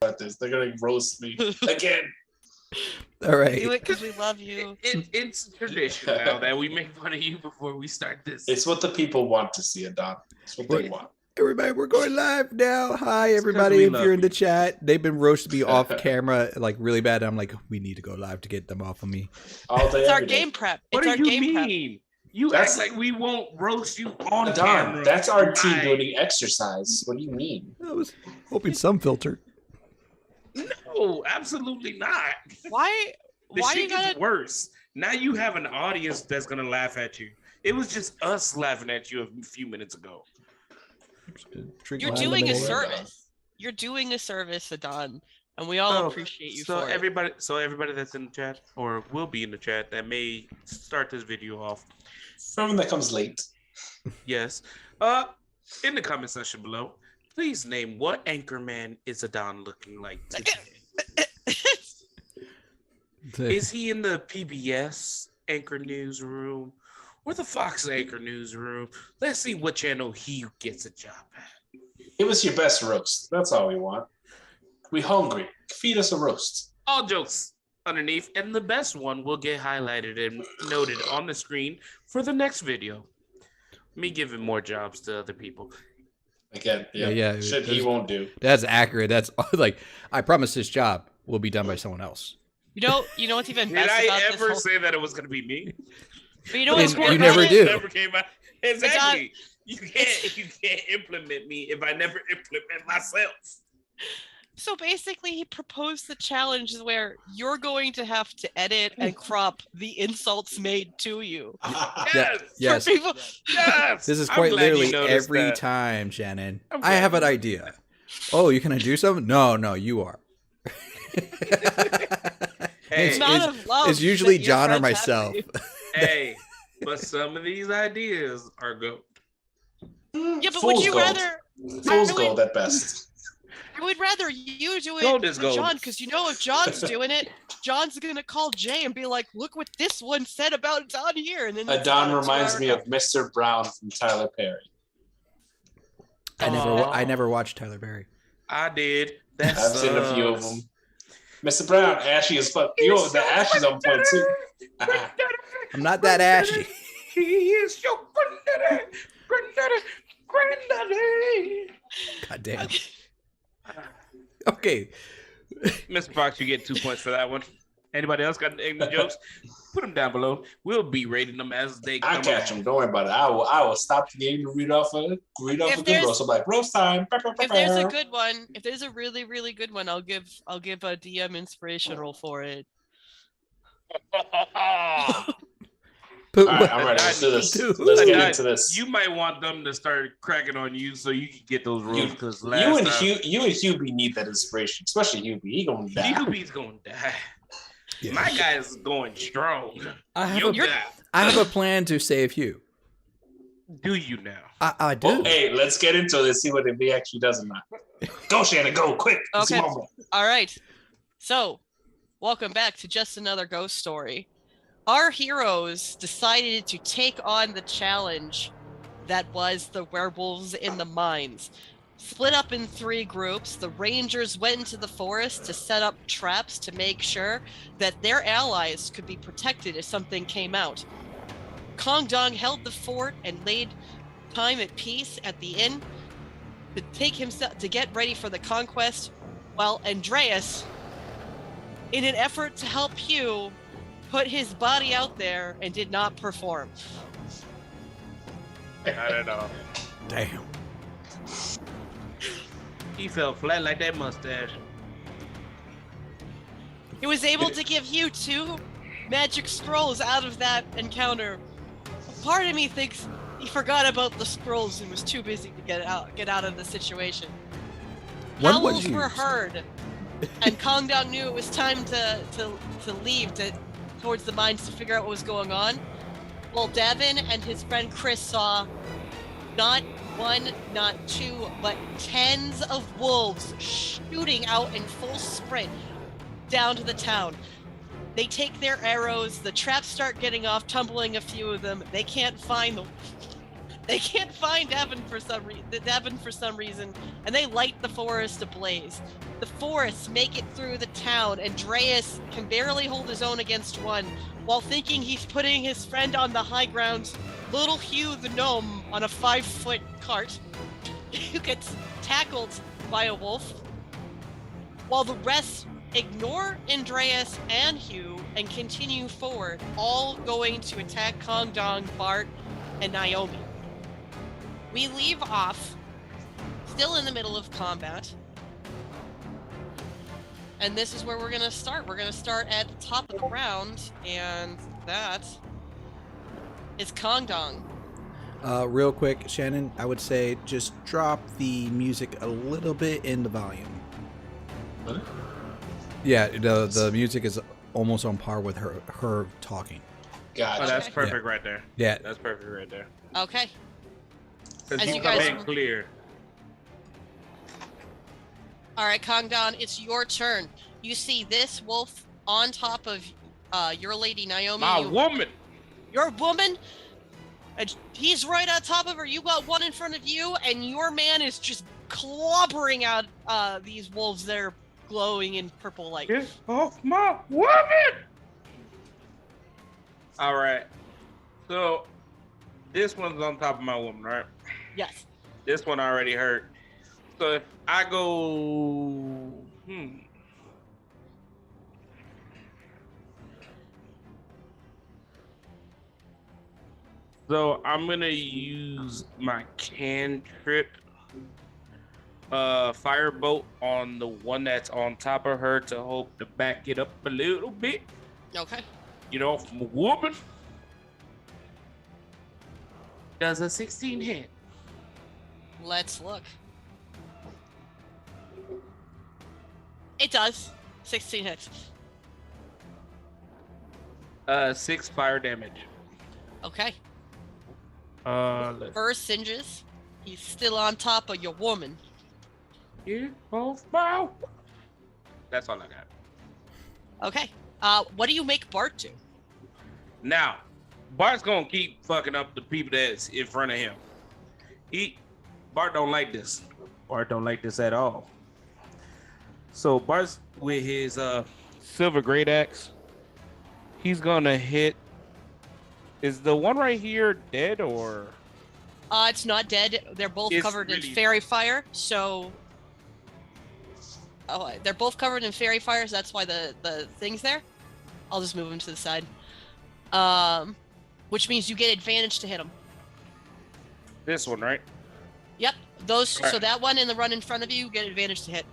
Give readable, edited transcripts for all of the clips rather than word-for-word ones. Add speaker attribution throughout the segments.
Speaker 1: about this. They're gonna roast me again.
Speaker 2: All right.
Speaker 3: Do it because we love you.
Speaker 4: It's tradition now that we make fun of you before we start this.
Speaker 1: It's what the people want to see, Adon. It's what they want.
Speaker 2: Everybody, we're going live now. Hi, everybody. If you're in the chat, they've been roasting me off camera like really bad. I'm like, we need to go live to get them off of me.
Speaker 1: All day,
Speaker 3: It's our
Speaker 1: every day.
Speaker 3: game prep.
Speaker 4: What
Speaker 3: It's
Speaker 4: do
Speaker 3: our
Speaker 4: you
Speaker 3: game prep.
Speaker 4: mean? You act like we won't roast you on
Speaker 1: Adon,
Speaker 4: camera.
Speaker 1: that's our team doing the exercise. What do you mean?
Speaker 2: I was hoping some filter.
Speaker 4: No, absolutely not.
Speaker 3: Why
Speaker 4: The
Speaker 3: you
Speaker 4: shit gets
Speaker 3: gotta?
Speaker 4: worse. Now you have an audience that's gonna laugh at you. It was just us laughing at you a few minutes ago.
Speaker 3: You're doing a service. You're doing a service, Adon, and we all appreciate you for it.
Speaker 4: So everybody that's in the chat or will be in the chat that may start this video off.
Speaker 1: Someone that comes late.
Speaker 4: Yes. In the comment section below, please name what Anchorman is Adon looking like today. Is he in the PBS Anchor Newsroom or the Fox Anchor Newsroom? Let's see what channel he gets a job at.
Speaker 1: Give us your best roast. That's all we want. We hungry. Feed us a roast.
Speaker 4: All jokes underneath, and the best one will get highlighted and noted on the screen for the next video. Me giving more jobs to other people.
Speaker 1: Again,
Speaker 2: yeah.
Speaker 1: Shit he won't do.
Speaker 2: That's accurate. That's like, I promise this job will be done by someone else.
Speaker 3: You know what's even
Speaker 4: Did
Speaker 3: best
Speaker 4: I
Speaker 3: about this
Speaker 4: ever
Speaker 3: whole...
Speaker 4: say that it was going to be me?
Speaker 3: But you know what's
Speaker 2: And
Speaker 3: great
Speaker 2: you
Speaker 3: about
Speaker 2: never
Speaker 3: it?
Speaker 2: do.
Speaker 4: Never came out. Exactly. You can't implement me if I never implement myself.
Speaker 3: So basically, he proposed the challenge where you're going to have to edit and crop the insults made to you.
Speaker 4: Yes.
Speaker 2: Yes.
Speaker 3: For people...
Speaker 4: Yes.
Speaker 2: This is
Speaker 4: I'm
Speaker 2: quite
Speaker 4: glad you
Speaker 2: literally
Speaker 4: noticed
Speaker 2: every
Speaker 4: that.
Speaker 2: time, Shannon.
Speaker 4: I'm
Speaker 2: I
Speaker 4: glad
Speaker 2: have
Speaker 4: you
Speaker 2: an idea. Oh, you gonna do something? No, you are.
Speaker 4: Hey,
Speaker 3: It's not of love.
Speaker 2: It's usually
Speaker 3: that your
Speaker 2: John or
Speaker 3: friends have
Speaker 2: myself.
Speaker 3: for you.
Speaker 4: hey, but some of these ideas are good.
Speaker 3: Yeah, but
Speaker 1: Fool's
Speaker 3: would you
Speaker 1: gold.
Speaker 3: rather?
Speaker 1: Fool's gold at best.
Speaker 3: I would rather you do it
Speaker 4: Gold is
Speaker 3: for
Speaker 4: gold.
Speaker 3: John, because you know if John's doing it, John's gonna call Jay and be like, "Look what this one said about Don here," and then it's
Speaker 1: Adon
Speaker 3: about a
Speaker 1: reminds
Speaker 3: 2
Speaker 1: me
Speaker 3: hour
Speaker 1: of Mr. Brown from Tyler Perry.
Speaker 2: I never watched Tyler Perry.
Speaker 4: I did.
Speaker 1: I've seen a few of them. Mr. Brown, ashy as fuck. Yo, the ashy's on point too.
Speaker 2: I'm not that ashy.
Speaker 4: He is your granddaddy.
Speaker 2: God damn. Okay.
Speaker 4: Mr. Fox, you get 2 points for that one. Anybody else got any jokes? Put them down below. We'll be rating them as they come.
Speaker 1: I catch them. Don't worry about it. I will stop the game to read off a good roast. I'm like, roast time.
Speaker 3: If there's a good one, if there's a really, really good one, I'll give a DM inspirational for it.
Speaker 1: All right, I'm ready. Let's do this.
Speaker 2: Dude.
Speaker 1: Let's get into this.
Speaker 4: You might want them to start cracking on you so you can get those rules. Because
Speaker 1: You and Hubie need that inspiration, especially Hubie. He gonna die.
Speaker 4: Hubie's gonna die.
Speaker 2: Yeah.
Speaker 4: My guy is going strong.
Speaker 2: I have,
Speaker 4: You'll
Speaker 2: a,
Speaker 4: die.
Speaker 2: I have a plan to save Hugh.
Speaker 4: Do you now?
Speaker 2: I do.
Speaker 1: Oh, hey, let's get into it and see what he actually does or not. Go, Shannon, go, quick.
Speaker 3: Okay. All right. So, welcome back to Just Another Ghost Story. Our heroes decided to take on the challenge that was the werewolves in the mines. Split up in 3 groups, the Rangers went into the forest to set up traps to make sure that their allies could be protected if something came out. Kong Dong held the fort and laid time at peace at the inn to take himself to get ready for the conquest, while Andreas, in an effort to help Hugh, put his body out there and did not perform.
Speaker 4: I don't know.
Speaker 2: Damn.
Speaker 4: He fell flat like that mustache.
Speaker 3: He was able to give Hugh 2 magic scrolls out of that encounter. Part of me thinks he forgot about the scrolls and was too busy to get out of the situation.
Speaker 2: What was
Speaker 3: Howls were
Speaker 2: used?
Speaker 3: heard, and Kong Dong knew it was time to leave towards the mines to figure out what was going on. Well, Davin and his friend Chris saw not 1, not 2, but tens of wolves shooting out in full sprint down to the town. They take their arrows, the traps start getting off, tumbling a few of them. They can't find They can't find Devin for some reason, and they light the forest ablaze. The forests make it through the town, and Dreas can barely hold his own against one. While thinking he's putting his friend on the high ground, little Hugh the gnome on a 5-foot cart who gets tackled by a wolf, while the rest ignore Andreas and Hugh and continue forward, all going to attack Kong Dong, Bart, and Naomi. We leave off, still in the middle of combat, and this is where we're going to start. We're going to start at the top of the round, and that is Kong Dong.
Speaker 2: Real quick, Shannon, I would say just drop the music a little bit in the volume.
Speaker 1: What?
Speaker 2: Yeah, the music is almost on par with her talking.
Speaker 1: Gotcha.
Speaker 4: Oh, that's
Speaker 3: Okay.
Speaker 4: perfect right there.
Speaker 2: Yeah.
Speaker 4: That's perfect right there.
Speaker 3: Okay.
Speaker 4: Because
Speaker 3: As
Speaker 4: you
Speaker 3: you
Speaker 4: come
Speaker 3: guys-
Speaker 4: in clear.
Speaker 3: All right, Kong Dong, it's your turn. You see this wolf on top of your lady Naomi.
Speaker 4: My woman!
Speaker 3: Your woman, and he's right on top of her. You got one in front of you, and your man is just clobbering out these wolves that are glowing in purple light.
Speaker 4: Get off my woman! Alright. So, this one's on top of my woman, right?
Speaker 3: Yes.
Speaker 4: This one already hurt. So if I go... So I'm gonna use my cantrip firebolt on the one that's on top of her to hope to back it up a little bit.
Speaker 3: Okay.
Speaker 4: You know, from a woman. Does a 16 hit?
Speaker 3: Let's look. It does. 16 hits.
Speaker 4: 6 fire damage.
Speaker 3: Okay.
Speaker 4: Let's
Speaker 3: First singes. He's still on top of your woman.
Speaker 4: get off my... That's all I got.
Speaker 3: Okay. What do you make Bart do?
Speaker 4: Now, Bart's gonna keep fucking up the people that's in front of him. Bart don't like this. Bart don't like this at all. So Bart's with his silver great axe. He's gonna hit. Is the one right here dead or?
Speaker 3: It's not dead. They're both
Speaker 4: It's
Speaker 3: covered in
Speaker 4: really-
Speaker 3: fairy fire, so... Oh, they're both covered in fairy fires. That's why the thing's there. I'll just move them to the side. Which means you get advantage to hit them.
Speaker 4: This one, right?
Speaker 3: Yep. Those. So
Speaker 4: Alright.
Speaker 3: that one and the run in front of you get advantage to hit.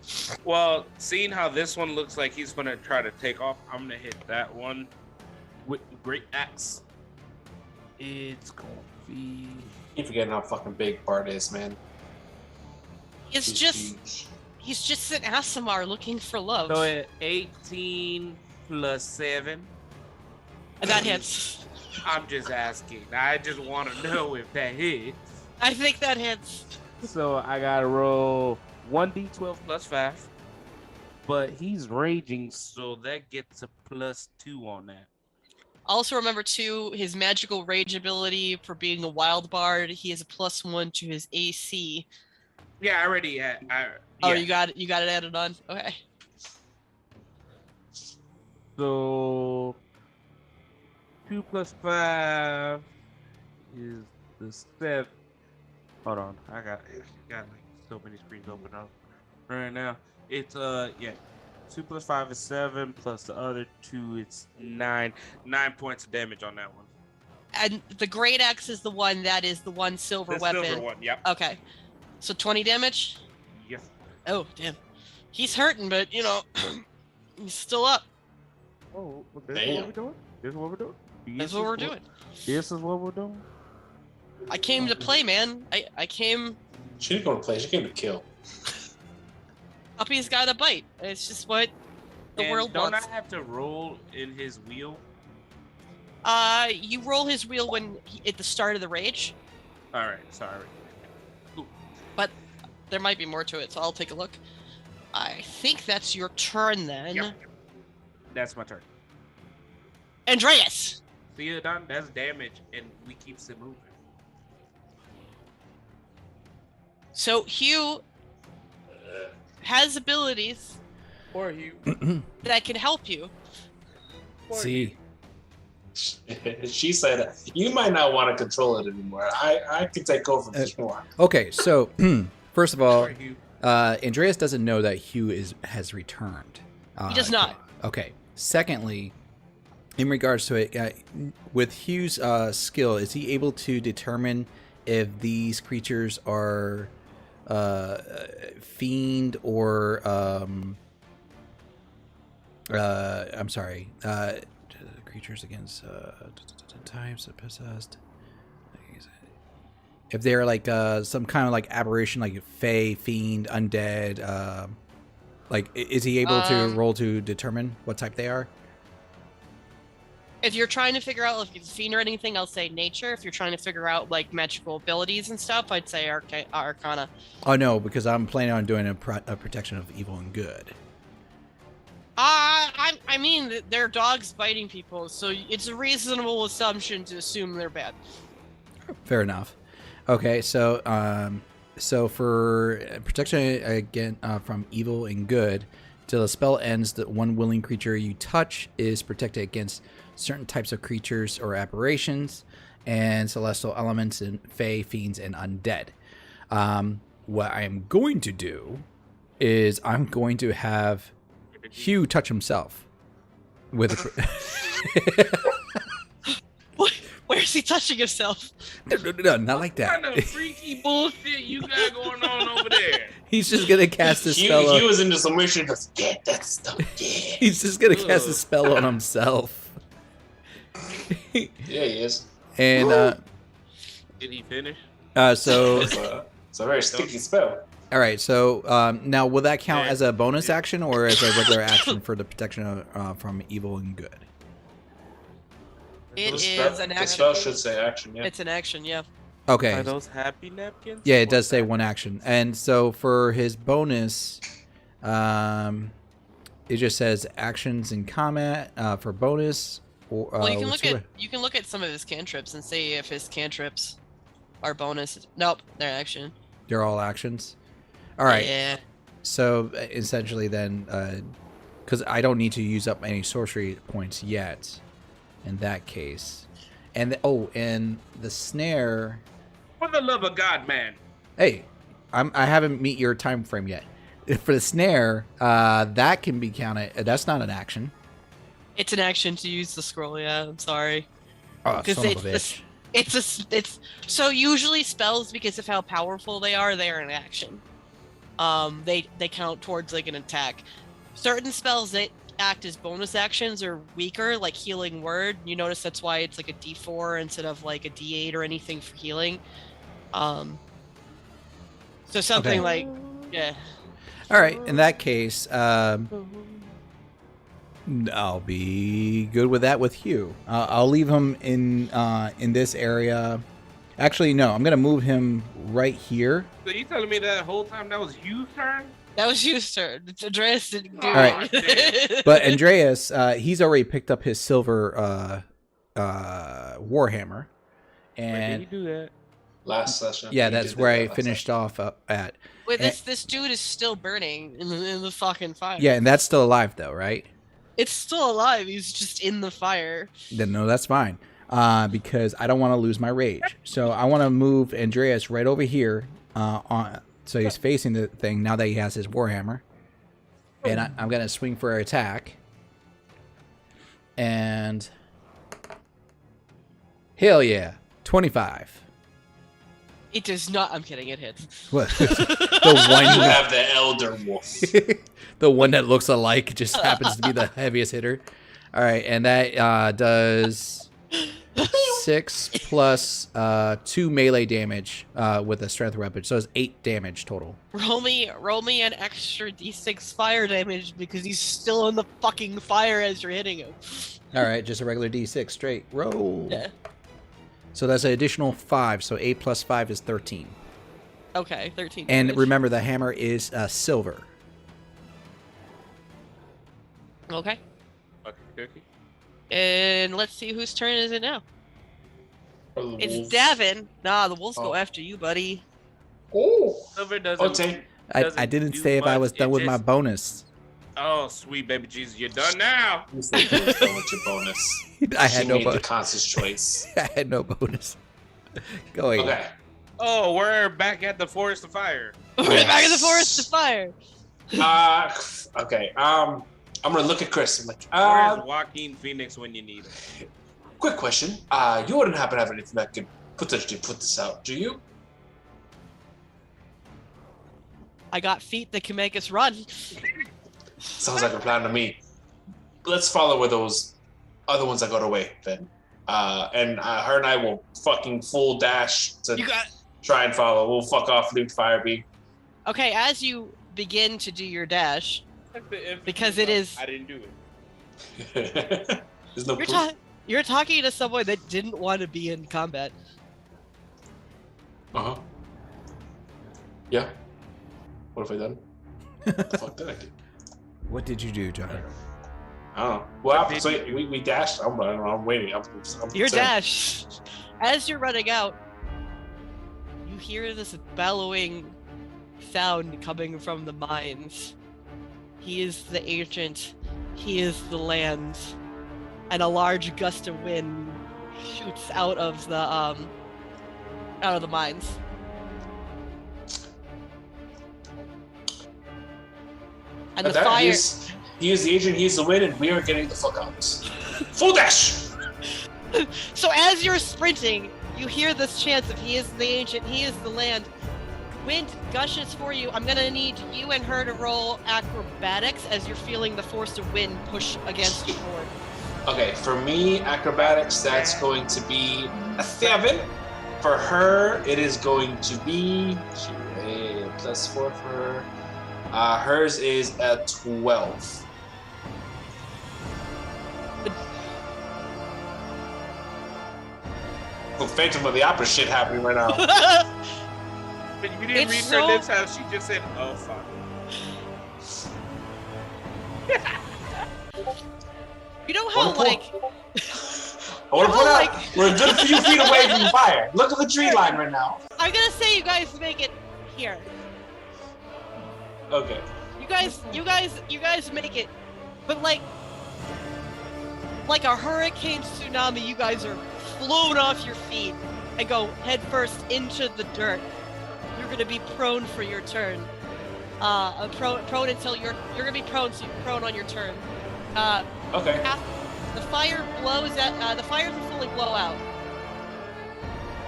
Speaker 4: Well, seeing how this one looks like he's gonna try to take off, I'm gonna hit that one with the great axe. It's gonna be...
Speaker 1: Keep forgetting how fucking big Bart is, man.
Speaker 3: It's
Speaker 1: He's
Speaker 3: just
Speaker 1: huge.
Speaker 3: he's just an Asimar looking for love.
Speaker 4: So at 18 plus 7.
Speaker 3: And that hits.
Speaker 4: I'm just asking. I just want to know if that hits.
Speaker 3: I think that hits.
Speaker 4: So I gotta roll 1d12 plus 5. But he's raging, so that gets a plus 2 on that.
Speaker 3: Also remember too, his magical rage ability for being a wild bard. He has a +1 to his AC.
Speaker 4: Yeah, I already had.
Speaker 3: Oh,
Speaker 4: Yeah.
Speaker 3: you got it added on. Okay.
Speaker 4: So 2 plus 5 is the 7. Hold on, I got like so many screens open up right now. It's 2 plus 5 is 7 plus the other 2 it's 9. 9 points of damage on that one.
Speaker 3: And the great axe is the one that is the one silver
Speaker 4: The
Speaker 3: weapon.
Speaker 4: silver one, yep.
Speaker 3: Okay. So 20 damage?
Speaker 4: Yes.
Speaker 3: Oh, damn. He's hurting, but you know, he's still up.
Speaker 4: Oh,
Speaker 1: this is what we're
Speaker 4: doing? This is what we're doing?
Speaker 3: That's what we're doing.
Speaker 4: This is what we're doing?
Speaker 3: I came to play, man. I came.
Speaker 1: She didn't go to play. She came to kill.
Speaker 3: Puppy's got a bite. It's just what the world
Speaker 4: don't
Speaker 3: wants.
Speaker 4: I have to roll in his wheel?
Speaker 3: You roll his wheel when at the start of the rage,
Speaker 4: Alright, sorry.
Speaker 3: but there might be more to it, so I'll take a look. I think that's your turn then.
Speaker 4: Yep. That's my turn.
Speaker 3: Andreas!
Speaker 4: See you done? That's damage, and we keep it moving.
Speaker 3: So Hugh has abilities
Speaker 4: Or you.
Speaker 3: that can help you.
Speaker 2: See,
Speaker 1: She said, "You might not want to control it anymore. I can take over if you want."
Speaker 2: okay, so first of all,
Speaker 4: Or you.
Speaker 2: Andreas doesn't know that Hugh has returned.
Speaker 3: He does not.
Speaker 2: Okay. Secondly, in regards to it, with Hugh's skill, is he able to determine if these creatures are fiend or I'm sorry, creatures against types of possessed? If they're like some kind of like aberration, like fae, fiend, undead, like is he able to roll to determine what type they are?
Speaker 3: If you're trying to figure out if it's fiend or anything, I'll say nature. If you're trying to figure out like magical abilities and stuff, I'd say arcana.
Speaker 2: Oh no, because I'm planning on doing a protection of evil and good.
Speaker 3: I mean, they're dogs biting people, so it's a reasonable assumption to assume they're bad.
Speaker 2: Fair enough. Okay, so so for protection again from evil and good, till the spell ends, the one willing creature you touch is protected against certain types of creatures or aberrations, and celestial elements, and fae, fiends, and undead. What I am going to do is I'm going to have Hugh touch himself with
Speaker 3: Where's he touching himself?
Speaker 2: no, not like that.
Speaker 4: What kind of freaky bullshit you got going on over there?
Speaker 2: He's just gonna cast a spell.
Speaker 1: He was into some weird shit. Goes, get that stuff. Yeah.
Speaker 2: He's just gonna cast a spell on himself.
Speaker 1: Yeah, he is.
Speaker 2: And
Speaker 4: Did he finish?
Speaker 2: so
Speaker 1: It's a very sticky spell.
Speaker 2: all right. So now, will that count as a bonus action or as a regular action for the protection from evil and good?
Speaker 3: It is an
Speaker 1: The
Speaker 3: action.
Speaker 1: spell should say action. Yeah.
Speaker 3: It's an action, yeah.
Speaker 2: Okay.
Speaker 4: Are those happy napkins?
Speaker 2: Yeah, it does say one action. And so for his bonus, it just says actions in combat for bonus. Or,
Speaker 3: Well, you can look at some of his cantrips and see if his cantrips are bonus. Nope, they're action.
Speaker 2: They're all actions. All right.
Speaker 3: Yeah.
Speaker 2: So essentially, then, because I don't need to use up any sorcery points yet, in that case, and and the snare.
Speaker 4: For the love of God, man.
Speaker 2: Hey, I haven't meet your time frame yet. For the snare, that can be counted. That's not an action.
Speaker 3: It's an action to use the scroll, yeah, I'm sorry.
Speaker 2: Oh, son of a bitch.
Speaker 3: It's so usually spells, because of how powerful they are an action. They count towards like an attack. Certain spells that act as bonus actions are weaker, like Healing Word. You notice that's why it's like a D4 instead of like a D8 or anything for healing. So something like, yeah.
Speaker 2: All right. In that case, I'll be good with that with Hugh. I'll leave him in this area. Actually, no. I'm gonna move him right here.
Speaker 4: So you telling me that whole time that was Hugh's turn?
Speaker 3: That was Hugh's turn. Andreas didn't do
Speaker 2: All right.
Speaker 3: it.
Speaker 2: But Andreas, he's already picked up his silver warhammer,
Speaker 4: Where
Speaker 2: and
Speaker 4: did he do that?
Speaker 1: Last session.
Speaker 2: yeah,
Speaker 1: He
Speaker 2: that's
Speaker 1: did
Speaker 2: where
Speaker 1: that
Speaker 2: I
Speaker 1: last
Speaker 2: finished off at.
Speaker 3: Wait, this dude is still burning in the fucking fire.
Speaker 2: Yeah, and that's still alive though, right?
Speaker 3: It's still alive. He's just in the fire.
Speaker 2: Then no, that's fine. Because I don't want to lose my rage. So I want to move Andreas right over here. So he's facing the thing now that he has his warhammer, and I'm gonna swing for an attack. And hell yeah, 25.
Speaker 3: It does not. I'm kidding. It hits.
Speaker 2: What? The one
Speaker 1: You have the Elder Wolf.
Speaker 2: the one that looks alike just happens to be the heaviest hitter. All right, and that does 6 plus 2 melee damage with a strength weapon, so it's 8 damage total.
Speaker 3: Roll me an extra d6 fire damage because he's still in the fucking fire as you're hitting him.
Speaker 2: All right, just a regular D6 straight roll.
Speaker 3: Yeah.
Speaker 2: So that's an additional 5, so 8 plus 5 is 13.
Speaker 3: Okay, 13.
Speaker 2: And
Speaker 3: damage.
Speaker 2: remember, the hammer is silver.
Speaker 3: Okay.
Speaker 4: Fucking cookie.
Speaker 3: And let's see whose turn is it now.
Speaker 1: Or the
Speaker 3: It's
Speaker 1: wolves.
Speaker 3: Davin. Nah, the wolves go
Speaker 1: Oh.
Speaker 3: after you, buddy.
Speaker 1: Oh.
Speaker 4: Silver doesn't.
Speaker 2: I didn't say if I was done with my bonus.
Speaker 4: Oh, sweet baby Jesus, you're done now.
Speaker 1: You said you was done with your bonus.
Speaker 2: I had no
Speaker 1: made
Speaker 2: bonus.
Speaker 1: the conscious choice.
Speaker 2: I had no bonus. Go ahead.
Speaker 1: Okay.
Speaker 4: Oh, we're back at the Forest of Fire.
Speaker 3: We're back in the Forest of Fire.
Speaker 1: Okay. I'm gonna look at Chris. I'm like,
Speaker 4: Where's Joaquin Phoenix when you need him?
Speaker 1: quick question. You wouldn't happen to have anything that could potentially put this out, do you?
Speaker 3: I got feet that can make us run.
Speaker 1: Sounds like a plan to me. Let's follow where those other ones that got away then. And her and I will fucking full dash to try and follow. We'll fuck off, leave fire be.
Speaker 3: Okay, as you begin to do your dash, because it is.
Speaker 4: I didn't do
Speaker 1: it. There's no proof.
Speaker 3: You're talking to someone that didn't want to be in combat.
Speaker 1: Uh-huh. Yeah. What have I done? What the fuck did I do?
Speaker 2: What did you do, John?
Speaker 1: I don't know. Well, so we dashed. I'm waiting. I'm
Speaker 3: your dash. As you're running out, you hear this bellowing sound coming from the mines. He is the ancient. He is the land. And a large gust of wind shoots out of the mines. And the fire.
Speaker 1: He is the agent, he's the wind, and we are getting the fuck out. Full dash!
Speaker 3: So as you're sprinting, you hear this chant of he is the ancient, he is the land. Wind gushes for you. I'm gonna need you and her to roll acrobatics as you're feeling the force of wind push against you forward.
Speaker 1: Okay, for me, acrobatics, that's going to be a 7. For her, it is going to be +4 for her. Hers is a 12. The Phantom of the Opera shit happening right now.
Speaker 4: But you didn't read her lips how she just said, "Oh fuck."
Speaker 3: You know how like.
Speaker 1: I want to point out we're a good few feet away from fire. Look at the tree line right now.
Speaker 3: I'm gonna say you guys make it here.
Speaker 1: Okay.
Speaker 3: You guys make it, but like a hurricane tsunami, you guys are flown off your feet and go head first into the dirt. You're gonna be prone for your turn. Prone until you're gonna be prone, so you're prone on your turn.
Speaker 1: Okay.
Speaker 3: The fire blows out. The fire doesn't fully blow out.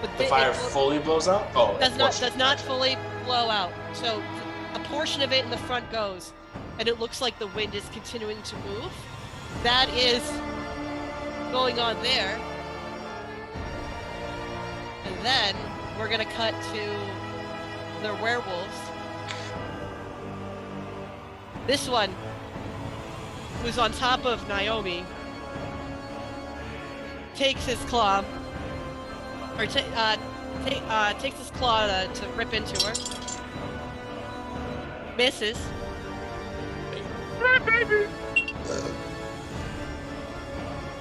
Speaker 3: But
Speaker 1: the fire fully blows out? Oh,
Speaker 3: does not fully blow out. So a portion of it in the front goes, and it looks like the wind is continuing to move. That is going on there. And then we're gonna cut to the werewolves. This one, who's on top of Naomi, takes his claw, or takes his claw to rip into her. Misses.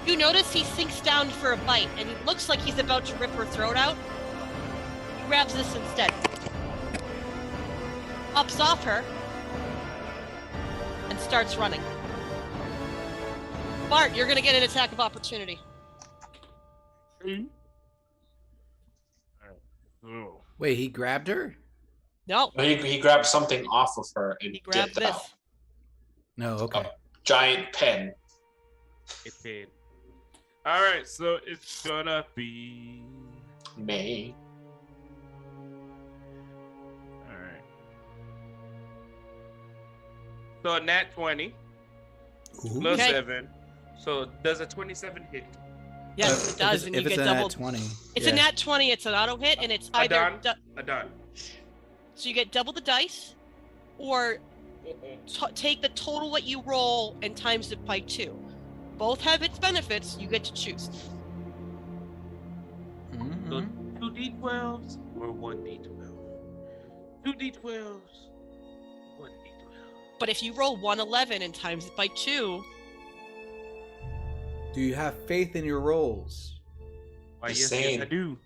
Speaker 3: You notice he sinks down for a bite, and he looks like he's about to rip her throat out. He grabs this instead. Hops off her, and starts running. Bart, you're gonna get an attack of opportunity.
Speaker 2: Wait, he grabbed her?
Speaker 3: No.
Speaker 1: He grabbed something off of her and he
Speaker 3: grabbed this.
Speaker 1: Out.
Speaker 2: No, okay.
Speaker 1: A giant pen.
Speaker 4: It did. Alright, so it's gonna be
Speaker 1: May.
Speaker 4: Alright. So a nat 20 plus 7. So does a 27 hit?
Speaker 3: Yes, it does, and you get double.
Speaker 2: If it's a nat 20.
Speaker 3: It's a nat 20, it's an auto hit, and it's either...
Speaker 4: Adon.
Speaker 3: So you get double the dice, or take the total what you roll and times it by 2. Both have its benefits, you get to choose.
Speaker 4: So 2d12s or 1d12? 2d12s, 1d12.
Speaker 3: But if you roll 111 and times it by 2...
Speaker 2: Do you have faith in your rolls?
Speaker 4: Why, yes, I do.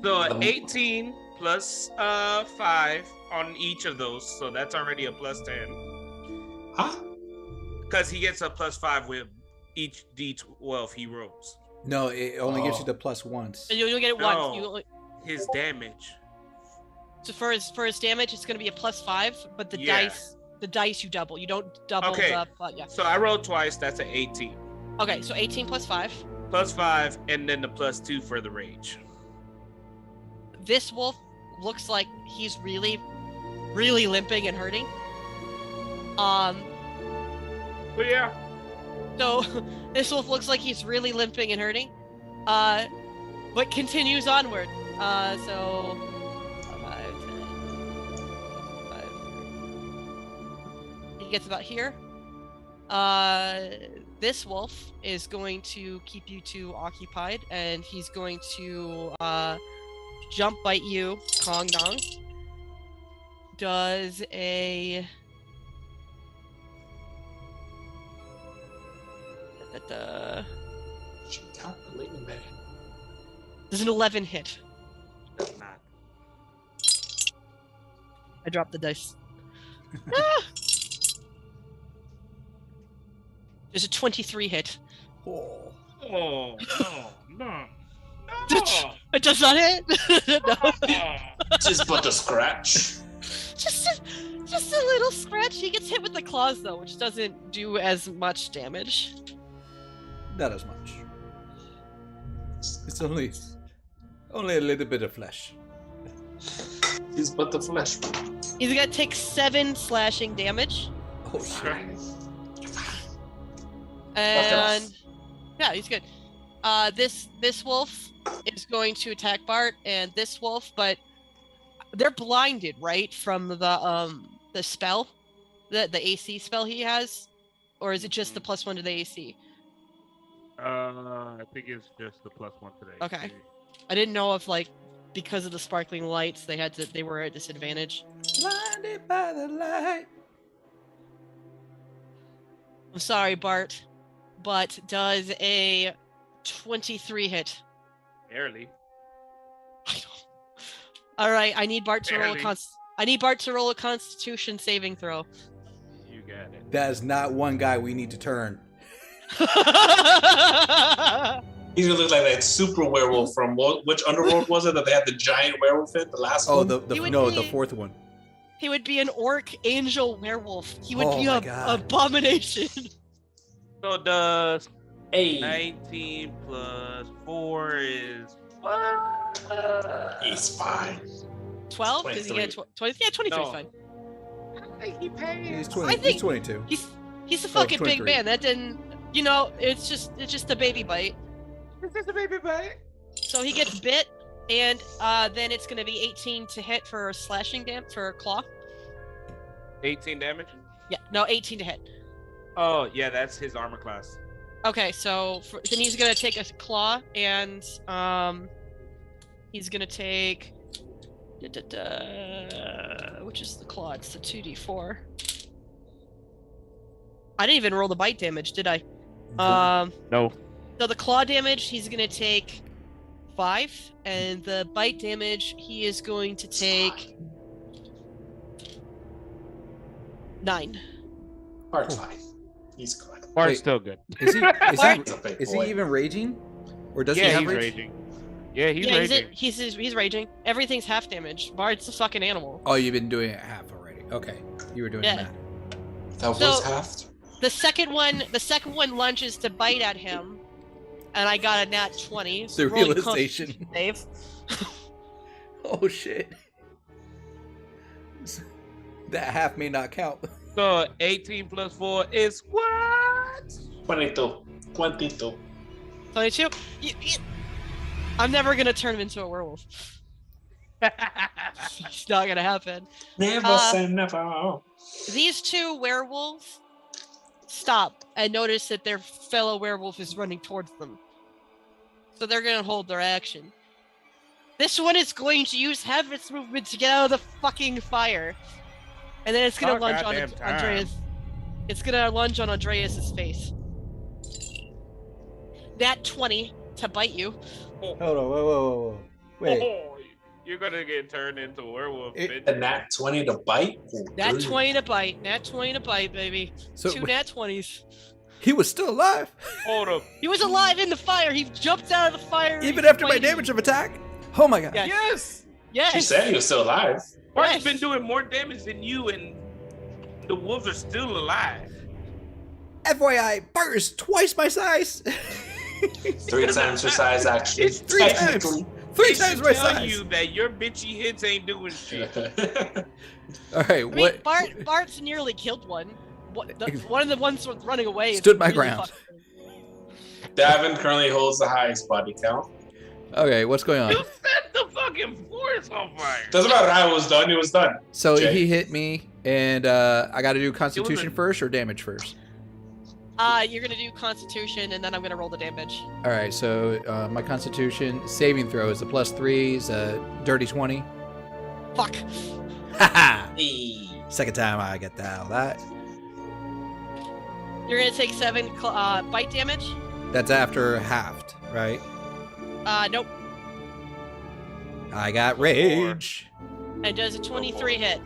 Speaker 4: So 18 plus 5 on each of those, so that's already a plus 10.
Speaker 1: Huh?
Speaker 4: Because he gets a plus 5 with each D12 he rolls.
Speaker 2: No, it only gives you the plus once.
Speaker 3: And you'll get it
Speaker 4: No.
Speaker 3: once. You only,
Speaker 4: His damage.
Speaker 3: so for his damage, it's going to be a plus 5, but the dice you double. You don't double the. Yeah.
Speaker 4: So I rolled twice. That's an 18.
Speaker 3: Okay, so 18 plus 5.
Speaker 4: Plus 5, and then the plus 2 for the rage.
Speaker 3: This wolf looks like he's really, really limping and hurting.
Speaker 4: But yeah.
Speaker 3: So this wolf looks like he's really limping and hurting, but continues onward. So 5, 10, he gets about here. This wolf is going to keep you two occupied, and he's going to jump bite you, Kong Dong. Does a
Speaker 1: She calculating that.
Speaker 3: Does an 11 hit?
Speaker 4: That's not.
Speaker 3: I dropped the dice. Ah! There's a 23 hit.
Speaker 2: Oh.
Speaker 4: Oh, no.
Speaker 3: It does not hit? No.
Speaker 1: Just but a scratch.
Speaker 3: Just a little scratch. He gets hit with the claws, though, which doesn't do as much damage.
Speaker 2: Not as much. It's only a little bit of flesh.
Speaker 1: He's but the flesh.
Speaker 3: He's gonna take 7 slashing damage.
Speaker 2: Oh shit.
Speaker 3: And yeah, he's good. This wolf is going to attack Bart, and this wolf, but they're blinded, right, from the spell, the AC spell he has, or is it just the +1 to the AC?
Speaker 4: I think it's just the +1 today.
Speaker 3: Okay. I didn't know if, like, because of the sparkling lights, they were at disadvantage.
Speaker 2: Blinded by the light.
Speaker 3: I'm sorry, Bart, but does a 23 hit?
Speaker 4: Barely.
Speaker 3: All right, I need Bart to roll
Speaker 4: Barely.
Speaker 3: I need Bart to roll a Constitution saving throw.
Speaker 4: You got it.
Speaker 2: That is not one guy we need to turn.
Speaker 1: He's gonna look like that super werewolf from which underworld was it that they had the giant werewolf in the last one?
Speaker 2: The fourth one.
Speaker 3: He would be an orc angel werewolf. He would
Speaker 2: Oh
Speaker 3: be
Speaker 2: my
Speaker 3: a
Speaker 2: God.
Speaker 3: abomination.
Speaker 4: So does
Speaker 1: Hey,
Speaker 4: 19 plus 4 is
Speaker 1: he's fine.
Speaker 3: 12? Does he get 20? Yeah, 23 is
Speaker 4: No.
Speaker 3: fine.
Speaker 4: I think he pays.
Speaker 2: He's
Speaker 3: I
Speaker 2: 20.
Speaker 3: think-
Speaker 2: He's 22.
Speaker 3: He's a fucking big
Speaker 2: 23.
Speaker 3: man. That didn't, it's just a baby bite.
Speaker 4: Is this a baby bite?
Speaker 3: So he gets bit, and then it's gonna be 18 to hit for slashing for claw.
Speaker 4: 18 damage?
Speaker 3: Yeah, no, 18 to hit.
Speaker 4: Oh, yeah, that's his armor class.
Speaker 3: Okay, so then he's gonna take a claw, and he's gonna take which is the claw? It's the 2d4. I didn't even roll the bite damage, did I?
Speaker 4: No.
Speaker 3: So the claw damage, he's gonna take 5, and the bite damage, he is going to take 9.
Speaker 1: Part's fine. He's good.
Speaker 4: Bart's
Speaker 2: Wait.
Speaker 4: still good.
Speaker 2: Is he?
Speaker 1: He's a big
Speaker 2: Is
Speaker 1: boy.
Speaker 2: he even raging? Or does he
Speaker 4: Yeah,
Speaker 2: have
Speaker 4: he's
Speaker 2: rage?
Speaker 4: raging. Yeah, he's
Speaker 3: Yeah,
Speaker 4: raging.
Speaker 3: he's raging. Everything's half damage. Bard's a fucking animal.
Speaker 2: Oh, you've been doing it half already. Okay, you were doing
Speaker 3: Yeah.
Speaker 2: that.
Speaker 1: That
Speaker 3: So-
Speaker 1: was half.
Speaker 3: The second one lunges to bite at him, and I got a nat 20.
Speaker 2: The
Speaker 3: Rolling
Speaker 2: realization.
Speaker 3: Constitution Save.
Speaker 2: Oh shit. That half may not count.
Speaker 4: So 18 plus 4 is what?
Speaker 1: 22. 22.
Speaker 3: 22. I'm never gonna turn him into a werewolf. It's not gonna happen.
Speaker 1: Never say never.
Speaker 3: These two werewolves stop and notice that their fellow werewolf is running towards them. So they're gonna hold their action. This one is going to use half its movement to get out of the fucking fire. And then it's gonna
Speaker 4: Oh,
Speaker 3: lunge on
Speaker 4: goddamn time.
Speaker 3: Andreas. It's gonna lunge on Andreas's face. That 20 to bite you.
Speaker 2: Hold on, whoa. Wait.
Speaker 4: Oh, You're gonna get turned into a werewolf, bitch.
Speaker 1: A nat 20 to bite?
Speaker 3: Nat 20 to bite. Nat 20 to bite, baby.
Speaker 2: So-
Speaker 3: 2 nat 20s.
Speaker 2: He was still alive,
Speaker 4: Hold up.
Speaker 3: He was alive in the fire. He jumped out of the fire.
Speaker 2: even
Speaker 3: He's
Speaker 2: after my
Speaker 3: fighting.
Speaker 2: damage of attack. Oh my god.
Speaker 3: Yes.
Speaker 4: Yes.
Speaker 3: Yes.
Speaker 1: She said he was still alive.
Speaker 4: Bart's
Speaker 3: Yes.
Speaker 4: been doing more damage than you, and the wolves are still alive.
Speaker 2: FYI, Bart is twice my size.
Speaker 1: 3 times her size, actually.
Speaker 2: It's 3 times.
Speaker 1: Technically.
Speaker 2: 3
Speaker 4: They
Speaker 2: times
Speaker 4: should
Speaker 2: my
Speaker 4: tell
Speaker 2: size.
Speaker 4: you that your bitchy hits ain't doing shit.
Speaker 2: All right,
Speaker 3: I mean,
Speaker 2: what?
Speaker 3: Bart's nearly killed one. One of the ones running away. is
Speaker 2: Stood my
Speaker 3: really
Speaker 2: ground.
Speaker 3: fucking-
Speaker 1: Davin currently holds the highest body count.
Speaker 2: Okay, what's going
Speaker 4: You
Speaker 2: on?
Speaker 4: set the fucking forest on fire.
Speaker 1: Doesn't matter how it was done, it was done.
Speaker 2: So
Speaker 1: Jay.
Speaker 2: he hit me, and I got to do Constitution
Speaker 4: a-
Speaker 2: first or damage first.
Speaker 3: You're gonna do Constitution, and then I'm gonna roll the damage.
Speaker 2: All right, so my Constitution saving throw is a +3, is a dirty 20.
Speaker 3: Fuck.
Speaker 2: Haha.
Speaker 1: Hey.
Speaker 2: Second time I get that.
Speaker 3: You're gonna take 7 bite damage.
Speaker 2: That's after halved, right?
Speaker 3: Nope.
Speaker 2: I got rage.
Speaker 3: And does a 23 hit?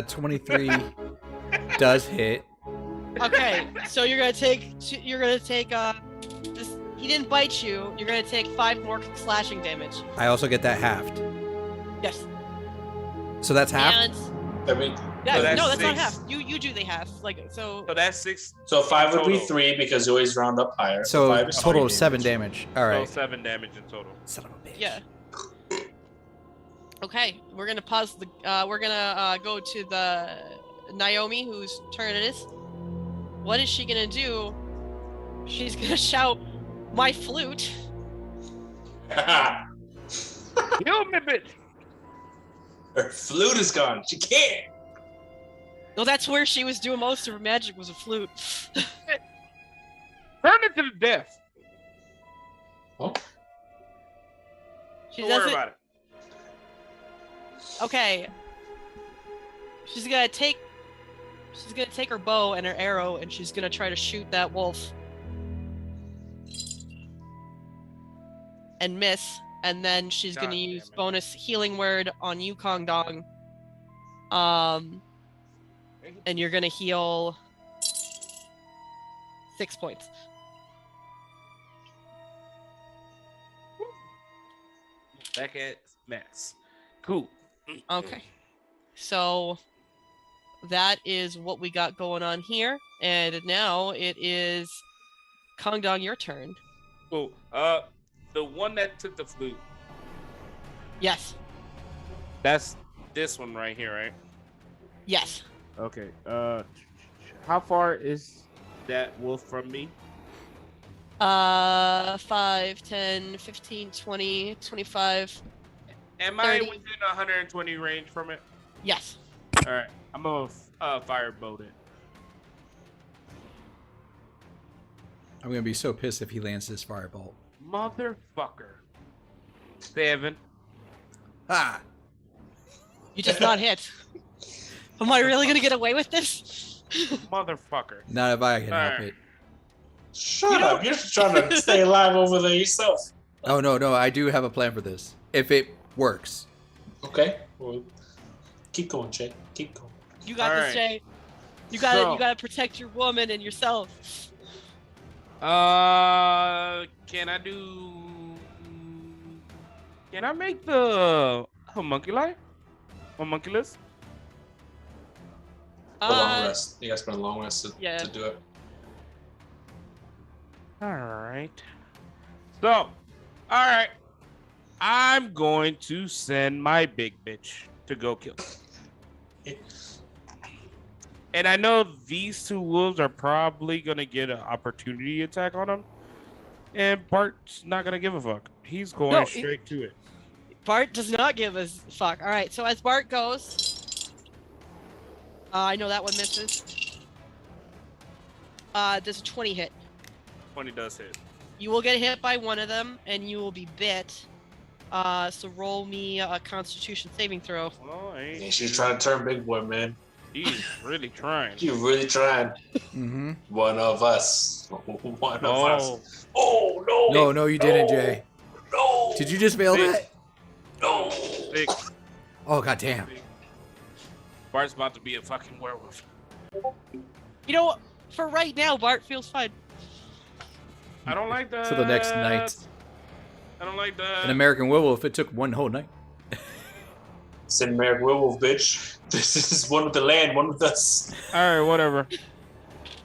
Speaker 2: 23 does hit.
Speaker 3: Okay, so you're gonna take this. He didn't bite you. You're gonna take 5 more slashing damage.
Speaker 2: I also get that halved.
Speaker 3: Yes.
Speaker 2: So that's half.
Speaker 3: And
Speaker 1: I mean,
Speaker 3: yeah,
Speaker 4: So that's
Speaker 3: no, that's not
Speaker 4: 6.
Speaker 3: half. You do the half. Like so.
Speaker 4: So that's 6.
Speaker 1: so 5 would be
Speaker 4: Total.
Speaker 1: 3 because you always round up higher.
Speaker 2: So
Speaker 1: 5 is
Speaker 2: total
Speaker 1: 3
Speaker 2: of 7 damage. All
Speaker 4: So
Speaker 2: right.
Speaker 4: 7 damage in total.
Speaker 2: Son of a bitch.
Speaker 3: Yeah. Okay, we're gonna pause the. We're gonna go to the Naomi, whose turn it is. What is she gonna do? She's gonna shout, "My flute!"
Speaker 4: Kill me, bitch.
Speaker 1: Her flute is gone. She can't.
Speaker 3: Well, that's where she was doing most of her magic, was a flute.
Speaker 4: Turn it to the death.
Speaker 1: Oh,
Speaker 3: She
Speaker 4: Don't worry
Speaker 3: doesn't.
Speaker 4: about it.
Speaker 3: Okay. She's gonna take her bow and her arrow, and she's gonna try to shoot that wolf. And miss, and then she's
Speaker 4: God
Speaker 3: gonna
Speaker 4: damn
Speaker 3: use
Speaker 4: it.
Speaker 3: bonus healing word on you, Kong Dong. And you're gonna heal 6 points.
Speaker 4: Back at Max. Cool.
Speaker 3: Okay. So that is what we got going on here. And now it is Kong Dong, your turn.
Speaker 4: Cool. The one that took the flute,
Speaker 3: Yes.
Speaker 4: that's this one right here, right?
Speaker 3: Yes.
Speaker 4: Okay. How far is that wolf from me?
Speaker 3: 5, 10, 15, 20, 25.
Speaker 4: Am I
Speaker 3: 30.
Speaker 4: within 120 range from it?
Speaker 3: Yes.
Speaker 4: All right. I'm gonna firebolt it.
Speaker 2: I'm gonna be so pissed if he lands this firebolt.
Speaker 4: Motherfucker. 7.
Speaker 2: Ah!
Speaker 3: You just not hit. Am I really gonna get away with this?
Speaker 4: Motherfucker.
Speaker 2: Not if I can help
Speaker 4: Alright.
Speaker 2: it.
Speaker 1: shut up. You're just trying to stay alive over there yourself.
Speaker 2: Oh no, I do have a plan for this. If it works.
Speaker 1: Okay. Well, keep going, Jay. Keep going.
Speaker 3: You got
Speaker 4: All
Speaker 3: this,
Speaker 4: right.
Speaker 3: Jay. You
Speaker 4: So-
Speaker 3: gotta protect your woman and yourself.
Speaker 4: Can I do? Can I make the homunculi? Homunculus?
Speaker 1: A long rest. You guys spend a long rest
Speaker 3: yeah.
Speaker 1: to do it.
Speaker 4: All right. So, all right. I'm going to send my big bitch to go kill him. And I know these 2 wolves are probably going to get an opportunity attack on them. And Bart's not going to give a fuck. He's going
Speaker 3: No,
Speaker 4: straight to it.
Speaker 3: Bart does not give a fuck. All right, so as Bart goes, I know that one misses. Does a 20 hit?
Speaker 4: 20 does hit.
Speaker 3: You will get hit by one of them, and you will be bit. So roll me a Constitution saving throw.
Speaker 4: Oh,
Speaker 1: Yeah, she's trying to turn big boy, man.
Speaker 4: He's really trying.
Speaker 1: You really trying.
Speaker 2: Mm-hmm.
Speaker 1: One of us. One of
Speaker 4: Oh,
Speaker 1: us. Oh, no.
Speaker 2: No, you didn't, Jay.
Speaker 1: No.
Speaker 2: Did you just fail
Speaker 4: Bitch.
Speaker 2: that?
Speaker 4: 6.
Speaker 2: Oh, goddamn.
Speaker 4: Bart's about to be a fucking werewolf.
Speaker 3: You know what? For right now, Bart feels fine.
Speaker 4: I don't like that.
Speaker 2: To the next night.
Speaker 4: I don't like that.
Speaker 2: An American Werewolf, it took one whole night.
Speaker 1: It's an American Werewolf, bitch. This is one with the land, one with us.
Speaker 4: All right, whatever.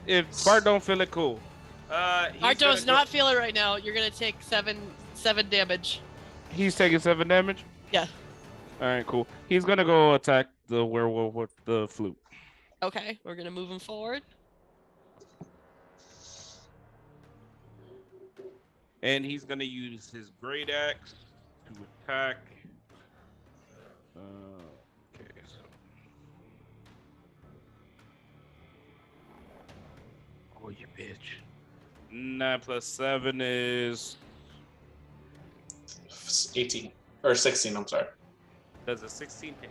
Speaker 4: If Bart don't feel it, cool.
Speaker 3: Bart does not feel it right now. You're gonna take seven damage.
Speaker 4: He's taking 7 damage?
Speaker 3: Yeah.
Speaker 4: All right, cool. He's gonna go attack the werewolf with the flute.
Speaker 3: Okay, we're gonna move him forward.
Speaker 4: And he's gonna use his great axe to attack. Okay, so. Oh, you bitch. 9 plus 7 is
Speaker 1: 18 or 16. I'm sorry.
Speaker 4: does a 16 hit.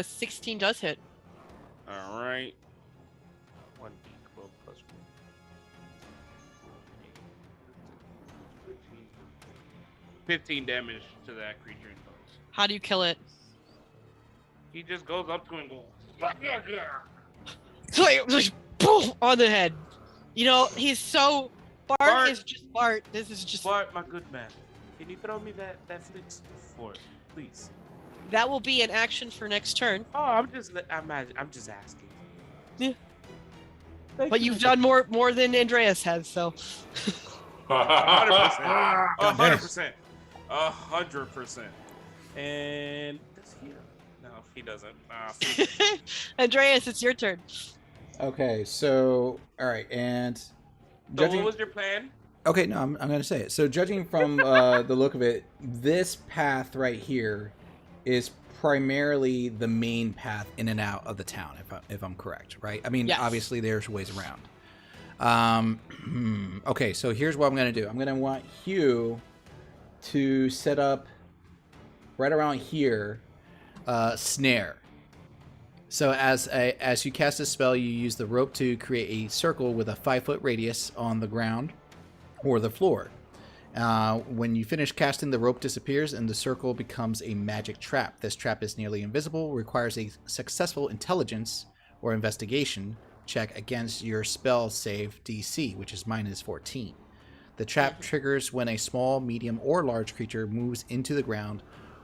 Speaker 3: 16 does hit.
Speaker 4: All right. 1d12 plus 1. 15 damage to that creature.
Speaker 3: How do you kill it?
Speaker 4: He just goes up to him and goes.
Speaker 3: Poof, on the head. You know, he's so... Bart is just Bart. This is just...
Speaker 4: Bart, my good man. Can you throw me that flint for it, please?
Speaker 3: That will be an action for next turn.
Speaker 4: Oh, I'm just asking.
Speaker 3: Yeah.
Speaker 4: Thank
Speaker 3: But
Speaker 4: you.
Speaker 3: you've done more than Andreas has, so...
Speaker 4: 100%. 100%. 100%. And does he? No, he doesn't.
Speaker 3: Andreas, it's your turn.
Speaker 2: Okay, so all right, and
Speaker 4: So what was your plan?
Speaker 2: Okay, no, I'm going to say it. So judging from the look of it, this path right here is primarily the main path in and out of the town, if I'm correct, right? I mean,
Speaker 3: Yes.
Speaker 2: Obviously there's ways around. Okay, so here's what I'm going to do. I'm going to want Hugh to set up right around here, snare. So as you cast a spell, you use the rope to create a circle with a 5-foot radius on the ground or the floor. When you finish casting, the rope disappears and the circle becomes a magic trap. This trap is nearly invisible, requires a successful intelligence or investigation check against your spell save DC, which is -14. The trap triggers when a small, medium, or large creature moves into the ground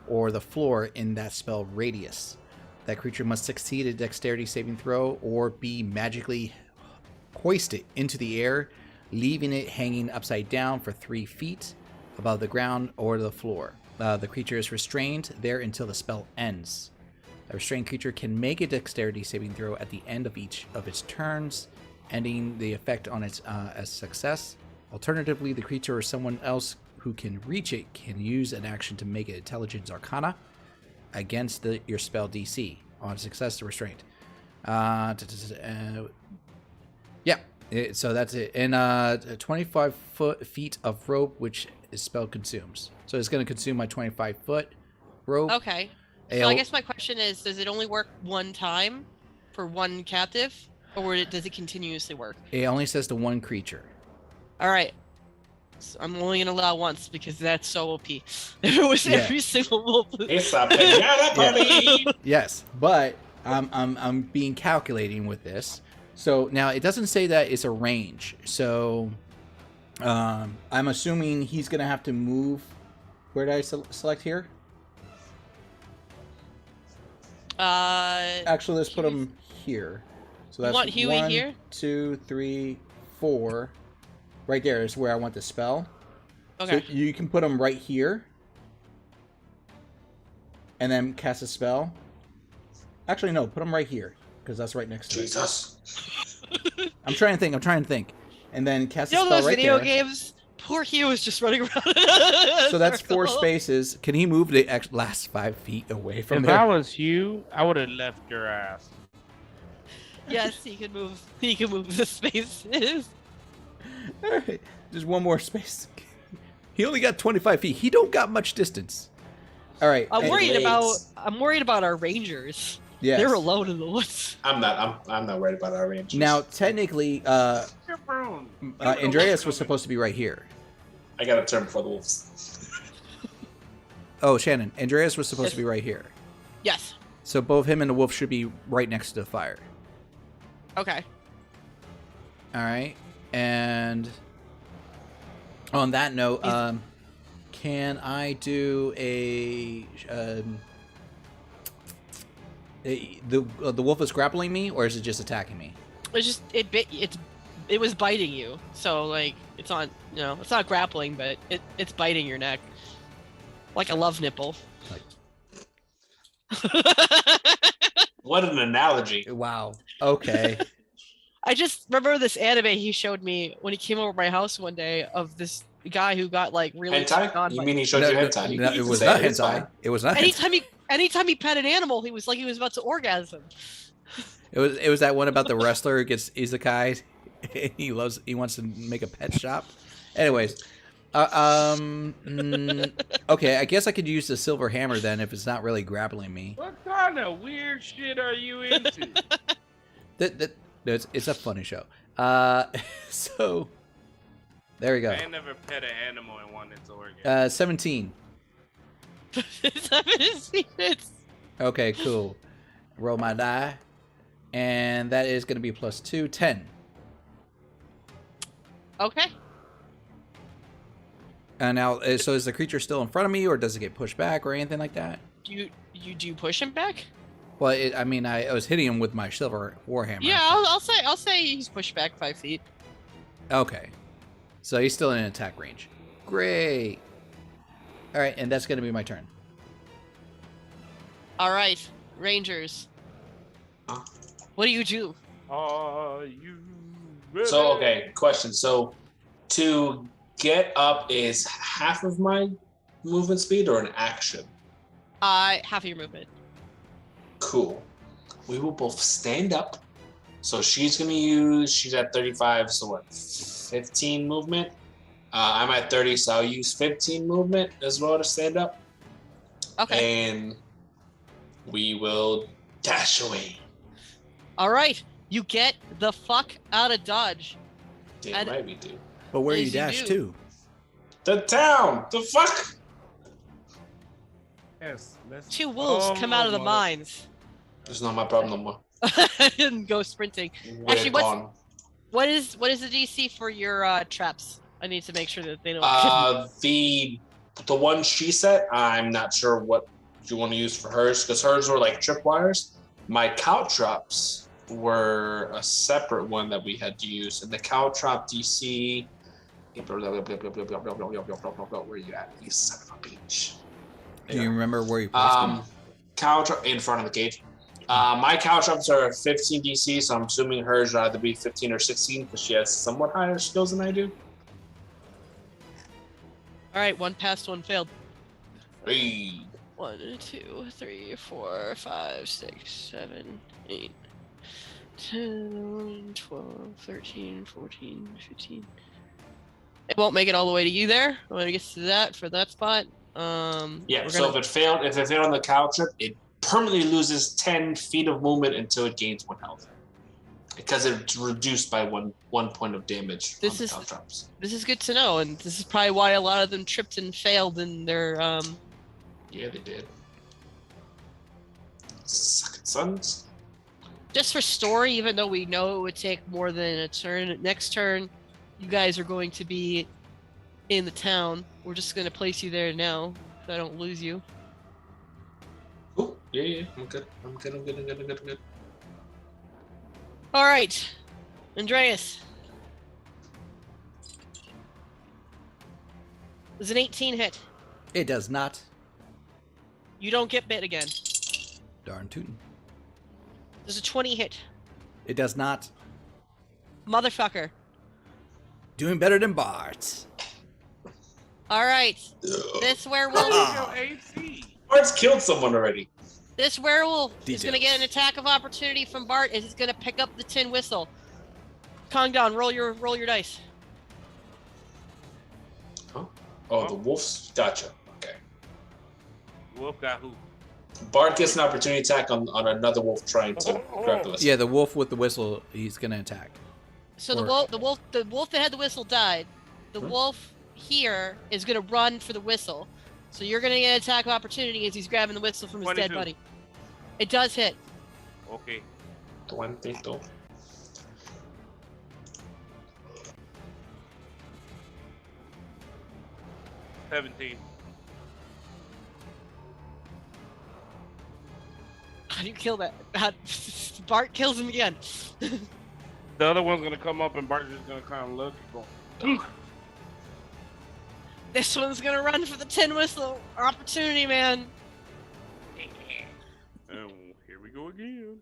Speaker 2: or the floor in that spell radius. That creature must succeed a dexterity saving throw or be magically hoisted into the air, leaving it hanging upside down for 3 feet above the ground or the floor. The creature is restrained there until the spell ends. A restrained creature can make a dexterity saving throw at the end of each of its turns, ending the effect on its as success. Alternatively, the creature or someone else who can reach it can use an action to make an intelligence arcana against your spell DC on success to restraint. So that's it. And 25 feet of rope, which is spell consumes. So it's going to consume my 25 foot rope.
Speaker 3: Okay. So I guess my question is, does it only work one time for one captive? Or does it continuously work?
Speaker 2: It only says to one creature.
Speaker 3: All right. So I'm only going to allow once because that's so OP. If it was every single wolf.
Speaker 1: It's a pinata party.
Speaker 2: Yes, but I'm being calculating with this. So now it doesn't say that it's a range. So I'm assuming he's going to have to move. Where did I select here? Actually, let's put him here. So that's
Speaker 3: You want Huey
Speaker 2: 1,
Speaker 3: here?
Speaker 2: 2, 3, 4. Right there is where I want the spell.
Speaker 3: Okay.
Speaker 2: So you can put him right here. And then cast a spell. Actually, no, put him right here. Because that's right next to
Speaker 1: Jesus.
Speaker 2: it. I'm trying to think. And then cast a
Speaker 3: You know
Speaker 2: spell
Speaker 3: those
Speaker 2: right
Speaker 3: video
Speaker 2: there.
Speaker 3: games? Poor Hugh is just running around.
Speaker 2: So that's 4 spaces. Can he move the last 5 feet away from
Speaker 4: If
Speaker 2: there?
Speaker 4: I was you, I would have left your ass.
Speaker 3: Yes, he can move. He can move the spaces.
Speaker 2: All right, just one more space. He only got 25 feet. He don't got much distance. All right.
Speaker 3: I'm
Speaker 1: Hey,
Speaker 3: worried
Speaker 1: Blades.
Speaker 3: about our rangers.
Speaker 2: Yes.
Speaker 3: They're alone in the woods.
Speaker 1: I'm not worried about our range.
Speaker 2: Now, technically,
Speaker 4: You're prone.
Speaker 2: Andreas was supposed to be right here.
Speaker 1: I got a turn before the wolves.
Speaker 2: Oh, Shannon. Andreas was supposed
Speaker 3: Yes.
Speaker 2: to be right here.
Speaker 3: Yes.
Speaker 2: So both him and the wolf should be right next to the fire.
Speaker 3: Okay.
Speaker 2: All right. And on that note, can I do the wolf is grappling me, or is it just attacking me?
Speaker 3: It's just it was biting you. So like it's on, it's not grappling, but it's biting your neck. Like a love nipple.
Speaker 2: Like,
Speaker 1: What an analogy.
Speaker 2: wow. Okay.
Speaker 3: I just remember this anime he showed me when he came over to my house one day of this guy who got like really turned on
Speaker 1: Hentai? You
Speaker 3: by-
Speaker 1: mean he showed you hentai?
Speaker 2: No, it was not hentai. It was not hentai.
Speaker 3: anytime he pet an animal, he was about to orgasm.
Speaker 2: It was that one about the wrestler who gets isekai. He wants to make a pet shop. Anyways, okay, I guess I could use the silver hammer then if it's not really grappling me.
Speaker 4: What kind of weird shit are you into?
Speaker 2: It's a funny show. So there we go.
Speaker 4: I never pet an animal and wanted to orgasm.
Speaker 2: 17.
Speaker 3: 17 hits.
Speaker 2: Okay, cool. Roll my die, and that is going to be +2, 10.
Speaker 3: Okay.
Speaker 2: Now, so is the creature still in front of me, or does it get pushed back, or anything like that?
Speaker 3: Do you push him back?
Speaker 2: Well, I was hitting him with my silver warhammer.
Speaker 3: Yeah, I'll say he's pushed back 5 feet.
Speaker 2: Okay. So he's still in attack range. Great. All right, and that's going to be my turn.
Speaker 3: All right, Rangers.
Speaker 1: Huh?
Speaker 3: What do you do?
Speaker 4: Are you ready?
Speaker 1: So, okay, question. So, to get up is half of my movement speed or an action?
Speaker 3: Half of your movement.
Speaker 1: Cool. We will both stand up. So she's at 35, so what, 15 movement? I'm at 30, so I'll use 15 movement as well to stand up.
Speaker 3: Okay.
Speaker 1: And we will dash away.
Speaker 3: All right, you get the fuck out of Dodge.
Speaker 1: Damn right we do.
Speaker 2: But where
Speaker 3: Yes,
Speaker 2: you dash
Speaker 3: do.
Speaker 2: to?
Speaker 1: The town! The fuck?
Speaker 4: Yes, let's
Speaker 3: 2 wolves come out of the mines.
Speaker 1: It's not my problem no more.
Speaker 3: And go sprinting.
Speaker 1: We're
Speaker 3: Actually,
Speaker 1: gone.
Speaker 3: what is the DC for your traps? I need to make sure that they don't.
Speaker 1: The one she set, I'm not sure what you want to use for hers, because hers were like tripwires. My caltrops were a separate one that we had to use, and the caltrop DC. Where are you at, you son of a bitch?
Speaker 2: Do you remember where you placed them?
Speaker 1: Caltrop in front of the cage. My caltrops are 15 DC, so I'm assuming hers would either be 15 or 16 because she has somewhat higher skills than I do.
Speaker 3: All right, 1 passed, 1 failed.
Speaker 1: 3.
Speaker 3: 1, 2, 3, 4, 5, 6, 7, 8, 10, 12, 13, 14, 15. It won't make it all the way to you there. When it gets to that for that spot.
Speaker 1: Yeah, so if it failed on the caltrop, it permanently loses 10 feet of movement until it gains 1 health. Because it's reduced by one point of damage on the caltrops.
Speaker 3: This is good to know, and this is probably why a lot of them tripped and failed in their
Speaker 1: Yeah, they did. Sucking sons.
Speaker 3: Just for story, even though we know it would take more than a turn, next turn, you guys are going to be in the town. We're just going to place you there now, so I don't lose you.
Speaker 1: Cool. Yeah. I'm good.
Speaker 3: All right, Andreas. Does an 18 hit?
Speaker 2: It does not.
Speaker 3: You don't get bit again.
Speaker 2: Darn tootin'.
Speaker 3: Does a 20 hit?
Speaker 2: It does not.
Speaker 3: Motherfucker.
Speaker 2: Doing better than Bart.
Speaker 3: All right. This werewolf.
Speaker 1: Bart's killed someone already.
Speaker 3: This werewolf is going to
Speaker 2: Details.
Speaker 3: get an attack of opportunity from Bart, and he's going to pick up the tin whistle. Calm down. Roll your dice.
Speaker 1: Oh, the wolves? Gotcha. Okay.
Speaker 4: Wolf got who?
Speaker 1: Bart gets an opportunity attack on another wolf trying to grab the whistle.
Speaker 2: Yeah, the wolf with the whistle, he's gonna attack.
Speaker 3: So
Speaker 2: Or-
Speaker 3: the wolf that had the whistle died. The wolf here is going to run for the whistle. So you're gonna get attack of opportunity as he's grabbing the whistle from his
Speaker 4: 22.
Speaker 3: dead buddy. It does hit.
Speaker 4: Okay.
Speaker 1: 22.
Speaker 4: $17.
Speaker 3: How do you kill that? Bart kills him again.
Speaker 4: The other one's gonna come up and Bart's just gonna kind of look and go.
Speaker 3: This one's gonna run for the tin whistle opportunity, man.
Speaker 4: Oh, here we go again.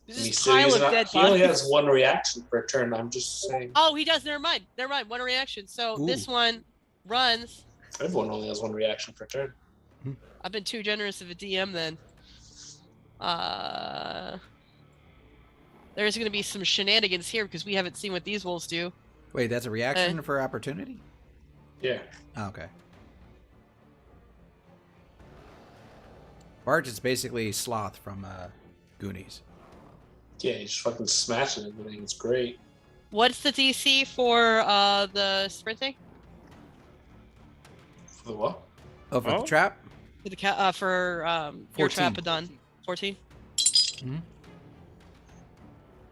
Speaker 3: There's this pile of dead
Speaker 1: he only
Speaker 3: bodies.
Speaker 1: has one reaction per turn. I'm just saying.
Speaker 3: Oh, he does. Never mind. One reaction. So this one runs.
Speaker 1: Everyone only has one reaction per turn.
Speaker 3: I've been too generous of a DM then. There's going to be some shenanigans here because we haven't seen what these wolves do.
Speaker 2: Wait, that's a reaction for opportunity?
Speaker 1: Yeah.
Speaker 2: Oh, okay. Bart is basically Sloth from Goonies.
Speaker 1: Yeah, he's just fucking smashing everything. It's great.
Speaker 3: What's the DC for the sprinting?
Speaker 1: For the what?
Speaker 2: Oh, for the trap?
Speaker 3: For the your trap done. 14.
Speaker 2: Mm-hmm.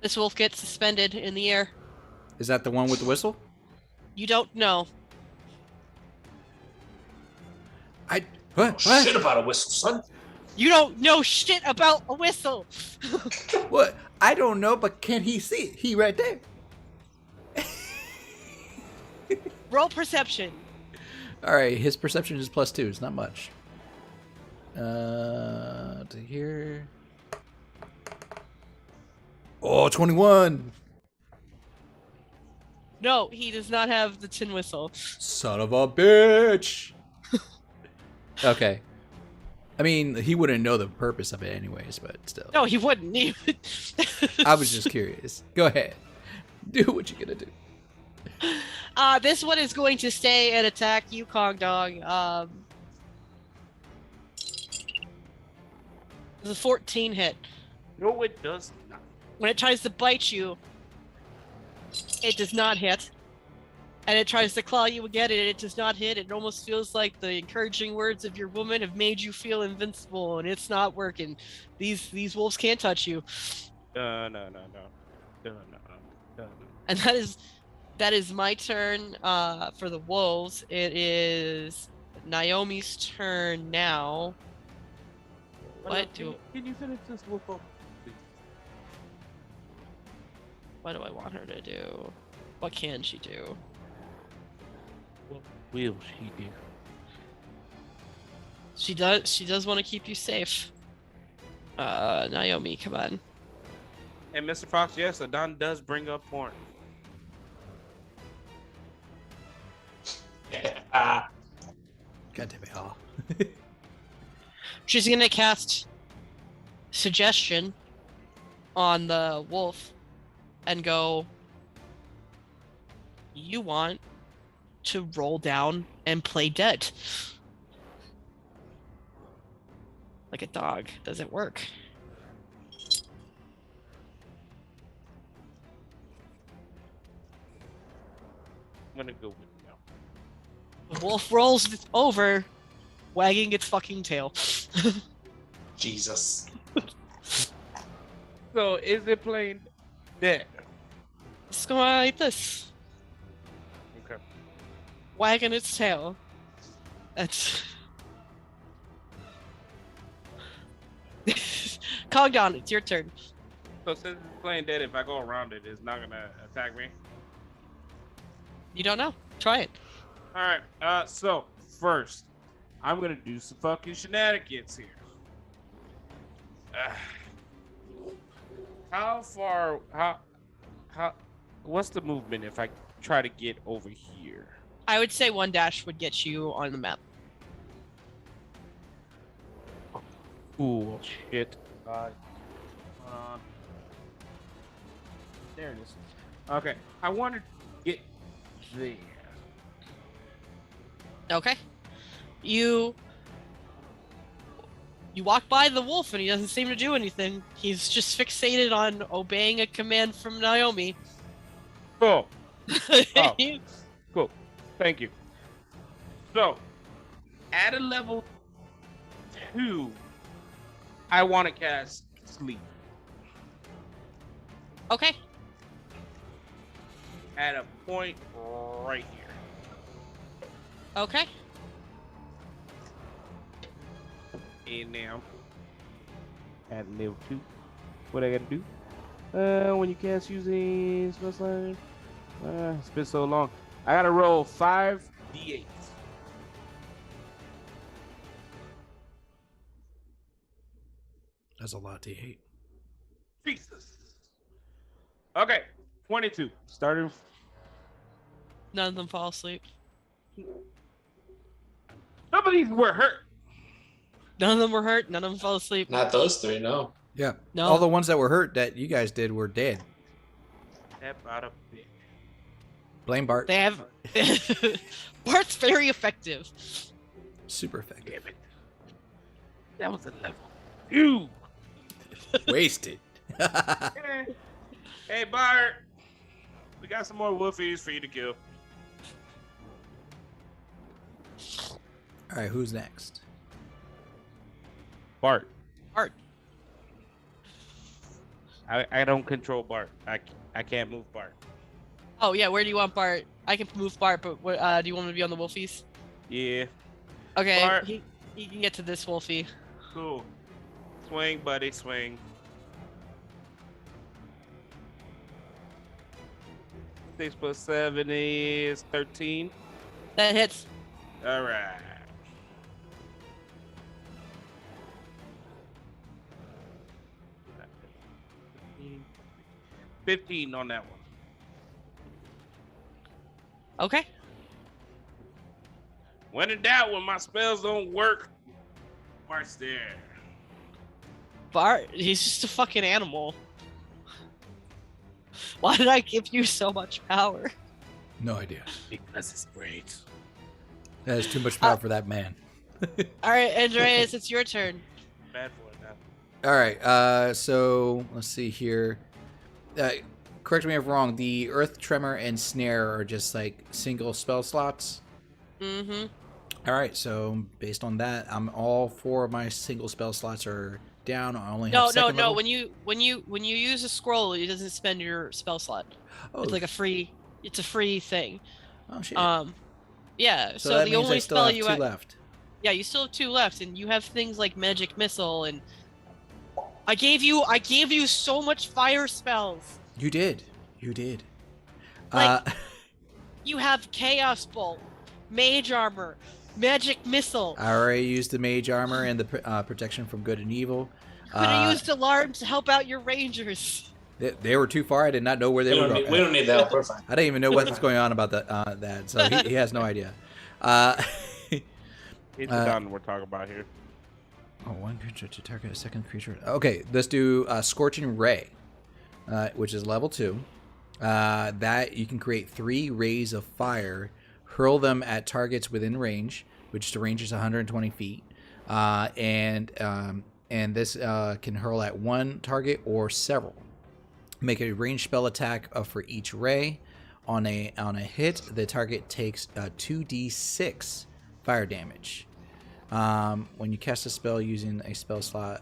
Speaker 3: This wolf gets suspended in the air.
Speaker 2: Is that the one with the whistle?
Speaker 3: You don't know.
Speaker 2: What?
Speaker 1: Shit about a whistle, son.
Speaker 3: You don't know shit about a whistle.
Speaker 2: What? I don't know, but can he see it? He right there.
Speaker 3: Roll perception.
Speaker 2: All right, his perception is +2. It's not much. To here. Oh, 21.
Speaker 3: No, he does not have the tin whistle.
Speaker 2: Son of a bitch. Okay. I mean, he wouldn't know the purpose of it anyways, but still.
Speaker 3: No, he wouldn't.
Speaker 2: I was just curious. Go ahead. Do what you're going to do.
Speaker 3: This one is going to stay and attack you, Kong Dog. It's a 14 hit.
Speaker 4: No, it does not.
Speaker 3: When it tries to bite you, it does not hit. And it tries to claw you again, and it does not hit. It almost feels like the encouraging words of your woman have made you feel invincible, and it's not working. These wolves can't touch you.
Speaker 4: No.
Speaker 3: And that is my turn for the wolves. It is Naomi's turn now.
Speaker 4: Can you finish this wolf up, please?
Speaker 3: What do I want her to do? What can she do?
Speaker 4: What will she do?
Speaker 3: She does want to keep you safe. Naomi, come on.
Speaker 4: And Mr. Fox, yes, Adon does bring up porn.
Speaker 2: God damn it all.
Speaker 3: She's gonna cast suggestion on the wolf and go, you want to roll down and play dead. Like a dog. Does it work?
Speaker 4: I'm gonna go with no.
Speaker 3: The wolf rolls over, wagging its fucking tail.
Speaker 1: Jesus.
Speaker 4: So is it playing dead?
Speaker 3: It's going like this,
Speaker 4: Okay.
Speaker 3: wagging its tail. That's Calm down, it's your turn.
Speaker 4: So since it's playing dead, if I go around it, it's not gonna attack me.
Speaker 3: You don't know. Try it.
Speaker 4: All right. So first, I'm gonna do some fucking shenanigans here. How far? How? What's the movement if I try to get over here?
Speaker 3: I would say one dash would get you on the map.
Speaker 4: Cool shit. There it is. Okay, I want to get there.
Speaker 3: Okay. You walk by the wolf and he doesn't seem to do anything. He's just fixated on obeying a command from Naomi.
Speaker 4: Cool. Oh. Cool. Thank you. So, At a level 2, I want to cast Sleep.
Speaker 3: Okay.
Speaker 4: At a point right here.
Speaker 3: Okay.
Speaker 4: And now, at level 2, what I gotta do? When you cast using spell slide, it's been so long. I gotta roll 5d8.
Speaker 2: That's a lot to hate.
Speaker 4: Jesus. Okay, 22. Starting.
Speaker 3: None of them fall asleep.
Speaker 4: Some of these were hurt.
Speaker 3: None of them were hurt. None of them fell asleep.
Speaker 1: Not those three, no.
Speaker 2: Yeah.
Speaker 3: No.
Speaker 2: All the ones that were hurt that you guys did were dead.
Speaker 4: That brought up big.
Speaker 2: Blame Bart.
Speaker 3: They have. Bart's very effective.
Speaker 2: Super effective.
Speaker 4: Damn it. That was a level 2.
Speaker 2: Wasted.
Speaker 4: Hey, Bart. We got some more wolfies for you to kill.
Speaker 2: All right, who's next?
Speaker 4: Bart.
Speaker 3: Bart.
Speaker 4: I don't control Bart. I can't move Bart.
Speaker 3: Oh yeah, where do you want Bart? I can move Bart, but what, do you want him to be on the wolfies?
Speaker 4: Yeah.
Speaker 3: Okay,
Speaker 4: Bart.
Speaker 3: he can get to this wolfie.
Speaker 4: Cool. Swing, buddy, swing. 6 + 7 is 13.
Speaker 3: That hits.
Speaker 4: All right. $15 on that one.
Speaker 3: Okay.
Speaker 4: When in doubt, when my spells don't work, Bart's there.
Speaker 3: Bart, he's just a fucking animal. Why did I give you so much power?
Speaker 2: No idea.
Speaker 4: Because it's great.
Speaker 2: That is too much power for that man.
Speaker 3: All right, Andreas, it's your turn.
Speaker 4: Bad for it now.
Speaker 2: All right. So let's see here. Correct me if I'm wrong. The Earth Tremor and Snare are just like single spell slots.
Speaker 3: Mm-hmm.
Speaker 2: All right. So based on that, all 4 of my single spell slots are down. I only have second level.
Speaker 3: When you use a scroll, it doesn't spend your spell slot.
Speaker 2: Oh.
Speaker 3: It's like a free thing.
Speaker 2: Oh shit.
Speaker 3: Yeah.
Speaker 2: So
Speaker 3: So
Speaker 2: that
Speaker 3: the
Speaker 2: means
Speaker 3: only
Speaker 2: I still
Speaker 3: spell
Speaker 2: have
Speaker 3: you
Speaker 2: 2 left.
Speaker 3: Yeah, you still have 2 left, and you have things like Magic Missile, and I gave you so much fire spells.
Speaker 2: You did. You did.
Speaker 3: Like, you have Chaos Bolt, Mage Armor, Magic Missile.
Speaker 2: I already used the Mage Armor and the protection from good and evil.
Speaker 3: You could have used Alarm to help out your Rangers.
Speaker 2: They were too far. I did not know where they were going.
Speaker 1: We don't need the help. We're fine.
Speaker 2: I didn't even know what was going on about that. So he has no idea.
Speaker 4: It's the gun we're talking about here.
Speaker 2: Oh, one creature to target a second creature. Okay, let's do Scorching Ray, which is level 2. That you can create 3 rays of fire, hurl them at targets within range, which the range is 120 feet, and this can hurl at one target or several. Make a ranged spell attack for each ray. On a hit, the target takes 2d6 fire damage. When you cast a spell using a spell slot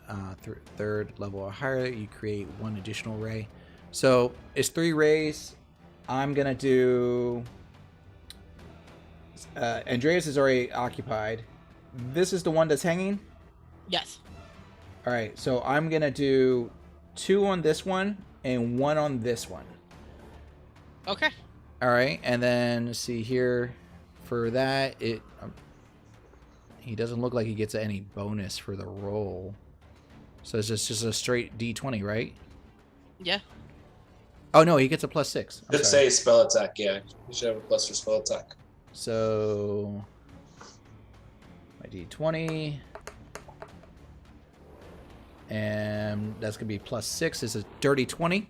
Speaker 2: 3rd level or higher, you create 1 additional ray. So it's 3 rays. I'm gonna do. Andreas is already occupied. This is the one that's hanging.
Speaker 3: Yes.
Speaker 2: All right, so I'm gonna do 2 on this one and 1 on this one.
Speaker 3: Okay.
Speaker 2: All right, and then let's see here. For that, he doesn't look like he gets any bonus for the roll. So it's just a straight D20, right?
Speaker 3: Yeah.
Speaker 2: Oh no, he gets a +6.
Speaker 1: Should say spell attack. Yeah, you should have a plus for spell attack.
Speaker 2: So my D20, and that's gonna be +6. It's a dirty 20.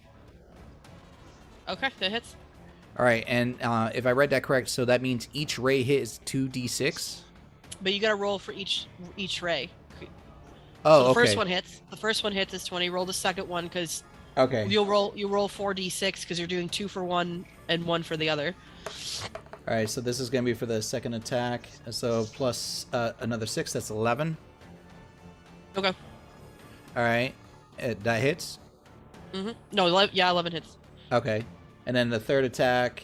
Speaker 3: Okay, that hits.
Speaker 2: All right, and if I read that correct, so that means each ray hit is 2d6.
Speaker 3: But you got to roll for each ray.
Speaker 2: Oh,
Speaker 3: So the
Speaker 2: okay.
Speaker 3: first one hits. The first one hits is 20. Roll the second one because
Speaker 2: Okay.
Speaker 3: you roll 4d6 because you're doing 2 for one and 1 for the other.
Speaker 2: All right, so this is going to be for the second attack. So plus another 6, that's 11.
Speaker 3: Okay.
Speaker 2: All right, that hits.
Speaker 3: Mm-hmm. No, 11 hits.
Speaker 2: Okay, and then the third attack.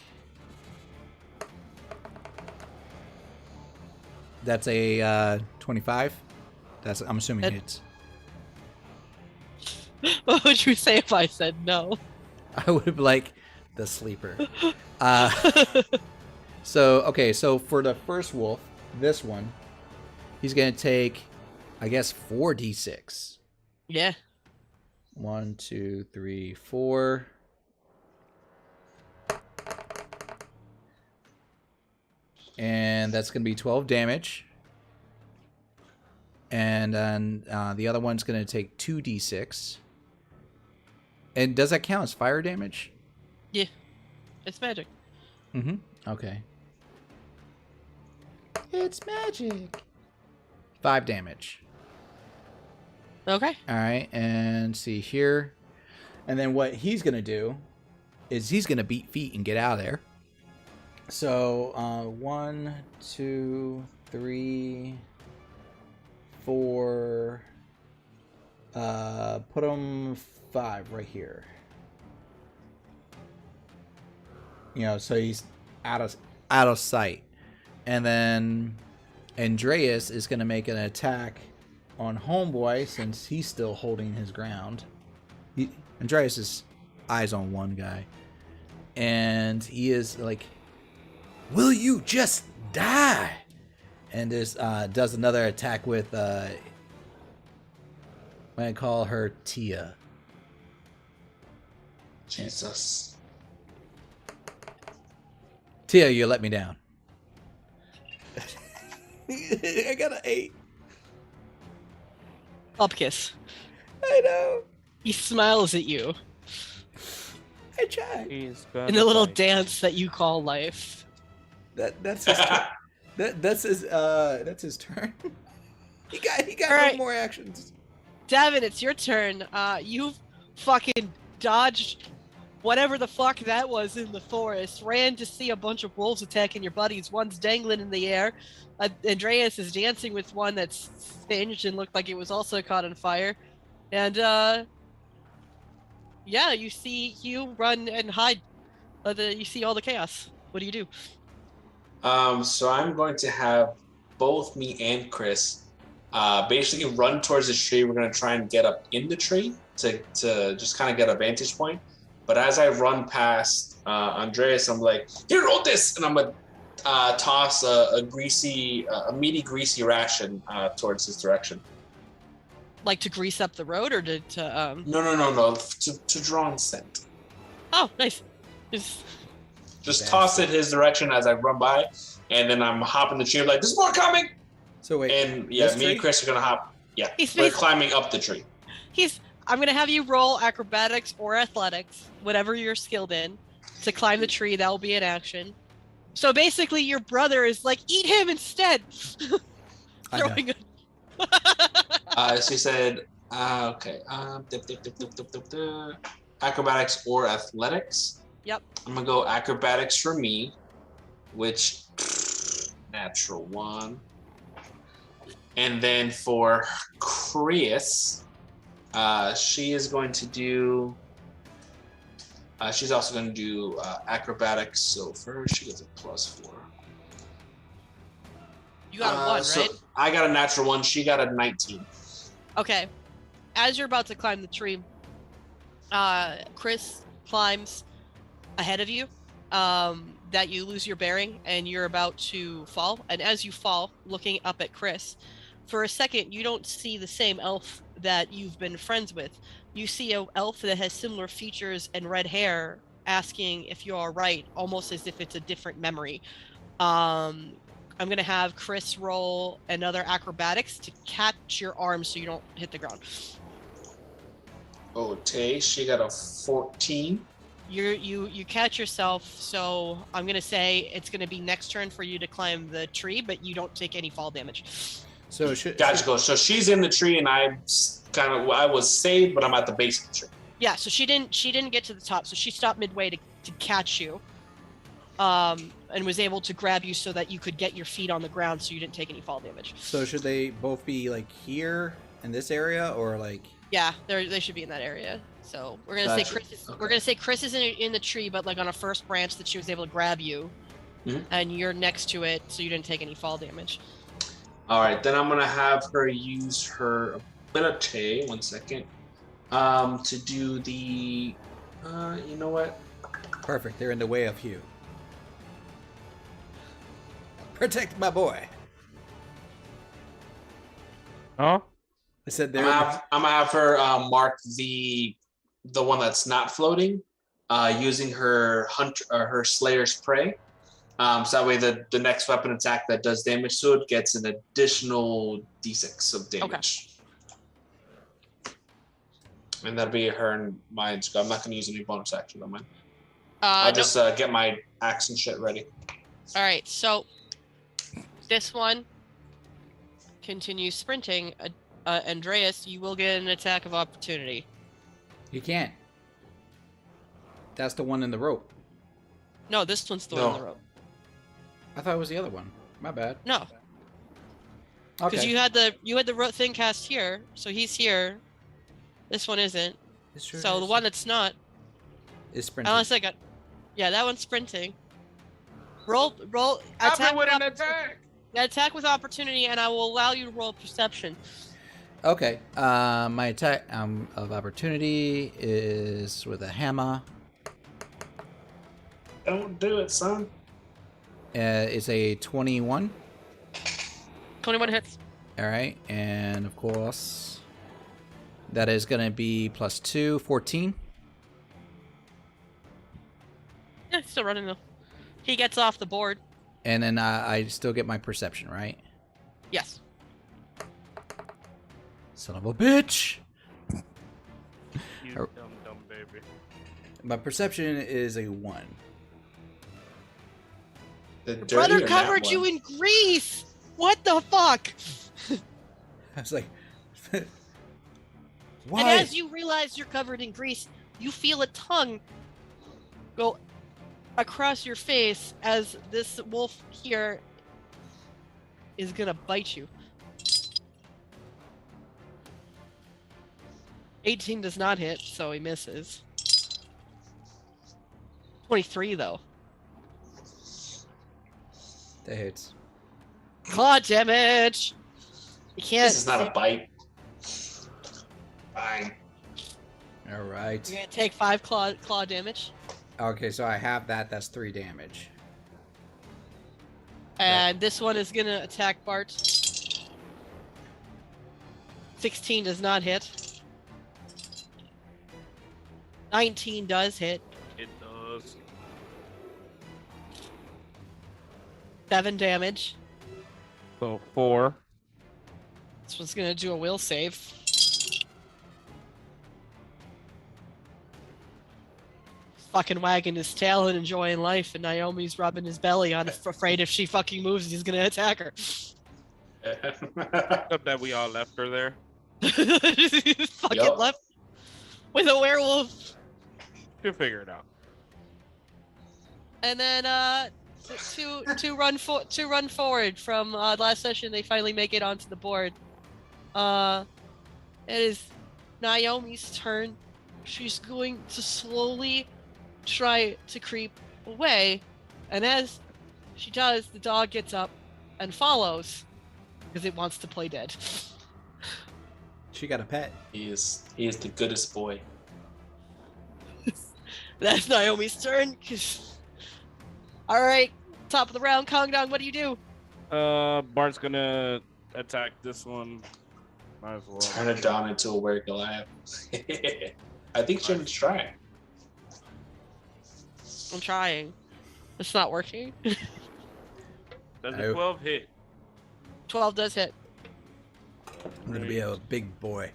Speaker 2: That's a 25. I'm assuming hits.
Speaker 3: What would you say if I said no?
Speaker 2: I would have like the sleeper. So for the first wolf, this one, he's gonna take, I guess, 4d6.
Speaker 3: Yeah.
Speaker 2: 1, 2, 3, 4. And that's gonna be 12 damage. And then the other one's gonna take 2d6. And does that count as fire damage?
Speaker 3: Yeah. It's magic.
Speaker 2: Mm-hmm. Okay. It's magic. 5 damage.
Speaker 3: Okay.
Speaker 2: All right, and see here. And then what he's going to do is he's going to beat feet and get out of there. So 1, 2, 3, 4. Put him 5 right here. You know, so he's out of sight. And then Andreas is going to make an attack on Homeboy since he's still holding his ground. Andreas is eyes on one guy. And he is like, will you just die? And does another attack with, I'm going to call her Tia.
Speaker 1: Jesus.
Speaker 2: Tia, you let me down. I got an 8.
Speaker 3: Up kiss.
Speaker 2: I know.
Speaker 3: He smiles at you
Speaker 2: I tried.
Speaker 3: in the little dance that you call life.
Speaker 2: That's his turn. That's his turn. He got
Speaker 3: All right.
Speaker 2: no more actions.
Speaker 3: Davin, it's your turn. You fucking dodged whatever the fuck that was in the forest. Ran to see a bunch of wolves attacking your buddies. One's dangling in the air. Andreas is dancing with one that's singed and looked like it was also caught on fire. And yeah, you see Hugh run and hide. You see all the chaos. What do you do?
Speaker 1: So I'm going to have both me and Chris basically run towards the tree. We're going to try and get up in the tree to just kind of get a vantage point. But as I run past Andreas, I'm like, here, hold this! And I'm going to toss a meaty, greasy ration towards his direction.
Speaker 3: Like to grease up the road or to
Speaker 1: No. To draw on scent.
Speaker 3: Oh, nice.
Speaker 1: Just toss it his direction as I run by, and then I'm hopping the tree. I'm like, there's more coming!
Speaker 2: So wait.
Speaker 1: And yeah, me and Chris are going to hop. Yeah, we're climbing up the tree.
Speaker 3: I'm going to have you roll acrobatics or athletics, whatever you're skilled in, to climb the tree. That will be an action. So basically, your brother is like, eat him instead. Throwing
Speaker 1: She said, okay. Acrobatics or athletics.
Speaker 3: Yep.
Speaker 1: I'm going to go acrobatics for me, which natural 1. And then for Chris, she is going to do. She's also going to do acrobatics. So for her, she gets a +4.
Speaker 3: You got a 1,
Speaker 1: so
Speaker 3: right?
Speaker 1: I got a natural 1. She got a 19.
Speaker 3: Okay. As you're about to climb the tree, Chris climbs ahead of you. That you lose your bearing and you're about to fall. And as you fall, looking up at Chris, for a second, you don't see the same elf that you've been friends with. You see an elf that has similar features and red hair asking if you're all right, almost as if it's a different memory. I'm going to have Chris roll another acrobatics to catch your arm so you don't hit the ground.
Speaker 1: Okay, she got a 14.
Speaker 3: You catch yourself, so I'm going to say it's going to be next turn for you to climb the tree, but you don't take any fall damage.
Speaker 2: So
Speaker 1: Gotcha. So she's in the tree, and I was saved, but I'm at the base of the tree.
Speaker 3: Yeah, so she didn't get to the top, so she stopped midway to catch you. and was able to grab you so that you could get your feet on the ground so you didn't take any fall damage.
Speaker 2: So should they both be like here in this area, or like?
Speaker 3: Yeah, they should be in that area. So we're gonna say Chris is, we're gonna say Chris is in the tree, but like on a first branch that she was able to grab you, and you're next to it, so you didn't take any fall damage.
Speaker 1: All right, then I'm gonna have her use her ability. 1 second. To do the. You know what?
Speaker 2: Perfect. They're in the way of Hugh. Protect my boy.
Speaker 4: Huh?
Speaker 2: I said
Speaker 1: I'm gonna have her mark the one that's not floating, using her her Slayer's Prey. So that way the next weapon attack that does damage to it gets an additional d6 of damage. Okay. And that'll be her and mine. So I'm not gonna use any bonus action on mine. I'll just get my axe and shit ready.
Speaker 3: All right, so this one continues sprinting. Andreas, you will get an attack of opportunity.
Speaker 2: You can't. That's the one in the rope.
Speaker 3: No, this one's the one in the rope.
Speaker 2: I thought it was the other one. My bad.
Speaker 3: No. Because
Speaker 2: Okay.
Speaker 3: you had the rope thing cast here, so he's here. This one isn't.
Speaker 2: Sure
Speaker 3: so the one that's not
Speaker 2: is sprinting.
Speaker 3: Unless I got, yeah, that one's sprinting. Roll.
Speaker 4: Attack with an attack.
Speaker 3: Attack with opportunity, and I will allow you to roll perception.
Speaker 2: Okay. My attack of opportunity is with a hammer.
Speaker 1: Don't do it, son.
Speaker 2: It's a 21.
Speaker 3: 21 hits.
Speaker 2: All right, and of course, that is going to be +2, 14.
Speaker 3: Yeah, still running though. He gets off the board.
Speaker 2: And then I still get my perception, right?
Speaker 3: Yes.
Speaker 2: Son of a bitch!
Speaker 4: You dumb baby.
Speaker 2: My perception is a 1.
Speaker 1: The
Speaker 3: Your brother covered you in grease! What the fuck?
Speaker 2: I was like, why?
Speaker 3: And as you realize you're covered in grease, you feel a tongue go across your face as this wolf here is gonna bite you. 18 does not hit, so he misses. 23 though.
Speaker 2: That hits.
Speaker 3: Claw damage! You can't.
Speaker 1: This is not a bite. Fine.
Speaker 2: All right.
Speaker 3: You're gonna take 5 claw damage.
Speaker 2: Okay, so I have that. That's 3 damage.
Speaker 3: And this one is gonna attack Bart. 16 does not hit. 19 does hit.
Speaker 4: It does.
Speaker 3: 7 damage.
Speaker 4: So 4.
Speaker 3: This one's gonna do a will save. Fucking wagging his tail and enjoying life, and Naomi's rubbing his belly on, afraid if she fucking moves, he's gonna attack her.
Speaker 4: Except that we all left her there.
Speaker 3: Fucking left with a werewolf.
Speaker 4: You'll figure it out.
Speaker 3: And then to run forward from last session, they finally make it onto the board. It is Naomi's turn. She's going to slowly try to creep away, and as she does, the dog gets up and follows because it wants to play dead.
Speaker 2: She got a pet.
Speaker 1: He is the goodest boy.
Speaker 3: That's Naomi's turn. All right, top of the round, Kong Dong, what do you do?
Speaker 4: Bart's gonna attack this one. Might as well.
Speaker 1: Turn it down into a were Goliath. I think Shannon's trying.
Speaker 3: I'm trying. It's not working.
Speaker 4: Does a 12 hit?
Speaker 3: 12 does hit.
Speaker 2: I'm gonna be a big boy.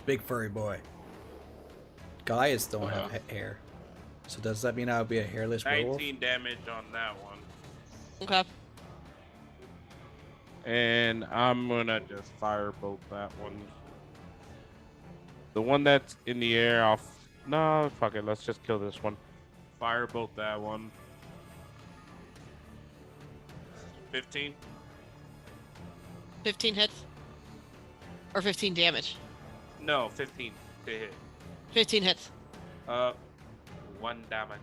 Speaker 2: Big furry boy. Goliaths don't have hair. So does that mean I'll be a hairless werewolf?
Speaker 4: 19 damage on that one.
Speaker 3: Okay.
Speaker 4: And I'm gonna just firebolt that one. The one that's in the air, no, fuck it, let's just kill this one. Firebolt that one. 15.
Speaker 3: 15 hits? Or 15 damage?
Speaker 4: No, 15 to hit.
Speaker 3: 15 hits.
Speaker 4: 1 damage.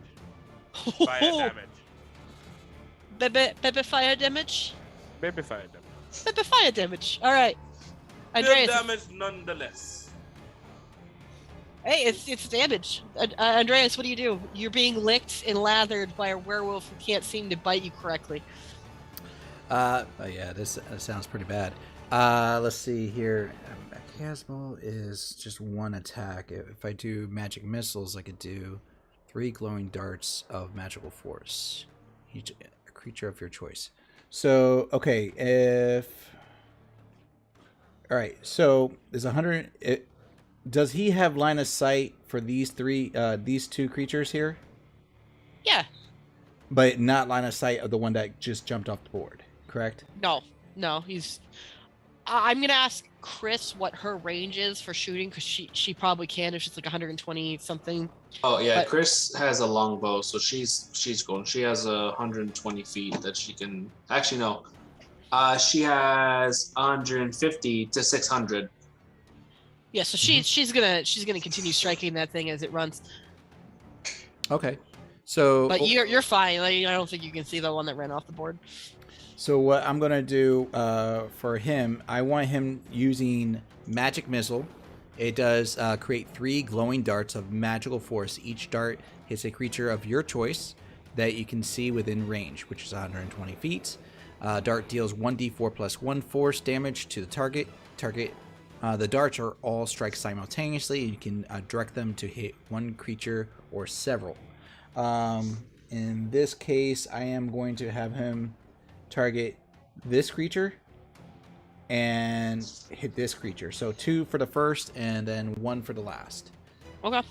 Speaker 4: Fire damage.
Speaker 3: Baby fire damage?
Speaker 4: Baby fire damage.
Speaker 3: Baby fire damage. All right.
Speaker 4: Good
Speaker 3: Andreas.
Speaker 4: damage nonetheless.
Speaker 3: Hey, it's damage. Andreas, what do you do? You're being licked and lathered by a werewolf who can't seem to bite you correctly.
Speaker 2: Oh yeah, this sounds pretty bad. Let's see here. Chiasmal is just 1 attack. If I do magic missiles, I could do 3 glowing darts of magical force. Each a creature of your choice. So okay, all right. So there's 100. Does he have line of sight for these 2 creatures here?
Speaker 3: Yeah.
Speaker 2: But not line of sight of the one that just jumped off the board, correct?
Speaker 3: No, he's. I'm gonna ask Chris what her range is for shooting because she probably can if she's like 120 something.
Speaker 1: Oh yeah,
Speaker 3: But-
Speaker 1: Chris has a longbow, so she's going. She has 120 feet that she can. Actually, no. She has 150 to 600.
Speaker 3: Yeah, so she's gonna continue striking that thing as it runs.
Speaker 2: Okay. So
Speaker 3: But you're fine. Like, I don't think you can see the one that ran off the board.
Speaker 2: So what I'm gonna do for him, I want him using magic missile. It does create 3 glowing darts of magical force. Each dart hits a creature of your choice that you can see within range, which is 120 feet. Dart deals 1d4 plus 1 force damage to the target. The darts are all strike simultaneously. You can direct them to hit 1 creature or several. In this case, I am going to have him target this creature and hit this creature. So 2 for the first and then 1 for the last.
Speaker 3: Okay.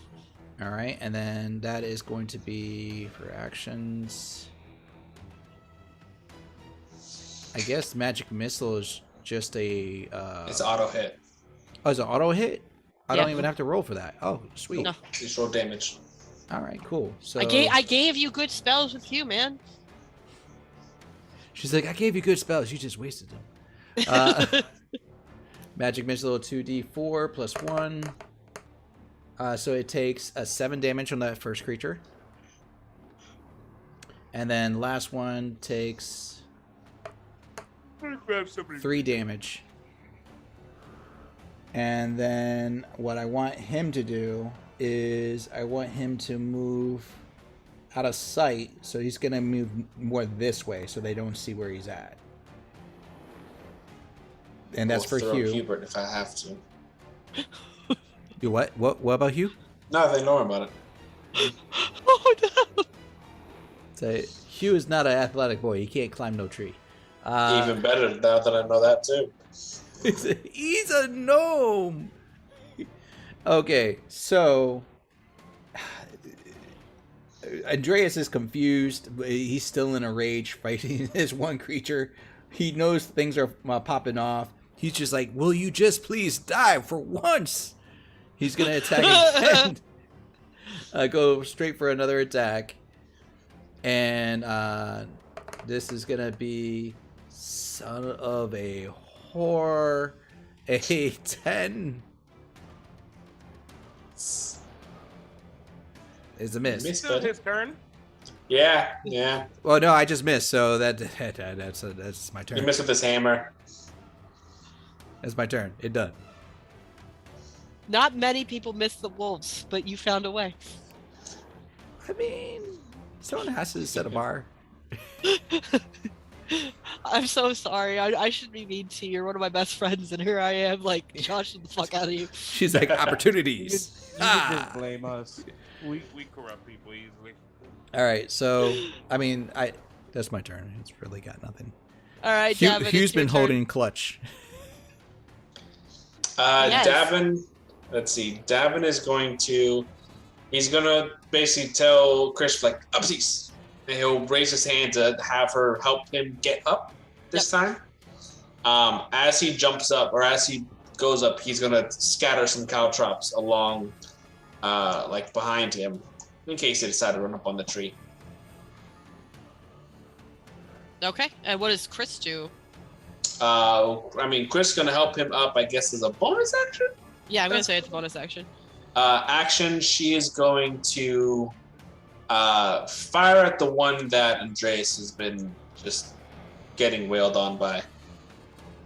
Speaker 2: All right, and then that is going to be for actions. I guess magic missile is just a.
Speaker 1: It's auto hit.
Speaker 2: Oh, it's an auto hit. I
Speaker 3: Yeah.
Speaker 2: don't even have to roll for that. Oh, sweet.
Speaker 3: No.
Speaker 1: Just roll damage.
Speaker 2: All right, cool. So
Speaker 3: I gave you good spells with you, man.
Speaker 2: she's like, I gave you good spells. You just wasted them. Magic missile 2d4 plus 1. So it takes 7 damage on that first creature. And then last one takes 3 damage. And then what I want him to do is I want him to move out of sight. So he's going to move more this way so they don't see where he's at. And that's
Speaker 1: We'll
Speaker 2: for
Speaker 1: throw
Speaker 2: Hugh.
Speaker 1: Hubert if I have to.
Speaker 2: You what? What about Hugh?
Speaker 1: Nothing, don't worry about it.
Speaker 3: Oh no!
Speaker 2: So Hugh is not an athletic boy. He can't climb no tree.
Speaker 1: Even better now that I know that too.
Speaker 2: He's a gnome. Okay, so Andreas is confused. But he's still in a rage fighting this one creature. He knows things are popping off. He's just like, will you just please die for once? He's going to attack again. Go straight for another attack. And this is going to be son of a whore. A 10. It's a miss.
Speaker 1: Missed
Speaker 4: Still
Speaker 1: it.
Speaker 4: his turn.
Speaker 1: Yeah.
Speaker 2: Well, no, I just missed, so that's my
Speaker 1: You
Speaker 2: turn.
Speaker 1: missed with this hammer.
Speaker 2: That's my turn. It done.
Speaker 3: Not many people miss the wolves, but you found a way.
Speaker 2: I mean, someone has to set a bar.
Speaker 3: I'm so sorry. I shouldn't be mean to you. You're one of my best friends, and here I am, like, joshing the fuck out of you.
Speaker 2: She's like, opportunities.
Speaker 5: You can just blame us.
Speaker 4: We corrupt people easily.
Speaker 2: All right, so I mean, that's my turn. It's really got nothing.
Speaker 3: All right,
Speaker 2: Hugh,
Speaker 3: Davin,
Speaker 2: Hugh's
Speaker 3: it's your
Speaker 2: been
Speaker 3: turn.
Speaker 2: holding clutch.
Speaker 3: Yes.
Speaker 1: Davin, let's see. Davin is going to, he's going to basically tell Chris, like, upsies. And he'll raise his hand to have her help him get up this time. As he jumps up, or as he goes up, he's going to scatter some caltrops along, like, behind him, in case they decide to run up on the tree.
Speaker 3: Okay. And what does Chris do?
Speaker 1: I mean, Chris is gonna help him up, I guess, as a bonus action.
Speaker 3: Yeah, I'm gonna say it's a bonus action.
Speaker 1: Action. She is going to fire at the one that Andreas has been just getting wailed on by.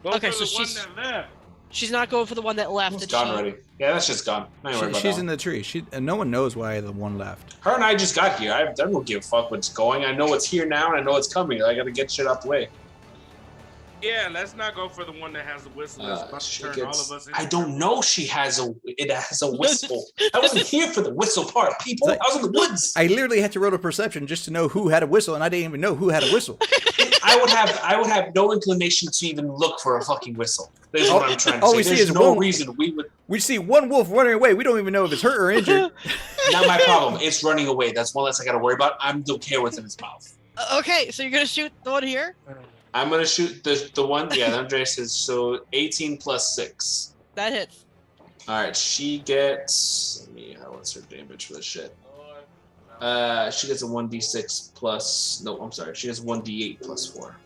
Speaker 4: Go
Speaker 3: Okay,
Speaker 4: for
Speaker 3: so
Speaker 4: the one that left.
Speaker 3: She's not going for the one that left.
Speaker 1: It's
Speaker 3: did
Speaker 1: gone
Speaker 3: she?
Speaker 1: already. Yeah, that's just gone. Not even worried about
Speaker 2: She's
Speaker 1: that
Speaker 2: in
Speaker 1: one.
Speaker 2: the tree. And no one knows why the one left.
Speaker 1: Her and I just got here. I don't give a fuck what's going. I know it's here now, and I know it's coming. I gotta get shit out the way.
Speaker 4: Yeah, let's not go for the one that has the whistle. It's about to turn all of us into
Speaker 1: I don't know. It has a whistle. I wasn't here for the whistle part, people.
Speaker 2: Like-
Speaker 1: I was in the woods.
Speaker 2: I literally had to roll a perception just to know who had a whistle, and I didn't even know who had a whistle.
Speaker 1: I would have no inclination to even look for a fucking whistle. This is what I'm trying to
Speaker 2: all
Speaker 1: say.
Speaker 2: we see
Speaker 1: There's
Speaker 2: is
Speaker 1: no
Speaker 2: one-
Speaker 1: reason we would.
Speaker 2: We see one wolf running away. We don't even know if it's hurt or injured.
Speaker 1: Not my problem. It's running away. That's one less I gotta worry about. I'm okay with in its mouth.
Speaker 3: Okay, so you're gonna shoot the one here?
Speaker 1: I'm gonna shoot the one. Yeah, Andres is so 18 plus 6.
Speaker 3: That hits.
Speaker 1: All right, she gets. What's her damage for this shit? She gets a 1d6 plus. No, I'm sorry. She gets 1d8 plus 4.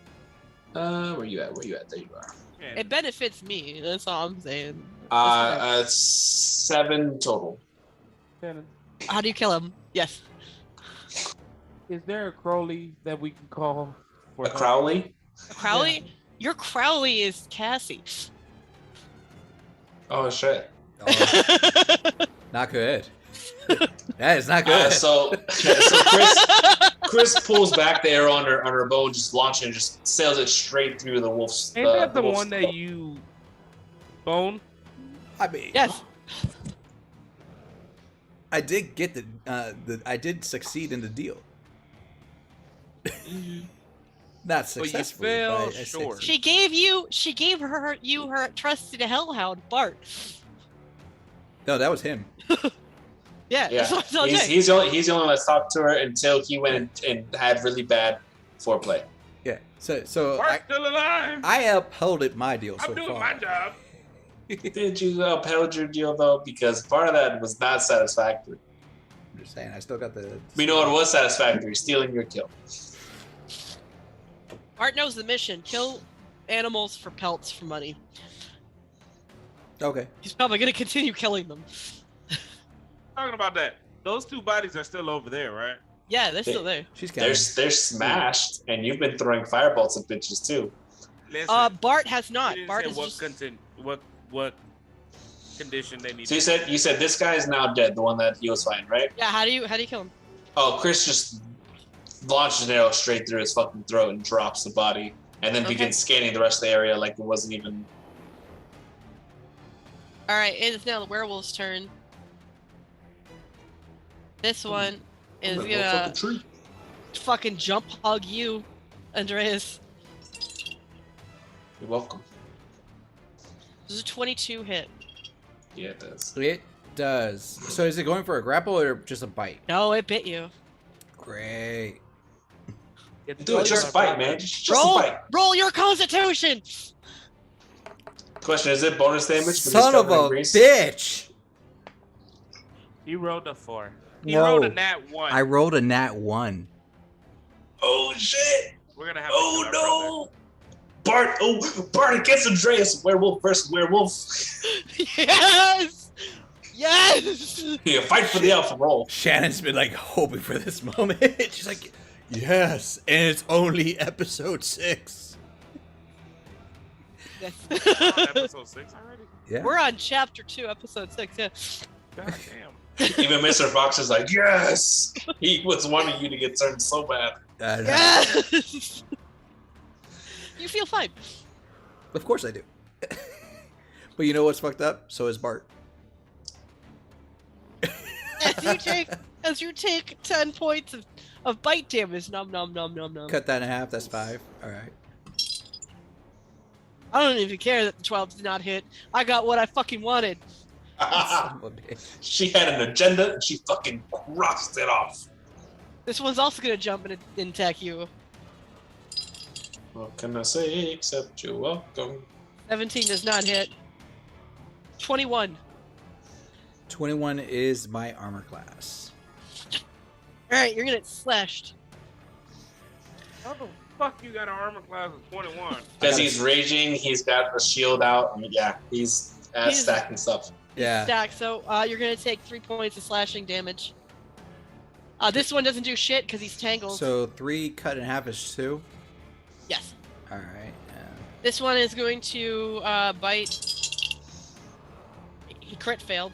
Speaker 1: Where you at? There you are.
Speaker 3: It benefits me. That's all I'm saying.
Speaker 1: 7 total.
Speaker 4: Shannon,
Speaker 3: How do you kill him? Yes.
Speaker 4: is there a Crowley that we can call for
Speaker 1: A Crowley?
Speaker 3: Crowley? Your Crowley is Cassie.
Speaker 1: Oh shit.
Speaker 2: Not good. That is not good.
Speaker 1: So Chris pulls back the arrow on her bow, just launching, and just sails it straight through the wolf's.
Speaker 4: Ain't that the
Speaker 1: wolf's
Speaker 4: one that you bone?
Speaker 2: I mean,
Speaker 3: Yes.
Speaker 2: I did get I did succeed in the deal. Not successfully.
Speaker 4: fell
Speaker 2: but I
Speaker 4: short.
Speaker 2: succeeded.
Speaker 3: She gave her trusted hellhound, Bart.
Speaker 2: No, that was him.
Speaker 3: Yeah.
Speaker 1: Yeah,
Speaker 3: That's what I'm saying.
Speaker 1: he's the only one that's talked to her until he went and had really bad foreplay.
Speaker 2: Yeah. So
Speaker 4: Bart's still alive.
Speaker 2: I upheld it my deal so
Speaker 4: I'm doing
Speaker 2: far.
Speaker 4: my job.
Speaker 1: Did you upheld your deal though? Because part of that was not satisfactory.
Speaker 2: I'm just saying, I still got the.
Speaker 1: We know what was satisfactory: stealing your kill.
Speaker 3: Bart knows the mission. Kill animals for pelts for money.
Speaker 2: Okay.
Speaker 3: He's probably gonna continue killing them.
Speaker 4: Talking about that, those two bodies are still over there, right?
Speaker 3: Yeah, they're still there.
Speaker 2: She's counting.
Speaker 1: They're smashed, and you've been throwing firebolts at bitches too.
Speaker 4: Listen,
Speaker 3: Bart has
Speaker 4: you
Speaker 3: not.
Speaker 4: didn't
Speaker 3: Bart
Speaker 4: say
Speaker 3: is
Speaker 4: what
Speaker 3: just...
Speaker 4: what condition they need.
Speaker 1: So you said this guy is now dead, the one that he was fighting, right?
Speaker 3: Yeah, how do you kill him?
Speaker 1: Oh, Chris just launches an arrow straight through his fucking throat and drops the body, and then
Speaker 3: Okay.
Speaker 1: begins scanning the rest of the area like it wasn't even.
Speaker 3: Alright, it is now the werewolf's turn. This one is
Speaker 1: I'm gonna go
Speaker 3: gonna
Speaker 1: fuck a tree.
Speaker 3: fucking jump hug you, Andreas.
Speaker 1: You're welcome.
Speaker 3: This is a 22 hit.
Speaker 1: Yeah, it does.
Speaker 2: It does. So is it going for a grapple or just a bite?
Speaker 3: No, it bit you.
Speaker 2: Great.
Speaker 1: Do it, just bite, man. Just
Speaker 3: roll,
Speaker 1: a bite.
Speaker 3: roll your constitution.
Speaker 1: Question: is it bonus damage? for this
Speaker 2: Son of
Speaker 1: covered in
Speaker 2: a
Speaker 1: grease?
Speaker 2: bitch!
Speaker 4: He rolled a 4. He
Speaker 2: No.
Speaker 4: rolled a nat 1.
Speaker 2: I rolled a nat 1.
Speaker 1: Oh shit!
Speaker 4: We're gonna have.
Speaker 1: Oh
Speaker 4: to kill our
Speaker 1: no! Bart! Oh, Bart against Andreas. Werewolf versus werewolf.
Speaker 3: Yes! Yes!
Speaker 1: Yeah, fight for the alpha roll.
Speaker 2: Shannon's been like hoping for this moment. She's like, yes, and it's only episode 6.
Speaker 3: Yes.
Speaker 4: brother. Episode 6 already.
Speaker 2: Yeah.
Speaker 3: We're on chapter 2, episode 6. Yeah.
Speaker 4: God damn.
Speaker 1: Even Mr. Fox is like, yes! He was wanting you to get turned so bad.
Speaker 3: Yes! You feel fine.
Speaker 2: Of course I do. But you know what's fucked up? So is Bart.
Speaker 3: As you take 10 points of bite damage. Nom nom nom nom nom.
Speaker 2: Cut that in half, that's 5. Alright.
Speaker 3: I don't even care that the 12 did not hit. I got what I fucking wanted.
Speaker 2: Son of a bitch.
Speaker 1: She had an agenda and she fucking crossed it off.
Speaker 3: This one's also gonna jump and attack you.
Speaker 1: What can I say except you're welcome?
Speaker 3: 17 does not hit. 21.
Speaker 2: 21 is my armor class.
Speaker 3: Alright, you're gonna get slashed.
Speaker 4: How the fuck you got an armor class of 21?
Speaker 1: Because he's raging, he's got a shield out. I mean, yeah, he's stacking stuff.
Speaker 2: Yeah.
Speaker 3: Stack. So you're gonna take 3 points of slashing damage. This one doesn't do shit because he's tangled.
Speaker 2: So 3 cut in half is 2.
Speaker 3: Yes.
Speaker 2: All right.
Speaker 3: This one is going to bite. He crit failed.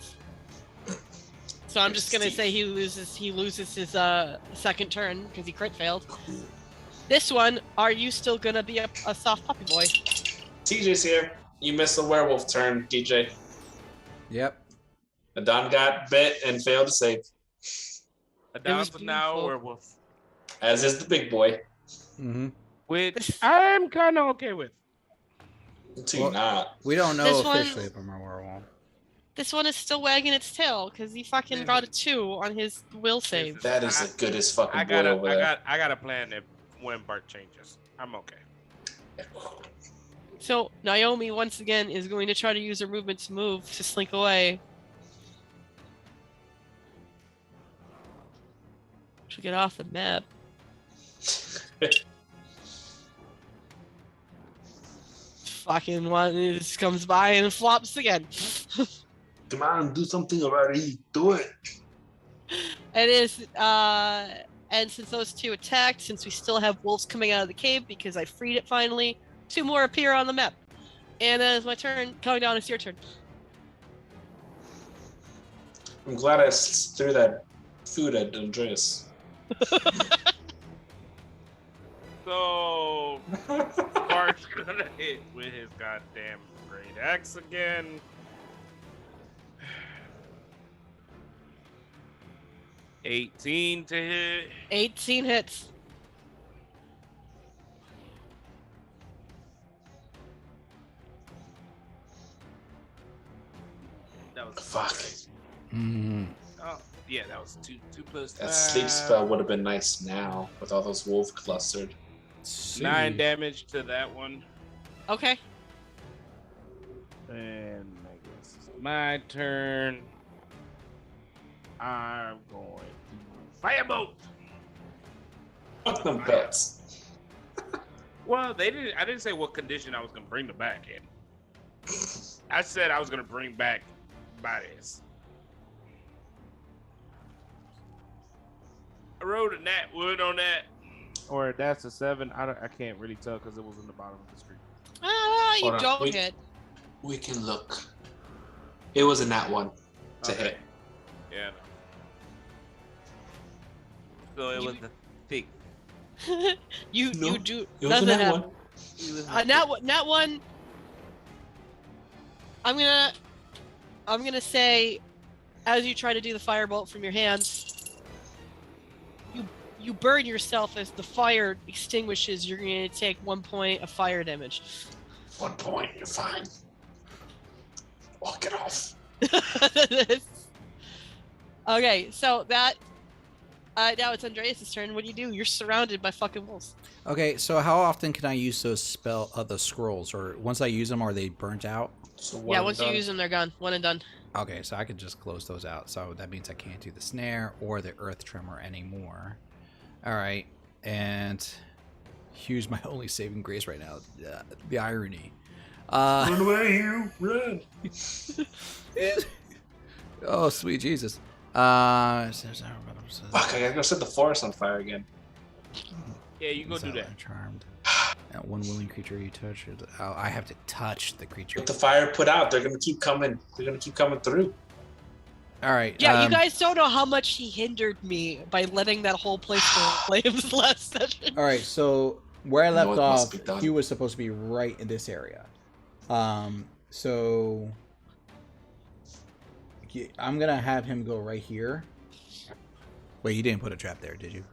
Speaker 3: So I'm just gonna say he loses his second turn because he crit failed. This one, are you still gonna be a soft puppy boy?
Speaker 1: TJ's here. You missed the werewolf turn, DJ.
Speaker 2: Yep.
Speaker 1: Adon got bit and failed to save.
Speaker 4: Adon's now a werewolf.
Speaker 1: As is the big boy.
Speaker 2: Mm-hmm.
Speaker 4: Which I'm kind of okay with.
Speaker 1: Until not.
Speaker 2: We don't know
Speaker 3: This one-
Speaker 2: officially if I'm a werewolf.
Speaker 3: This one is still wagging its tail because he fucking got a 2 on his will save.
Speaker 1: That is the goodest fucking
Speaker 4: I
Speaker 1: boy over there.
Speaker 4: got a plan if when Bart changes. I'm okay.
Speaker 3: So Naomi once again is going to try to use her movement to move to slink away. She'll get off the map. Fucking one just comes by and flops again.
Speaker 1: Come on, do something already. Do it.
Speaker 3: It is, and since those 2 attacked, since we still have wolves coming out of the cave because I freed it finally, 2 more appear on the map. And then it's my turn. Coming down, it's your turn.
Speaker 1: I'm glad I threw that food at Andreas.
Speaker 4: So Bart's gonna hit with his goddamn great axe again. 18 to hit.
Speaker 3: 18 hits.
Speaker 4: That was
Speaker 1: Fuck.
Speaker 2: Mm-hmm.
Speaker 4: Oh, yeah, that was two plus
Speaker 1: That
Speaker 4: 5.
Speaker 1: sleep spell would have been nice now with all those wolves clustered.
Speaker 4: 9 damage to that one.
Speaker 3: Okay.
Speaker 4: And I guess it's my turn. I'm going to firebolt.
Speaker 1: Fuck them bets.
Speaker 4: Well, they didn't. I didn't say what condition I was gonna bring them back in. I said I was gonna bring back bodies. I wrote a nat wood on that, or that's a 7. I can't really tell because it was in the bottom of the screen.
Speaker 3: You
Speaker 1: Hold on,
Speaker 3: don't
Speaker 1: wait.
Speaker 3: hit.
Speaker 1: We can look. It was a nat 1 to
Speaker 4: Okay.
Speaker 1: hit.
Speaker 4: Yeah. So it was the thick.
Speaker 3: you
Speaker 1: No,
Speaker 3: do
Speaker 1: It was a
Speaker 3: doesn't
Speaker 1: nat
Speaker 3: have
Speaker 1: 1.
Speaker 4: It was
Speaker 3: nat one. I'm gonna say, as you try to do the firebolt from your hands, you burn yourself as the fire extinguishes. You're gonna take 1 point of fire damage.
Speaker 1: 1 point, you're fine. Walk it off.
Speaker 3: Okay, so that now it's Andreas' turn. What do? You're surrounded by fucking wolves.
Speaker 2: Okay, so how often can I use those the scrolls? Or once I use them, are they burnt out?
Speaker 1: So
Speaker 3: Yeah, once you use them, they're gone. One and done.
Speaker 2: Okay, so I could just close those out. So that means I can't do the snare or the earth tremor anymore. All right, and use my only saving grace right now. The irony.
Speaker 1: Run away, you run.
Speaker 2: Oh, sweet Jesus.
Speaker 1: Fuck, I gotta go set the forest on fire again.
Speaker 4: Yeah, you go do that.
Speaker 2: Charmed. At one willing creature you touch. Oh, I have to touch the creature.
Speaker 1: Get the fire put out. They're gonna keep coming. They're gonna keep coming through.
Speaker 2: All right.
Speaker 3: Yeah, you guys don't know how much he hindered me by letting that whole place go in flames last session.
Speaker 2: All right, so where I left
Speaker 1: What must
Speaker 2: off,
Speaker 1: be done?
Speaker 2: he was supposed to be right in this area. So I'm gonna have him go right here. Wait, you didn't put a trap there, did you?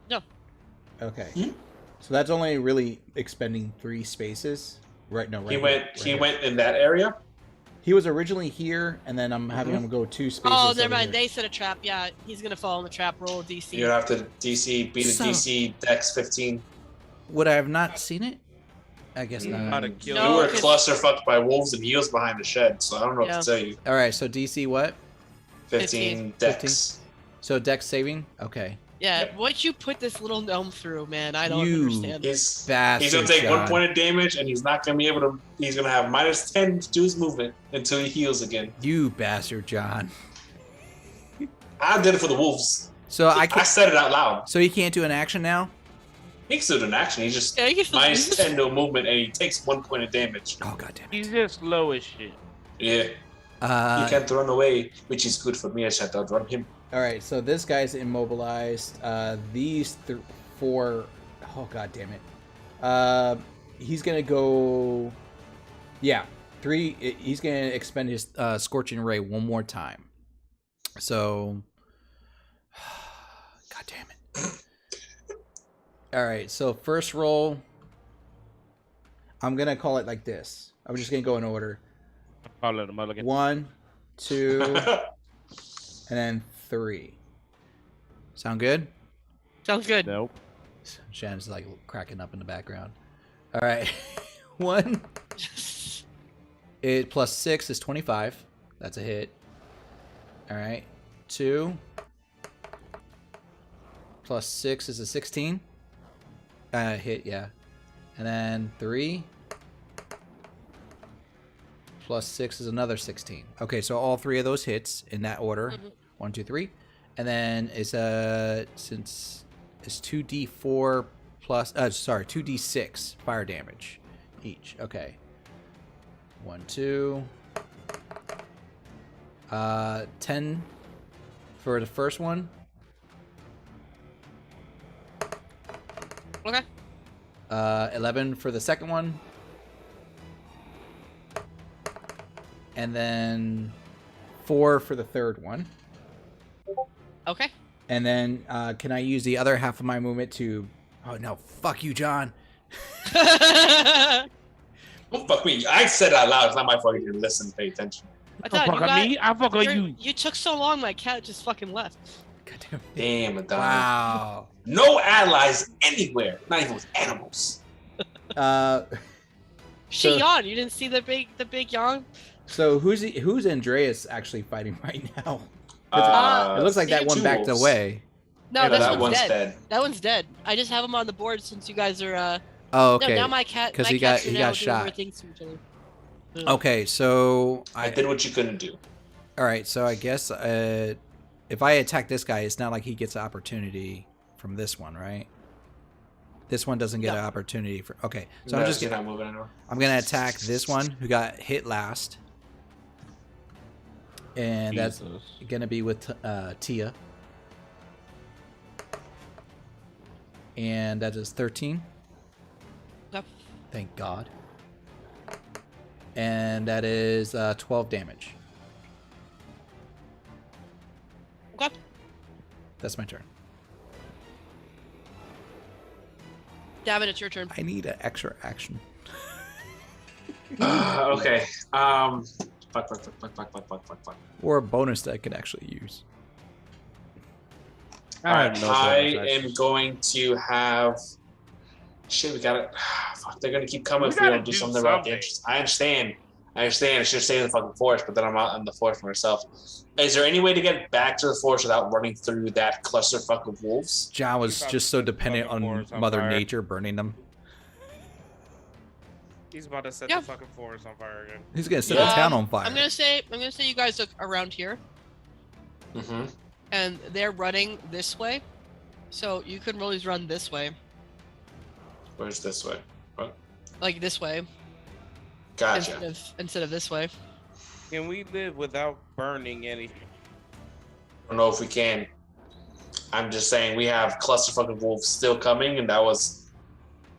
Speaker 3: No.
Speaker 2: Okay.
Speaker 1: Hmm?
Speaker 2: So that's only really expending 3 spaces. Right? No. Right.
Speaker 1: He
Speaker 2: here,
Speaker 1: went.
Speaker 2: right
Speaker 1: He
Speaker 2: here.
Speaker 1: went in that area.
Speaker 2: He was originally here, and then I'm having him go 2 spaces.
Speaker 3: Oh, never
Speaker 2: over
Speaker 3: mind.
Speaker 2: here.
Speaker 3: They set a trap. Yeah, he's gonna fall in the trap. Roll a DC.
Speaker 1: You're gonna have to DC beat a
Speaker 2: So-
Speaker 1: DC Dex 15.
Speaker 2: Would I have not seen it? I guess
Speaker 1: Mm.
Speaker 2: not.
Speaker 4: How to kill
Speaker 3: No,
Speaker 1: You were
Speaker 3: 'cause-
Speaker 1: clusterfucked by wolves and he was behind the shed, so I don't know what
Speaker 3: Yeah.
Speaker 1: to tell you.
Speaker 2: All right. So DC what?
Speaker 1: 15 Dex.
Speaker 3: 15.
Speaker 2: So Dex saving. Okay.
Speaker 3: Yeah,
Speaker 1: Yep.
Speaker 3: what you put this little gnome through, man, I don't
Speaker 2: You
Speaker 3: understand.
Speaker 1: He's
Speaker 2: bastard,
Speaker 1: gonna take
Speaker 2: John.
Speaker 1: 1 point of damage, and he's not gonna be able to. He's gonna have -10 to his movement until he heals again.
Speaker 2: You bastard, John.
Speaker 1: I did it for the wolves.
Speaker 2: So I
Speaker 1: said it out loud.
Speaker 2: So he can't do an action now?
Speaker 1: He can still do an action. He's just
Speaker 3: Yeah, he can still do
Speaker 1: -10 to movement, and he takes 1 point of damage.
Speaker 2: Oh god damn it.
Speaker 4: He's just slow as shit.
Speaker 1: Yeah. He can't run away, which is good for me. I should outrun him.
Speaker 2: All right, so this guy's immobilized. These 4. Oh god damn it. He's gonna go. Yeah, 3. He's gonna expend his Scorching Ray one more time. So, god damn it. All right, so first roll. I'm gonna call it like this. I'm just gonna go in order.
Speaker 4: I'll let him out again. 1,
Speaker 2: 2, and then 3. Sound good?
Speaker 3: Sounds good.
Speaker 4: Nope.
Speaker 2: Shannon's like cracking up in the background. All right. 1. It plus 6 is 25. That's a hit. All right. 2. Plus 6 is a 16. Hit, yeah. And then 3. Plus 6 is another 16. Okay, so all 3 of those hits in that order. 1, 2, 3. And then it's since it's 2d4 plus 2d6 fire damage each. Okay. 1, 2. 10 for the first one.
Speaker 3: Okay.
Speaker 2: 11 for the second one. And then 4 for the third one.
Speaker 3: Okay.
Speaker 2: And then can I use the other half of my movement to... Oh, no. Fuck you, John.
Speaker 1: Don't fuck me. I said it out loud. It's not my fault. You didn't listen, pay attention.
Speaker 3: I thought
Speaker 4: Fuck
Speaker 3: you got,
Speaker 4: me. I fuck on you.
Speaker 3: You took so long, my cat just fucking left.
Speaker 2: God damn it.
Speaker 1: Damn it, dog.
Speaker 2: Wow.
Speaker 1: No allies anywhere. Not even with animals.
Speaker 3: She
Speaker 2: So-
Speaker 3: yawned. You didn't see the big yawn?
Speaker 2: So who's Andreas actually fighting right now?
Speaker 1: Uh,
Speaker 2: It looks like that
Speaker 3: see,
Speaker 2: one
Speaker 1: two
Speaker 2: backed
Speaker 1: wolves.
Speaker 2: away.
Speaker 3: No,
Speaker 1: Yeah,
Speaker 3: this
Speaker 1: that
Speaker 3: one's
Speaker 1: one's
Speaker 3: dead.
Speaker 1: dead.
Speaker 3: That one's dead. I just have him on the board since you guys are.
Speaker 2: Oh, okay.
Speaker 3: No, now my cat.
Speaker 2: 'Cause
Speaker 3: my
Speaker 2: he
Speaker 3: cats
Speaker 2: got-
Speaker 3: are
Speaker 2: he
Speaker 3: now
Speaker 2: got
Speaker 3: doing
Speaker 2: shot.
Speaker 3: weird things to each other.
Speaker 2: Okay, so
Speaker 1: I did what you couldn't do.
Speaker 2: All right, so I guess if I attack this guy, it's not like he gets an opportunity from this one, right? This one doesn't get
Speaker 3: No.
Speaker 2: an opportunity for. Okay, so
Speaker 1: No,
Speaker 2: I'm just
Speaker 1: you're
Speaker 2: gonna
Speaker 1: not moving anymore.
Speaker 2: I'm gonna attack this one who got hit last, and that's gonna be with Tia, and that is 13.
Speaker 3: Yep.
Speaker 2: Thank God. And that is 12 damage.
Speaker 3: Okay.
Speaker 2: That's my turn.
Speaker 3: David, it's your turn.
Speaker 2: I need an extra action.
Speaker 1: Okay. Fuck.
Speaker 2: Or a bonus that I can actually use.
Speaker 1: Alright,
Speaker 4: no
Speaker 1: I
Speaker 4: bonus
Speaker 1: am going to have. Shit, we got it. Fuck, they're gonna keep coming
Speaker 4: We
Speaker 1: if we
Speaker 4: gotta
Speaker 1: don't do
Speaker 4: do
Speaker 1: something about the
Speaker 4: something.
Speaker 1: entrance. I understand. I should stay in the fucking forest, but then I'm out in the forest for myself. Is there any way to get back to the forest without running through that clusterfuck of wolves?
Speaker 2: John was
Speaker 4: He's
Speaker 2: just so
Speaker 4: about to
Speaker 2: dependent
Speaker 4: fucking
Speaker 2: on
Speaker 4: forest on
Speaker 2: Mother
Speaker 4: fire.
Speaker 2: Nature burning them.
Speaker 4: He's about to set
Speaker 3: Yeah.
Speaker 4: the fucking forest on fire again.
Speaker 2: He's gonna set
Speaker 3: Yeah.
Speaker 2: the town on fire.
Speaker 3: I'm gonna say you guys look around here,
Speaker 1: Mm-hmm.
Speaker 3: and they're running this way, so you could always run this way,
Speaker 1: Where's this way? What?
Speaker 3: like this way,
Speaker 1: Gotcha.
Speaker 3: instead of this way.
Speaker 4: Can we live without burning any?
Speaker 1: I don't know if we can. I'm just saying we have clusterfuck of wolves still coming, and that was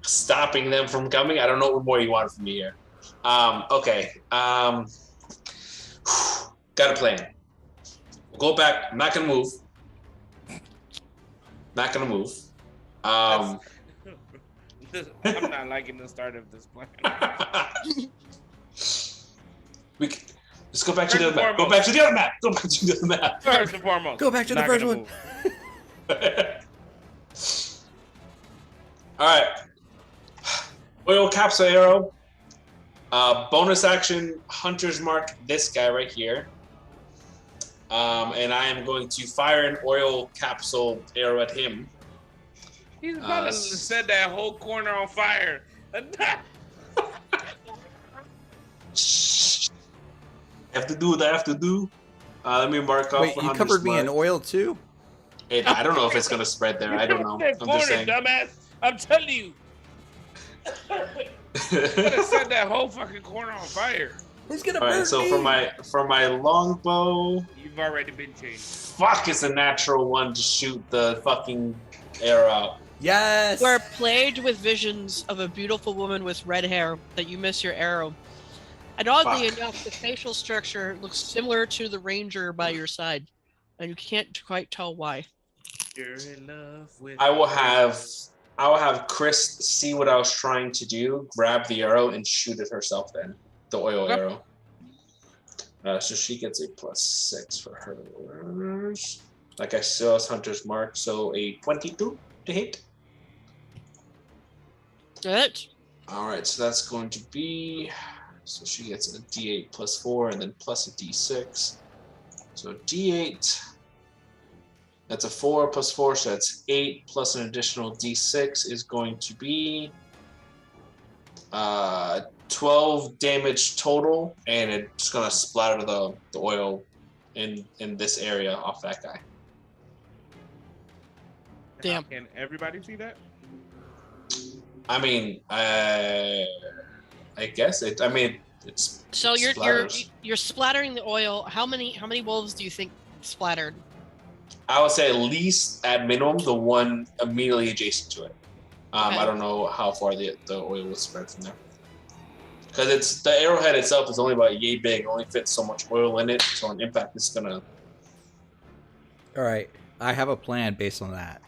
Speaker 1: stopping them from coming. I don't know what more you want from me here. Okay. Got a plan. We'll go back. I'm not gonna move. Not gonna move.
Speaker 4: I'm not liking the start of this plan.
Speaker 1: we can, let's go back to the
Speaker 4: First
Speaker 1: other
Speaker 4: and
Speaker 1: map. Go back to the other map. Go back to the other map.
Speaker 4: First and foremost,
Speaker 2: Go back to the
Speaker 4: not
Speaker 2: first
Speaker 4: gonna
Speaker 2: one.
Speaker 4: move.
Speaker 1: All right. Oil capsule arrow. Bonus action. Hunter's mark. This guy right here. And I am going to fire an oil capsule arrow at him.
Speaker 4: He's about to set that whole corner on fire.
Speaker 1: Shh. I have to do what I have to do. Let me mark off.
Speaker 2: Wait, you covered me in oil too?
Speaker 1: I don't know if it's gonna spread there. I don't know.
Speaker 4: That
Speaker 1: I'm
Speaker 4: corner,
Speaker 1: just saying.
Speaker 4: dumbass. I'm telling you. Gonna set that whole fucking corner on fire.
Speaker 2: He's gonna
Speaker 1: All
Speaker 2: burn
Speaker 1: right, so
Speaker 2: me.
Speaker 1: for my longbow,
Speaker 4: You've already been changed.
Speaker 1: fuck, it's a natural one to shoot the fucking arrow out.
Speaker 2: Yes.
Speaker 3: We're plagued with visions of a beautiful woman with red hair that you miss your arrow. And oddly
Speaker 1: Fuck.
Speaker 3: enough, the facial structure looks similar to the ranger by your side, and you can't quite tell why.
Speaker 4: You're in love with.
Speaker 1: I will have Chris see what I was trying to do, grab the arrow and shoot it herself. Then the oil
Speaker 3: Okay.
Speaker 1: arrow. So she gets a +6 for hers. Like I saw as Hunter's Mark, so a 22 to hit.
Speaker 3: Good.
Speaker 1: All right, so that's going to be. So she gets a D8 +4 and then plus a D6. So D8. That's a 4 + 4, so that's 8 plus an additional D6 is going to be 12 damage total, and it's gonna splatter the oil in this area off that guy.
Speaker 3: Damn.
Speaker 4: Can everybody see that?
Speaker 1: I mean, I guess it. I mean, it's
Speaker 3: So you're
Speaker 1: splatters.
Speaker 3: splattering the oil. How many wolves do you think splattered?
Speaker 1: I would say at least at minimum the one immediately adjacent to it.
Speaker 3: Okay.
Speaker 1: I don't know how far the oil will spread from there. Because it's the arrowhead itself is only about yay big. It only fits so much oil in it, so on impact it's gonna.
Speaker 2: All right, I have a plan based on that.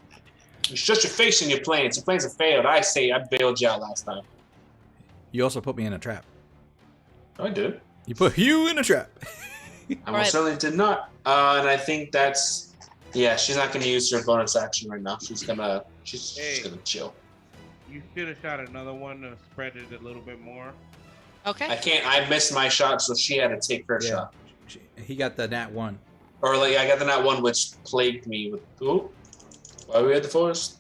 Speaker 1: It's just your face in your plans. Your plans have failed. I say I bailed you out last time.
Speaker 2: You also put me in a trap.
Speaker 1: No, I did.
Speaker 2: You put you in a trap.
Speaker 1: I
Speaker 3: Right.
Speaker 1: most certainly did not. And I think that's. Yeah, she's not gonna use her bonus action right now. She's gonna. She's
Speaker 4: Hey.
Speaker 1: gonna chill.
Speaker 4: You should have shot another one to spread it a little bit more.
Speaker 3: Okay.
Speaker 1: I can't. I missed my shot, so she had to take her
Speaker 2: Yeah.
Speaker 1: shot.
Speaker 2: He got the nat 1.
Speaker 1: Or like I got the nat one, which plagued me with. Ooh, why are we at the forest?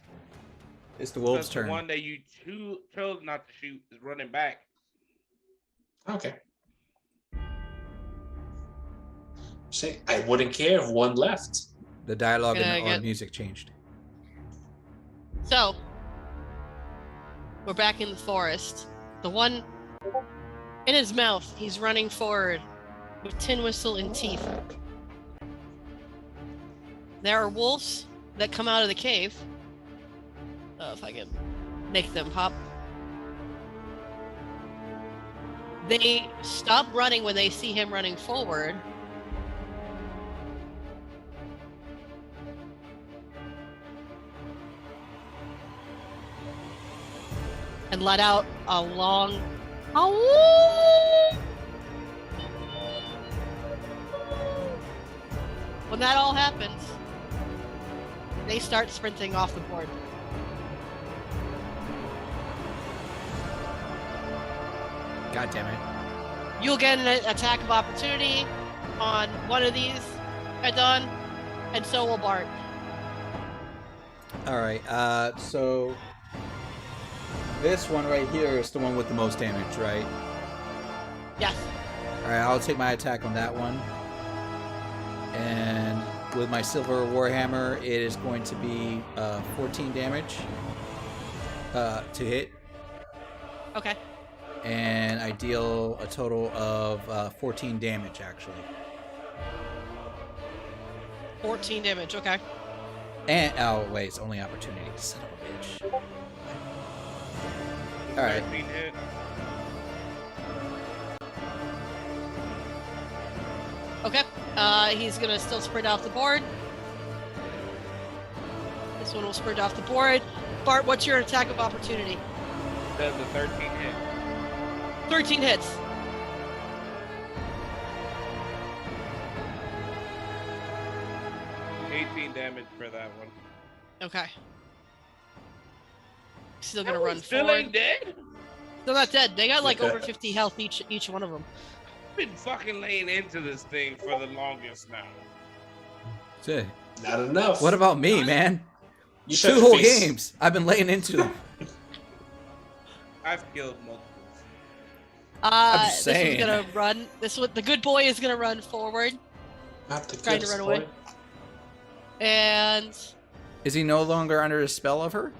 Speaker 2: It's the wolf's
Speaker 4: Because
Speaker 2: turn.
Speaker 4: The one that you chose not to shoot is running back.
Speaker 1: Okay. See, I wouldn't care if one left.
Speaker 2: The dialogue
Speaker 3: Gonna
Speaker 2: and the
Speaker 3: get-
Speaker 2: music changed.
Speaker 3: So we're back in the forest. The one in his mouth, he's running forward with tin whistle in teeth. There are wolves that come out of the cave. If I can make them pop. They stop running when they see him running forward. And let out a long "Ow!" When that all happens, they start sprinting off the board.
Speaker 2: God damn it.
Speaker 3: You'll get an attack of opportunity on one of these, Adon, and so will Bart.
Speaker 2: All right. So this one right here is the one with the most damage, right?
Speaker 3: Yes.
Speaker 2: All right. I'll take my attack on that one. And with my silver warhammer, it is going to be 14 damage to hit,
Speaker 3: Okay.
Speaker 2: and I deal a total of 14 damage actually.
Speaker 3: 14 damage. Okay.
Speaker 2: And oh wait, it's only opportunity. Son of a bitch. All right.
Speaker 4: 13 hit.
Speaker 3: Okay. He's gonna still sprint off the board. This one will sprint off the board. Bart, what's your attack of opportunity?
Speaker 4: Does the 13 hit.
Speaker 3: 13 hits.
Speaker 4: $18 damage for that one.
Speaker 3: Okay. Still gonna run
Speaker 4: Still
Speaker 3: forward.
Speaker 4: ain't dead?
Speaker 3: They're not dead. They got like
Speaker 1: Okay.
Speaker 3: over 50 health each one of them.
Speaker 4: I've been fucking laying into this thing for the longest now.
Speaker 2: Shit.
Speaker 1: Not enough.
Speaker 2: What about me, man?
Speaker 1: You shut
Speaker 2: 2
Speaker 1: your
Speaker 2: whole
Speaker 1: face.
Speaker 2: games. I've been laying into them.
Speaker 4: I've killed multiples.
Speaker 2: I'm just
Speaker 3: This one's
Speaker 2: saying.
Speaker 3: gonna run. The good boy is gonna run forward,
Speaker 1: Not the
Speaker 3: trying to
Speaker 1: goodest
Speaker 3: run away.
Speaker 1: boy.
Speaker 3: And
Speaker 2: Is he no longer under the spell of her?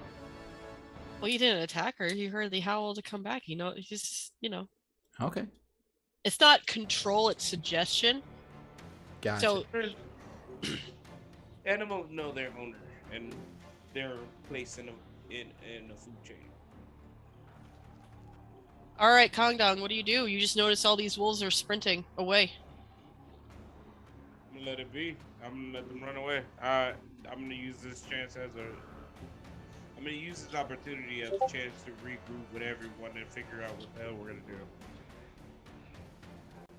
Speaker 3: well, he didn't attack her. He heard the howl to come back.
Speaker 2: Okay.
Speaker 3: It's not control; it's suggestion.
Speaker 2: Gotcha.
Speaker 3: So
Speaker 4: Animals know their owner and their place in the food chain.
Speaker 3: all right, Kongdong, what do? You just notice all these wolves are sprinting away.
Speaker 4: I'm gonna let it be. I'm gonna let them run away. I'm gonna use this chance I'm gonna use this opportunity as a chance to regroup with everyone and figure out what the hell we're gonna do.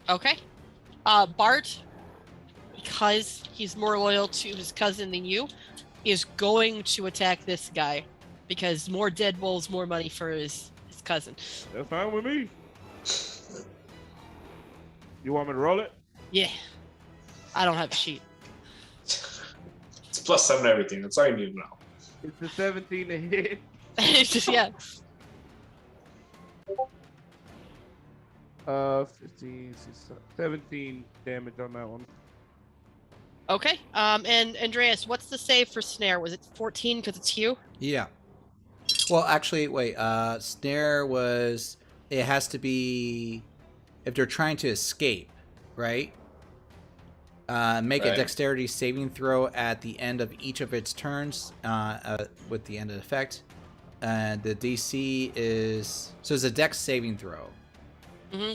Speaker 3: Okay. Bart, because he's more loyal to his cousin than you, is going to attack this guy because more dead wolves, more money for his cousin.
Speaker 4: That's fine with me. You want me to roll it?
Speaker 3: Yeah. I don't have a sheet.
Speaker 1: It's +7 to everything. That's all you need to know.
Speaker 4: It's a 17 to hit.
Speaker 3: It's just, yeah.
Speaker 4: 15, 17 damage on that one.
Speaker 3: Okay. And Andreas, what's the save for snare? Was it 14 because it's you?
Speaker 2: Yeah. Well, actually, wait. Snare was. It has to be if they're trying to escape, right? Make a
Speaker 1: Right.
Speaker 2: dexterity saving throw at the end of each of its turns with the end of effect. The DC is so it's a dex saving throw.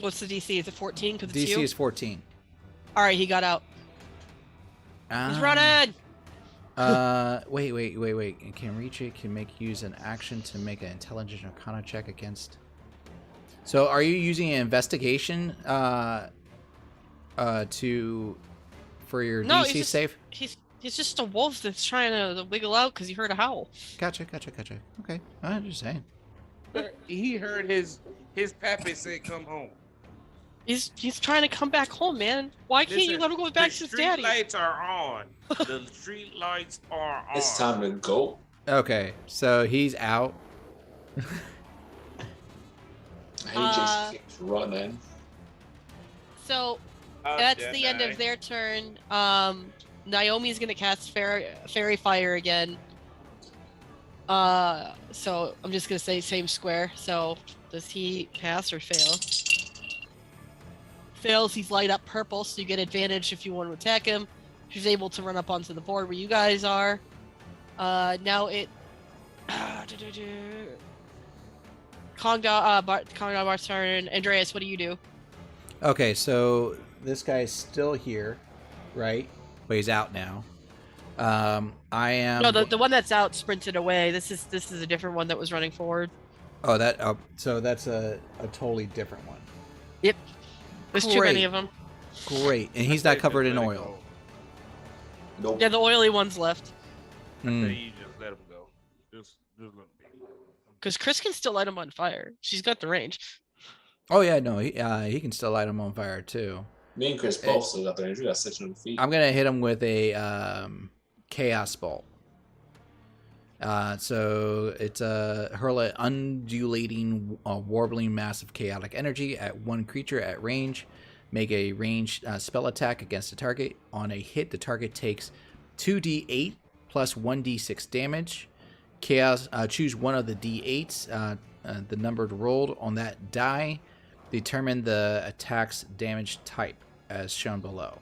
Speaker 3: What's the DC? Is it 14 because it's
Speaker 2: DC
Speaker 3: you?
Speaker 2: is 14.
Speaker 3: All right, he got out. He's running.
Speaker 2: Wait. It can reach it. Can use an action to make an intelligence arcana check against. So, are you using an investigation for your
Speaker 3: No,
Speaker 2: DC save?
Speaker 3: He's just a wolf that's trying to wiggle out because he heard a howl.
Speaker 2: Gotcha. Okay, I'm just saying.
Speaker 4: He heard his pappy say, "Come home."
Speaker 3: He's trying to come back home, man. Why can't you let him go back to his daddy?
Speaker 4: The street lights are on. The street lights are on.
Speaker 1: It's time to go.
Speaker 2: Okay, so he's out.
Speaker 1: He just keeps running.
Speaker 3: So that's the end of their turn. Naomi's gonna cast fairy fire again. So I'm just gonna say same square. So does he pass or fail? Fails, he's light up purple, so you get advantage if you want to attack him. He's able to run up onto the board where you guys are. Now it. Bart's turn. Andreas, what do you do?
Speaker 2: Okay, so this guy's still here, right? But he's out now. I am.
Speaker 3: No, the one that's out sprinted away. This is a different one that was running forward.
Speaker 2: Oh, that. So that's a totally different one.
Speaker 3: Yep. There's too many of them.
Speaker 2: Great, and he's not covered in oil.
Speaker 1: Nope.
Speaker 3: Yeah, the oily one's left.
Speaker 4: I say you just let him go. Just let him be.
Speaker 3: Because Chris can still light him on fire. She's got the range.
Speaker 2: Oh yeah, no, he can still light him on fire too.
Speaker 1: Me and Chris both still got the range. We got 6 on the feet.
Speaker 2: I'm gonna hit him with a chaos bolt. So it's hurl an undulating, warbling mass of chaotic energy at one creature at range. Make a ranged spell attack against the target. On a hit, the target takes 2d8 plus 1d6 damage. Chaos. Choose one of the d8s. The numbered rolled on that die. Determine the attack's damage type, as shown below.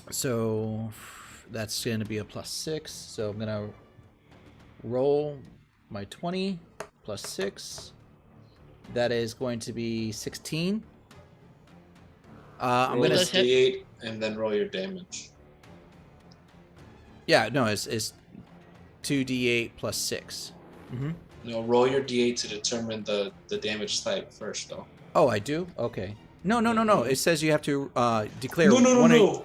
Speaker 2: So that's going to be a +6. So I'm going to roll my 20 plus 6. That is going to be 16. I'm
Speaker 1: roll
Speaker 2: going
Speaker 1: this
Speaker 2: to.
Speaker 1: D8 and then roll your damage.
Speaker 2: Yeah, no, it's 2d8 plus 6. Mm-hmm.
Speaker 1: No, roll your D8 to determine the damage type first, though.
Speaker 2: Oh, I do? Okay. No. It says you have to declare
Speaker 1: No.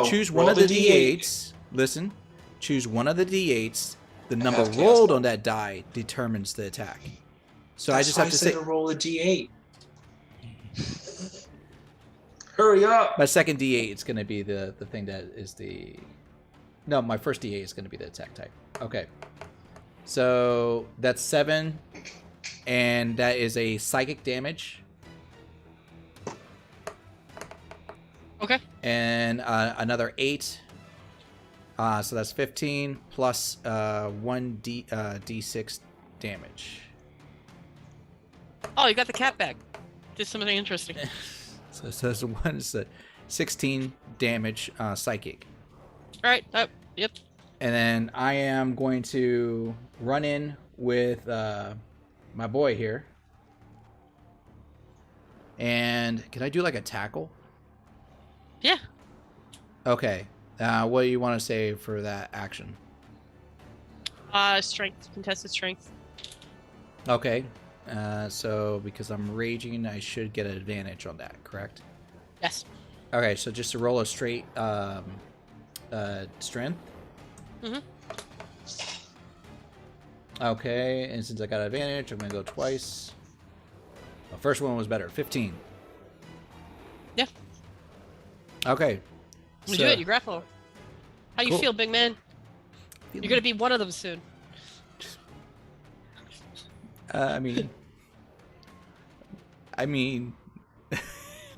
Speaker 2: Choose one
Speaker 1: Roll
Speaker 2: of the
Speaker 1: D8.
Speaker 2: D8s. Listen. Choose one of the D8s. The number
Speaker 1: have chaos
Speaker 2: rolled
Speaker 1: bolt.
Speaker 2: on that die determines the attack. So
Speaker 1: That's
Speaker 2: I just
Speaker 1: why
Speaker 2: have to
Speaker 1: said
Speaker 2: say.
Speaker 1: to roll a D8. Hurry up.
Speaker 2: My second D8 is going to be the thing that is the... No, my first D8 is going to be the attack type. Okay. So that's 7, and that is a psychic damage.
Speaker 3: Okay.
Speaker 2: And another 8. So that's 15 plus 1 D6 damage.
Speaker 3: Oh, you got the cat back. Did something interesting.
Speaker 2: So that's 16 damage psychic.
Speaker 3: All right. Yep.
Speaker 2: And then I am going to run in with my boy here. And can I do like a tackle?
Speaker 3: Yeah.
Speaker 2: Okay. What do you want to say for that action?
Speaker 3: Strength, contested strength.
Speaker 2: Okay. So because I'm raging, I should get an advantage on that, correct?
Speaker 3: Yes.
Speaker 2: Okay, so just to roll a straight strength.
Speaker 3: Mm-hmm.
Speaker 2: Okay, and since I got advantage, I'm gonna go twice. The first one was better, 15.
Speaker 3: Yeah.
Speaker 2: Okay.
Speaker 3: You do it. You grapple. How you
Speaker 2: Cool.
Speaker 3: feel, big man? You're gonna be one of them soon.
Speaker 2: I mean,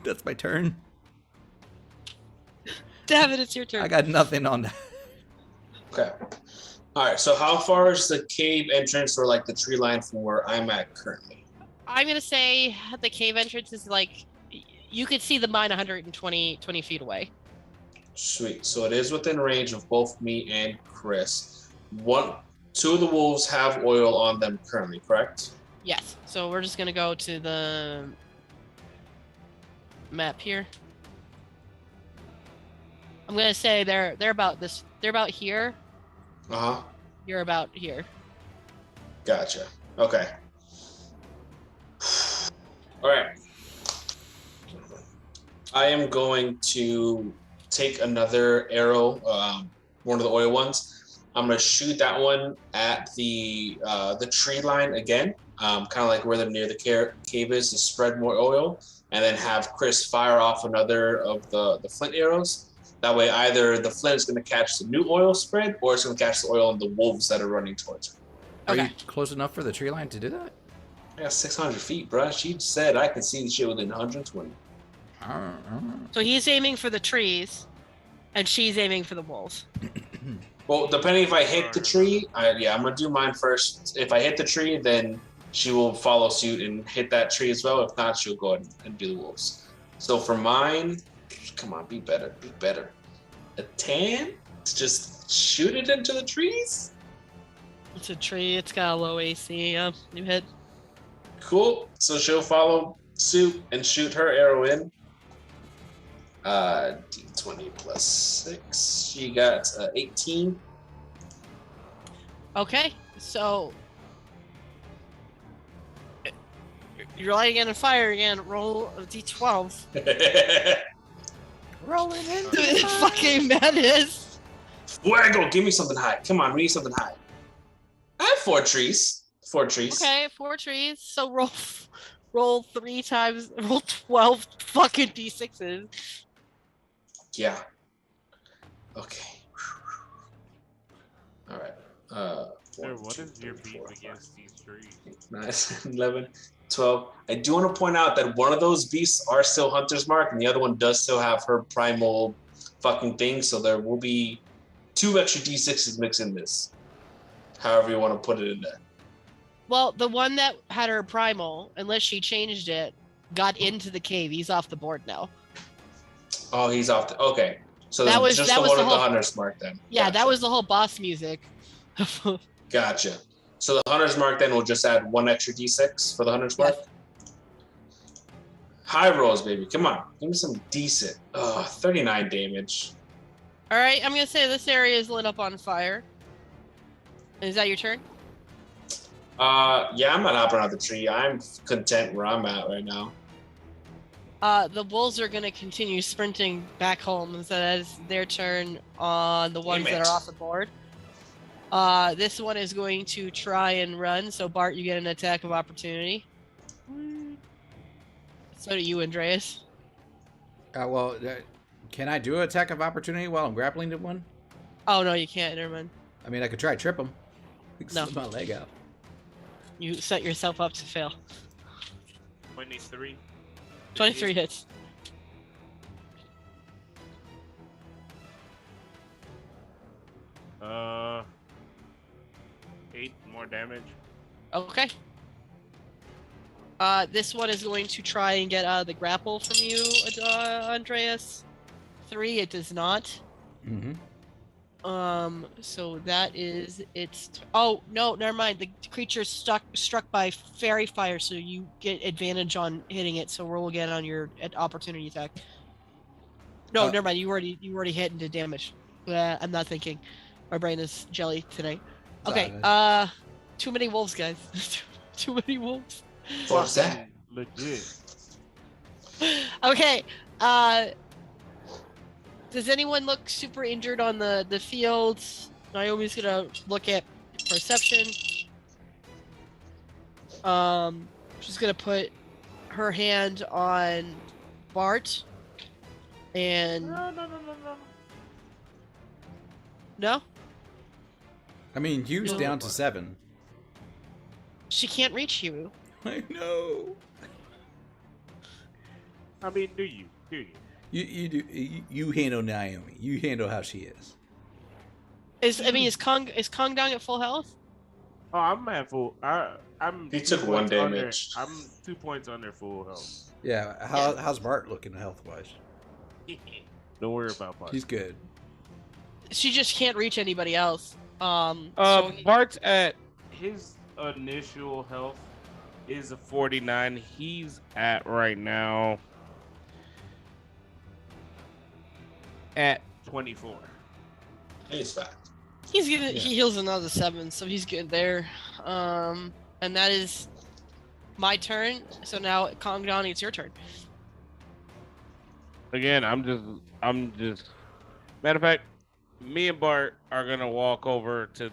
Speaker 2: that's my turn.
Speaker 3: Damn it, it's your turn.
Speaker 2: I got nothing on that.
Speaker 1: Okay. All right. So how far is the cave entrance or like the tree line from where I'm at currently?
Speaker 3: I'm gonna say the cave entrance is like you could see the mine 120 feet away.
Speaker 1: Sweet. So it is within range of both me and Chris. Two of the wolves have oil on them currently, correct?
Speaker 3: Yes. So we're just gonna go to the map here. I'm gonna say they're about this. They're about here.
Speaker 1: Uh-huh.
Speaker 3: You're about here.
Speaker 1: Gotcha. Okay. All right. I am going to take another arrow, one of the oil ones. I'm gonna shoot that one at the tree line again, kind of like where near the cave is, to spread more oil, and then have Chris fire off another of the flint arrows. That way, either the flint is going to catch the new oil spread, or it's going to catch the oil on the wolves that are running towards it.
Speaker 2: Are
Speaker 3: Okay.
Speaker 2: you close enough for the tree line to do that?
Speaker 1: I got 600 feet, bruh. She said I could see the shit within 120.
Speaker 3: So he's aiming for the trees, and she's aiming for the wolves.
Speaker 1: Well, depending if I hit the tree, I'm going to do mine first. If I hit the tree, then she will follow suit and hit that tree as well. If not, she'll go ahead and do the wolves. So for mine, come on, be better. A 10? Just shoot it into the trees?
Speaker 3: It's a tree. It's got a low AC. You hit.
Speaker 1: Cool. So she'll follow suit and shoot her arrow in. D20 plus 6. She got 18.
Speaker 3: Okay. So you're lighting it on fire again. Roll a D12.
Speaker 2: Rolling into
Speaker 3: Dude, fucking madness.
Speaker 1: Fuego, give me something high. Come on, we need something high. I have 4 trees. 4 trees.
Speaker 3: Okay, 4 trees. So roll 3 times. Roll 12 fucking D6s.
Speaker 1: Yeah. Okay. All right.
Speaker 5: Sir, what is your beat against these trees?
Speaker 1: 9, 11, 12. I do want to point out that one of those beasts are still Hunter's Mark, and the other one does still have her primal fucking thing, so there will be 2 extra D6s mixed in this. However you want to put it in there.
Speaker 3: Well, the one that had her primal, unless she changed it, got into the cave. He's off the board now.
Speaker 1: Oh, he's off the... Okay. So
Speaker 3: That
Speaker 1: that
Speaker 3: was-
Speaker 1: just
Speaker 3: that
Speaker 1: the
Speaker 3: was
Speaker 1: one
Speaker 3: the
Speaker 1: with the
Speaker 3: whole-
Speaker 1: Hunter's Mark then.
Speaker 3: Yeah,
Speaker 1: Gotcha.
Speaker 3: that was the whole boss music.
Speaker 1: Gotcha. So the Hunter's Mark then will just add 1 extra D6 for the Hunter's Mark?
Speaker 3: Yes.
Speaker 1: High rolls, baby. Come on. Give me some decent. 39 damage.
Speaker 3: All right, I'm gonna say this area is lit up on fire. Is that your turn?
Speaker 1: Yeah, I'm not hopping out the tree. I'm content where I'm at right now.
Speaker 3: The wolves are gonna continue sprinting back home, and so that is their turn on the ones
Speaker 1: Damn
Speaker 3: that
Speaker 1: it.
Speaker 3: are off the board. This one is going to try and run, so Bart, you get an attack of opportunity. So do you, Andreas.
Speaker 2: Well, can I do an attack of opportunity while I'm grappling to one?
Speaker 3: Oh no, you can't. Never mind.
Speaker 2: I mean, I could try to trip him.
Speaker 3: No.
Speaker 2: Slip my leg out.
Speaker 3: You set yourself up to fail.
Speaker 5: 23.
Speaker 3: 23 hits.
Speaker 5: Uh, 8 more damage.
Speaker 3: Okay. This one is going to try and get out of the grapple from you, Andreas. 3, it does not.
Speaker 2: Mm-hmm.
Speaker 3: So that is oh no, never mind. The creature's struck by fairy fire, so you get advantage on hitting it. So roll again on your opportunity attack. No, never mind. You already hit and did damage. I'm not thinking. My brain is jelly today. Okay. Too many wolves, guys. Too many wolves.
Speaker 1: What's that?
Speaker 5: Legit.
Speaker 3: Okay. Does anyone look super injured on the field? Naomi's gonna look at perception. She's gonna put her hand on Bart. And no?
Speaker 2: I mean, Hugh's down to 7.
Speaker 3: She can't reach you.
Speaker 2: I know.
Speaker 5: I mean, do you?
Speaker 2: You do. You handle Naomi. You handle how she is.
Speaker 3: Is Kong down at full health?
Speaker 5: Oh, I'm at full. I'm.
Speaker 1: He took 1 damage.
Speaker 5: I'm 2 points under full health.
Speaker 2: Yeah. How's Bart looking health wise?
Speaker 5: Don't worry about Bart.
Speaker 2: He's good.
Speaker 3: She just can't reach anybody else.
Speaker 4: Bart's at
Speaker 5: His initial health
Speaker 4: is a 49. He's at right now at
Speaker 5: 24.
Speaker 1: He's fat.
Speaker 3: he heals another 7, so he's good there. And that is my turn. So now Kong Donnie, it's your turn.
Speaker 4: again. I'm just. Matter of fact, me and Bart are gonna walk over to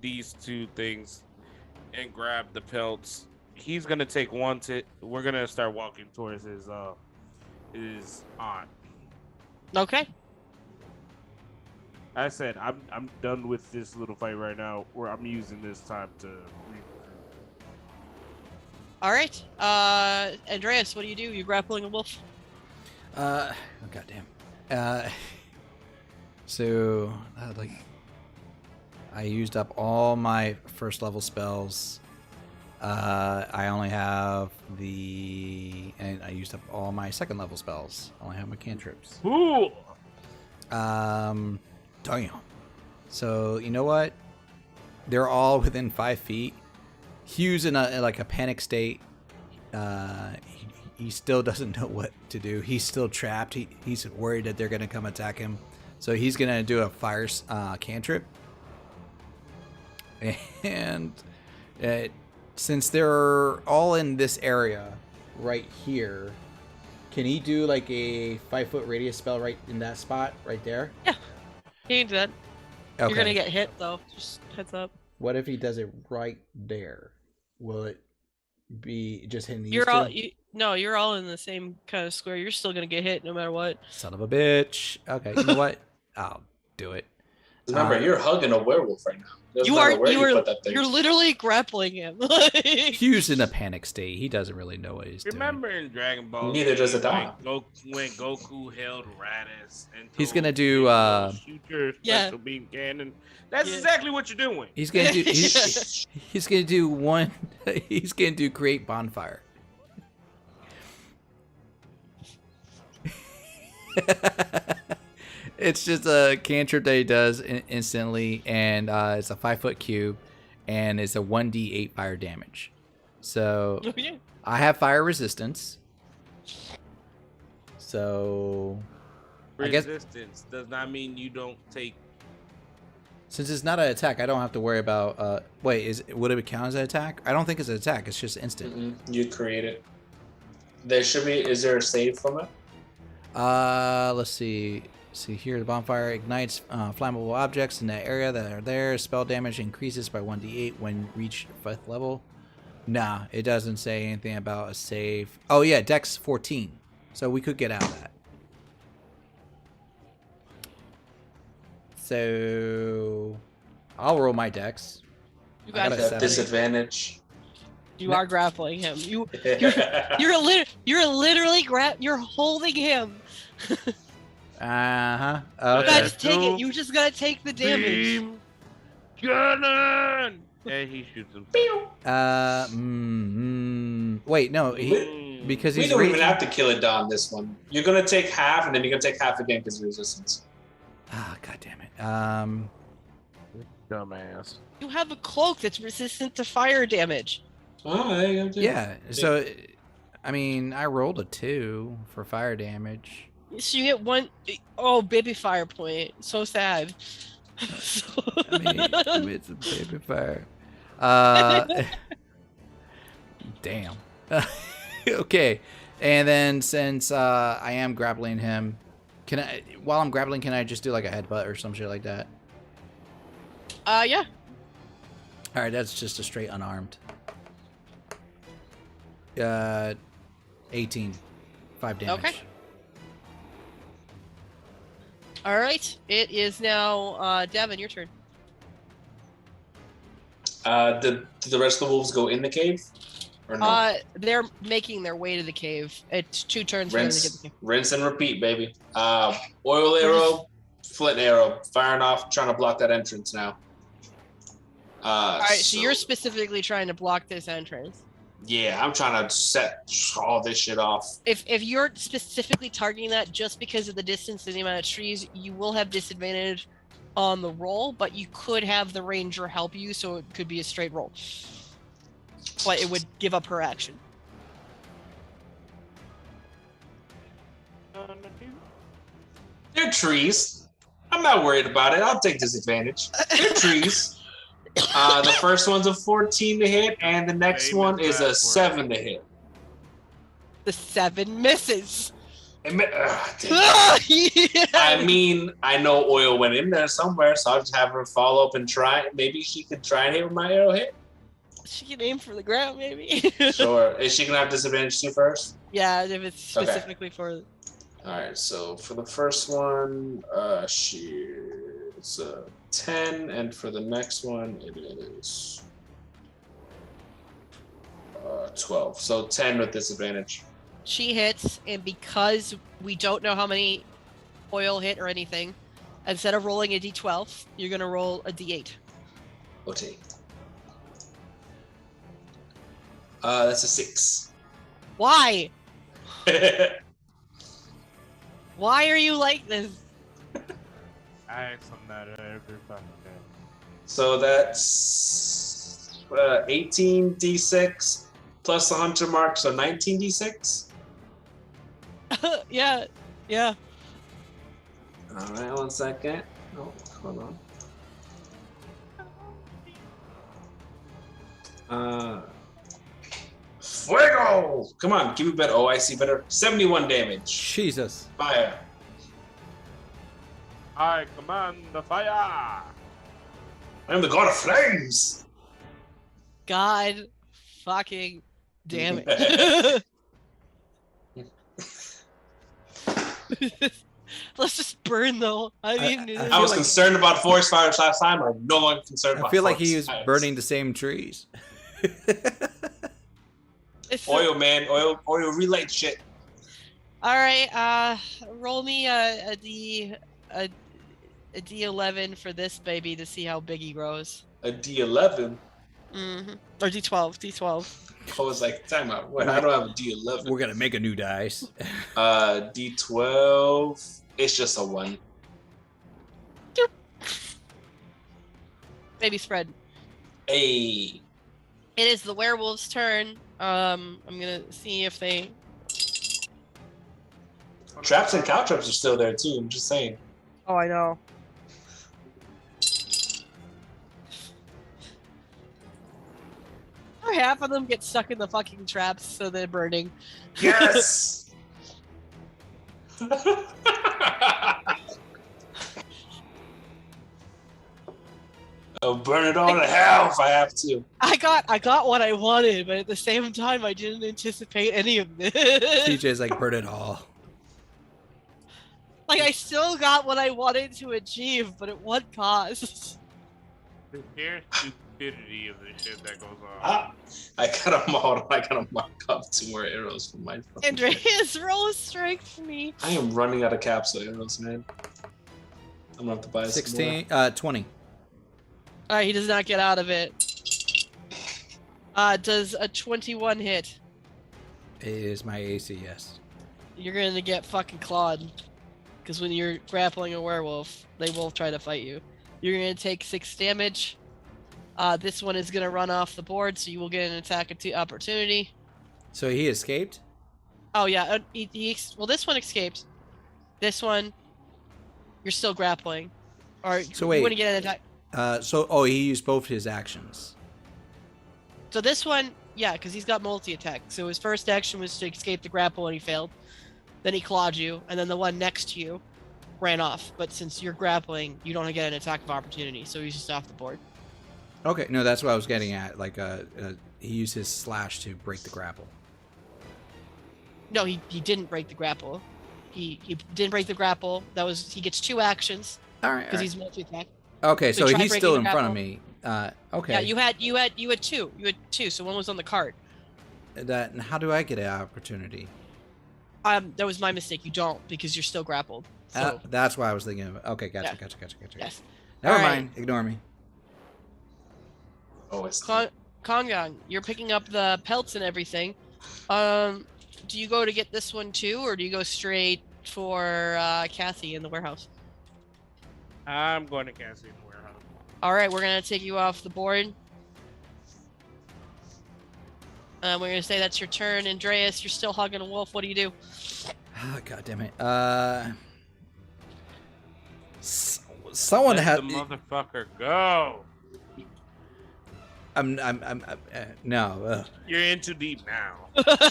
Speaker 4: these 2 things and grab the pelts. He's gonna take one to. We're gonna start walking towards his aunt.
Speaker 3: Okay.
Speaker 5: I said I'm done with this little fight right now. Where I'm using this time to.
Speaker 3: All right. Andreas, what do? You grappling a wolf?
Speaker 2: Oh, goddamn. So, I used up all my first level spells. I only have and I used up all my second level spells. I only have my cantrips.
Speaker 5: Ooh.
Speaker 2: Damn. So, you know what? They're all within 5 feet. Hugh's in a panic state. He still doesn't know what to do. He's still trapped. He's worried that they're going to come attack him. So he's going to do a fire cantrip. And since they're all in this area right here, can he do like a 5-foot radius spell right in that spot right there?
Speaker 3: Yeah. He can do that.
Speaker 2: Okay.
Speaker 3: You're going to get hit, though. Just heads up.
Speaker 2: What if he does it right there? Will it be just hitting these
Speaker 3: You're
Speaker 2: two?
Speaker 3: all you're all in the same kind of square. You're still gonna get hit no matter what.
Speaker 2: Son of a bitch. Okay, you know what? I'll do it.
Speaker 1: Remember, you're hugging a werewolf right now. Doesn't
Speaker 3: You
Speaker 1: matter
Speaker 3: are
Speaker 1: where put that thing.
Speaker 3: you're literally grappling him.
Speaker 2: Hugh's in a panic state. He doesn't really know what he's
Speaker 4: Remember in Dragon Ball?
Speaker 1: Neither does
Speaker 4: Z,
Speaker 1: Adon.
Speaker 4: when Goku held Raditz and
Speaker 2: He's gonna do,
Speaker 4: shoot your special beam cannon. That's
Speaker 3: Yeah.
Speaker 4: exactly what you're doing.
Speaker 2: He's gonna do. He's gonna do one. He's gonna do create bonfire. It's just a cantrip that he does instantly, and it's a 5-foot cube, and it's a 1d8 fire damage. So
Speaker 3: Oh, yeah.
Speaker 2: I have fire resistance. So I guess
Speaker 4: Resistance does not mean you don't take.
Speaker 2: since it's not an attack, I don't have to worry about. Wait, would it count as an attack? I don't think it's an attack. It's just instant.
Speaker 1: You create it. There should be. Is there a save from it?
Speaker 2: Let's see. See here, the bonfire ignites flammable objects in that area that are there. Spell damage increases by 1d8 when reached 5th level. Nah, it doesn't say anything about a save. Oh yeah, Dex 14. So we could get out of that. So I'll roll my dex.
Speaker 3: You
Speaker 2: I got
Speaker 3: guys
Speaker 2: a
Speaker 3: are
Speaker 2: 7.
Speaker 1: Disadvantage.
Speaker 3: You are grappling him. You're literally you're holding him.
Speaker 2: Uh-huh.
Speaker 3: You
Speaker 2: Okay.
Speaker 3: guys take it. You just gotta take the damage.
Speaker 4: Beam Shannon! And he shoots him.
Speaker 2: Wait, no, because
Speaker 1: We
Speaker 2: he's
Speaker 1: don't even
Speaker 2: raging.
Speaker 1: have to kill it on this one. You're gonna take half, and then you're gonna take half again because of resistance.
Speaker 2: Ah, god damn it.
Speaker 4: Dumbass.
Speaker 3: You have a cloak that's resistant to fire damage.
Speaker 1: Oh, there you go. Too.
Speaker 2: Yeah. So, I mean, I rolled a 2 for fire damage.
Speaker 3: So you get 1. Oh, baby fire point. So sad.
Speaker 2: I mean, it's a baby fire. Damn. Okay. And then since I am grappling him, while I'm grappling, can I just do like a headbutt or some shit like that?
Speaker 3: Yeah.
Speaker 2: All right, that's just a straight unarmed. 18. 5 damage.
Speaker 3: Okay. All right. It is now Devin, your turn.
Speaker 1: Did the rest of the wolves go in the cave? Or no?
Speaker 3: They're making their way to the cave. It's 2 turns for them to get to the cave.
Speaker 1: Rinse and repeat, baby. Oil arrow, flint arrow, firing off, trying to block that entrance now.
Speaker 3: All right, so you're specifically trying to block this entrance.
Speaker 1: Yeah, I'm trying to set all this shit off.
Speaker 3: If you're specifically targeting that just because of the distance and the amount of trees, you will have disadvantage on the roll, but you could have the ranger help you, so it could be a straight roll. But it would give up her action.
Speaker 1: They're trees. I'm not worried about it. I'll take disadvantage. They're trees. The first one's a 14 to hit, and the next one is a 7 to hit.
Speaker 3: The 7 misses.
Speaker 1: Damn.
Speaker 3: Yeah.
Speaker 1: I mean, I know oil went in there somewhere, so I'll just have her follow up and try. Maybe she could try and hit with my arrow hit.
Speaker 3: She can aim for the ground, maybe.
Speaker 1: Sure. Is she gonna have disadvantage too first?
Speaker 3: Yeah, if it's specifically for.
Speaker 1: All right. So for the first one, it's a 10, and for the next one, it is 12. So 10 with disadvantage.
Speaker 3: She hits, and because we don't know how many oil hit or anything, instead of rolling a d12, you're gonna roll a d8.
Speaker 1: Okay. That's a 6.
Speaker 3: Why? Why are you like this?
Speaker 5: I ask them that every fucking day.
Speaker 1: So that's 18d6 plus the hunter mark, so 19d6.
Speaker 3: Yeah.
Speaker 1: All right, 1 second. Oh, hold on. Fuego! Come on, give me better. Oh, I see better. 71 damage.
Speaker 2: Jesus.
Speaker 1: Fire.
Speaker 5: I command the fire.
Speaker 1: I am the god of flames.
Speaker 3: God fucking damn it. Let's just burn though. I mean,
Speaker 1: I was concerned about forest fires last time. I'm no longer concerned about
Speaker 2: I feel like he
Speaker 1: forest
Speaker 2: was
Speaker 1: fires.
Speaker 2: burning the same trees.
Speaker 1: Oil, man. Oil, relight shit.
Speaker 3: All right, roll me a D11 for this baby to see how big he grows.
Speaker 1: A D11?
Speaker 3: Mm-hmm. Or D12.
Speaker 1: I was like, time out. What? I don't have a D11.
Speaker 2: We're gonna make a new dice.
Speaker 1: D12. It's just a 1.
Speaker 3: Baby spread.
Speaker 1: Hey.
Speaker 3: It is the werewolf's turn. I'm gonna see if they.
Speaker 1: Traps and cow traps are still there too. I'm just saying.
Speaker 3: Oh, I know. Or half of them get stuck in the fucking traps, so they're burning.
Speaker 1: Yes. I'll burn it all to hell if I have to.
Speaker 3: I got what I wanted, but at the same time, I didn't anticipate any of this.
Speaker 2: TJ's like, burn it all.
Speaker 3: Like, I still got what I wanted to achieve, but at what cost?
Speaker 5: The sheer stupidity of the shit that goes on.
Speaker 1: I gotta mark up 2 more arrows for my fucking
Speaker 3: Andreas, roll a strike for me.
Speaker 1: I am running out of capsule arrows, man. I'm gonna have to buy
Speaker 2: 16, 20.
Speaker 3: All right, he does not get out of it. Does a 21 hit?
Speaker 2: It is my AC, yes.
Speaker 3: You're gonna get fucking clawed. Because when you're grappling a werewolf, they will try to fight you. You're gonna take 6 damage. This one is gonna run off the board, so you will get an attack opportunity.
Speaker 2: So he escaped?
Speaker 3: Oh yeah, well this one escaped. This one, you're still grappling. Or
Speaker 2: So wait.
Speaker 3: you wouldn't get an attack.
Speaker 2: He used both his actions.
Speaker 3: So this one, yeah, because he's got multi-attack. So his first action was to escape the grapple and he failed. Then he clawed you, and then the one next to you ran off. But since you're grappling, you don't get an attack of opportunity, so he's just off the board.
Speaker 2: Okay, no, that's what I was getting at. Like, he used his slash to break the grapple.
Speaker 3: No, he didn't break the grapple. He didn't break the grapple. He gets 2 actions
Speaker 2: All right.
Speaker 3: because he's multi-attack.
Speaker 2: Okay, so
Speaker 3: try
Speaker 2: he's
Speaker 3: breaking
Speaker 2: still
Speaker 3: the
Speaker 2: in front of
Speaker 3: grapple.
Speaker 2: me. Okay.
Speaker 3: Yeah, you had 2. You had 2. So one was on the card.
Speaker 2: That. How do I get an opportunity?
Speaker 3: That was my mistake. You don't because you're still grappled. So
Speaker 2: That's why I was thinking of it. Okay, gotcha,
Speaker 3: Yeah.
Speaker 2: gotcha.
Speaker 3: yes.
Speaker 2: Never
Speaker 3: All right.
Speaker 2: mind. Ignore me.
Speaker 1: Oh, it's
Speaker 3: Kongang, you're picking up the pelts and everything. Do you go to get this one too, or do you go straight for Kathy in the warehouse?
Speaker 5: I'm going to Cassie in the warehouse.
Speaker 3: All right, we're gonna take you off the board. We're gonna say that's your turn, Andreas. You're still hugging a wolf. What do you do?
Speaker 2: Oh, God damn it. Someone
Speaker 5: Let
Speaker 2: had.
Speaker 5: the motherfucker go.
Speaker 2: No.
Speaker 5: You're in too deep now.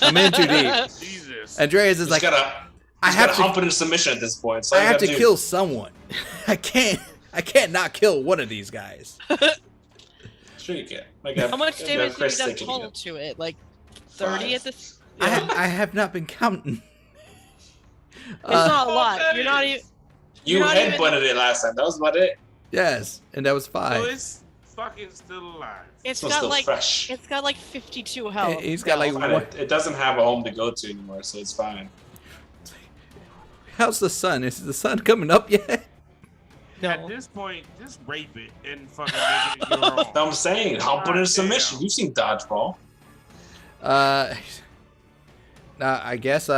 Speaker 2: I'm in too deep.
Speaker 5: Jesus.
Speaker 2: Andreas is
Speaker 1: Just
Speaker 2: like,
Speaker 1: gotta
Speaker 2: I have
Speaker 1: hump
Speaker 2: to.
Speaker 1: it in submission at this point. So
Speaker 2: I have to kill someone. I can't not kill one of these guys.
Speaker 1: Sure you can.
Speaker 3: How much damage have you done total to it? Like 30 at this?
Speaker 2: I have not been counting.
Speaker 3: It's not a lot. You're not even.
Speaker 1: You
Speaker 3: You're not even-
Speaker 1: headbutted it last time. That was about it.
Speaker 2: Yes, and that was
Speaker 5: So
Speaker 2: 5.
Speaker 5: it's fucking still alive.
Speaker 3: It's
Speaker 1: It's
Speaker 3: got
Speaker 1: still
Speaker 3: like
Speaker 1: fresh.
Speaker 3: it's got like 52 health.
Speaker 2: He's got like
Speaker 1: Fine,
Speaker 2: one.
Speaker 1: it doesn't have a home to go to anymore, so it's fine.
Speaker 2: How's the sun? Is the sun coming up yet?
Speaker 5: At
Speaker 3: No.
Speaker 5: this point, just rape it and fucking make it your own.
Speaker 1: I'm saying, hump it in
Speaker 5: God
Speaker 1: submission.
Speaker 5: damn.
Speaker 1: You've seen dodgeball.
Speaker 2: I guess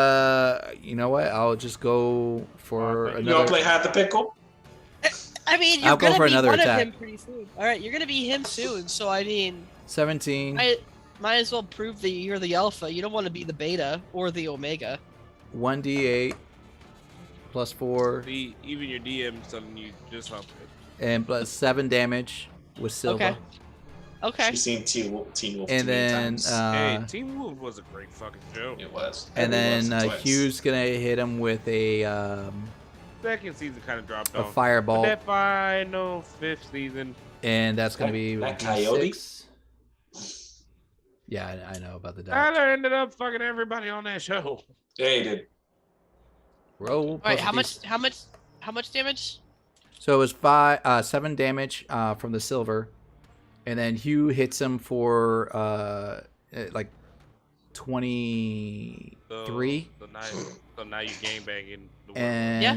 Speaker 2: you know what? I'll just go for
Speaker 5: You
Speaker 1: You wanna
Speaker 2: another.
Speaker 1: play hide the pickle?
Speaker 3: I mean,
Speaker 2: I'll
Speaker 3: you're
Speaker 2: go
Speaker 3: gonna
Speaker 2: for
Speaker 3: be
Speaker 2: another
Speaker 3: one
Speaker 2: attack.
Speaker 3: of him pretty soon. All right, you're gonna be him soon. So I mean,
Speaker 2: 17,
Speaker 3: I might as well prove that you're the alpha. You don't want to be the beta or the omega.
Speaker 2: 1d8 plus 4
Speaker 5: Even your DM's telling you just hump it.
Speaker 2: and plus 7 damage with Silva.
Speaker 3: Okay. Okay.
Speaker 1: You've seen Teen Wolf
Speaker 2: And
Speaker 1: too many
Speaker 2: then
Speaker 1: times.
Speaker 5: Hey, Team Wolf was a great fucking show.
Speaker 1: It was.
Speaker 2: and
Speaker 1: It was
Speaker 2: then
Speaker 1: twice.
Speaker 2: Hugh's gonna hit him with a
Speaker 5: Second season kind of dropped off.
Speaker 2: fireball,
Speaker 5: But that final 5th season.
Speaker 2: and that's gonna
Speaker 1: That-
Speaker 2: be
Speaker 1: that
Speaker 2: D6.
Speaker 1: coyote?
Speaker 2: Yeah, I know about the die.
Speaker 5: Tyler ended up fucking everybody on that show.
Speaker 1: Yeah, he did.
Speaker 2: Roll.
Speaker 3: All right.
Speaker 2: plus
Speaker 3: How much damage?
Speaker 2: So it was 7 damage from the silver, and then Hugh hits him for like 23,
Speaker 5: So now you game banging. The
Speaker 2: and
Speaker 3: Yeah.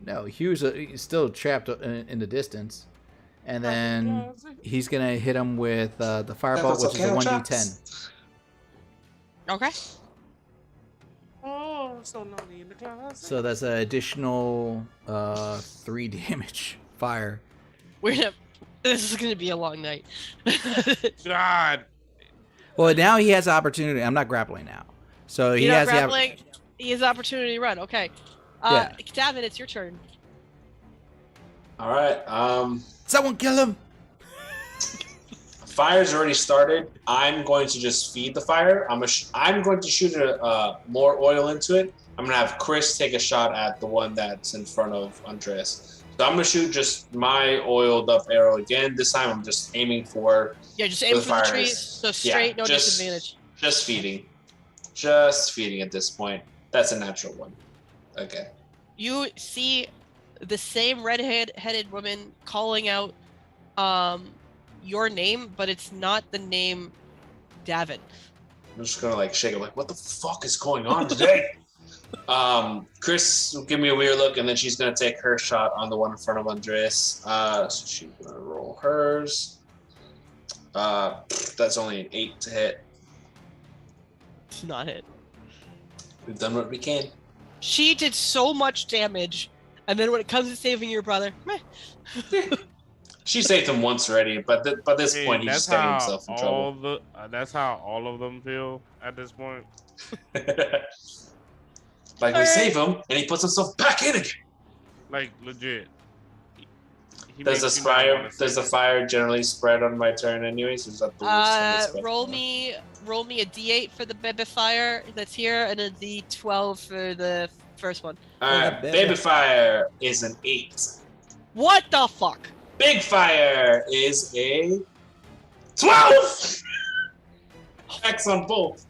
Speaker 2: No, he's still trapped in the distance, and then he's gonna hit him with the fireball,
Speaker 1: That's
Speaker 2: which is a
Speaker 1: okay,
Speaker 2: 1d10.
Speaker 3: Okay.
Speaker 5: Oh, so lonely in the closet.
Speaker 2: So that's an additional 3 damage fire.
Speaker 3: We're gonna. This is gonna be a long night.
Speaker 5: God.
Speaker 2: Well, now he has the opportunity. I'm not grappling now, so he
Speaker 3: You're
Speaker 2: has
Speaker 3: not
Speaker 2: the
Speaker 3: grappling. He has the opportunity to run. Okay.
Speaker 2: Yeah.
Speaker 3: Davin, it's your turn.
Speaker 1: All right.
Speaker 2: Someone kill him.
Speaker 1: Fire's already started. I'm going to just feed the fire. I'm going to shoot more oil into it. I'm gonna have Chris take a shot at the one that's in front of Andreas. So I'm gonna shoot just my oiled up arrow again. This time I'm just aiming for
Speaker 3: Yeah, just aim
Speaker 1: The
Speaker 3: for the
Speaker 1: fire
Speaker 3: trees.
Speaker 1: is-
Speaker 3: So straight, no
Speaker 1: just-
Speaker 3: disadvantage.
Speaker 1: just feeding. Just feeding at this point. That's a natural one. Okay.
Speaker 3: You see the same red-headed woman calling out your name, but it's not the name Davin.
Speaker 1: I'm just gonna like shake it, like, what the fuck is going on today? Chris will give me a weird look, and then she's gonna take her shot on the one in front of Andreas. So she's gonna roll hers. That's only an 8 to hit.
Speaker 3: It's not it.
Speaker 1: We've done what we can.
Speaker 3: She did so much damage, and then when it comes to saving your brother, meh.
Speaker 1: She saved him once already, but by this point, he's
Speaker 5: that's
Speaker 1: just getting
Speaker 5: how
Speaker 1: himself in trouble.
Speaker 5: That's how all of them feel at this point.
Speaker 1: Like, we save him, and he puts himself back in again.
Speaker 5: Like, legit.
Speaker 1: Does the fire generally spread on my turn anyways? Or is that the worst time to
Speaker 3: roll me a d8 for the baby fire that's here, and a d12 for the first one.
Speaker 1: Alright, baby fire is an 8.
Speaker 3: What the fuck?
Speaker 1: Big fire is a 12! X on both.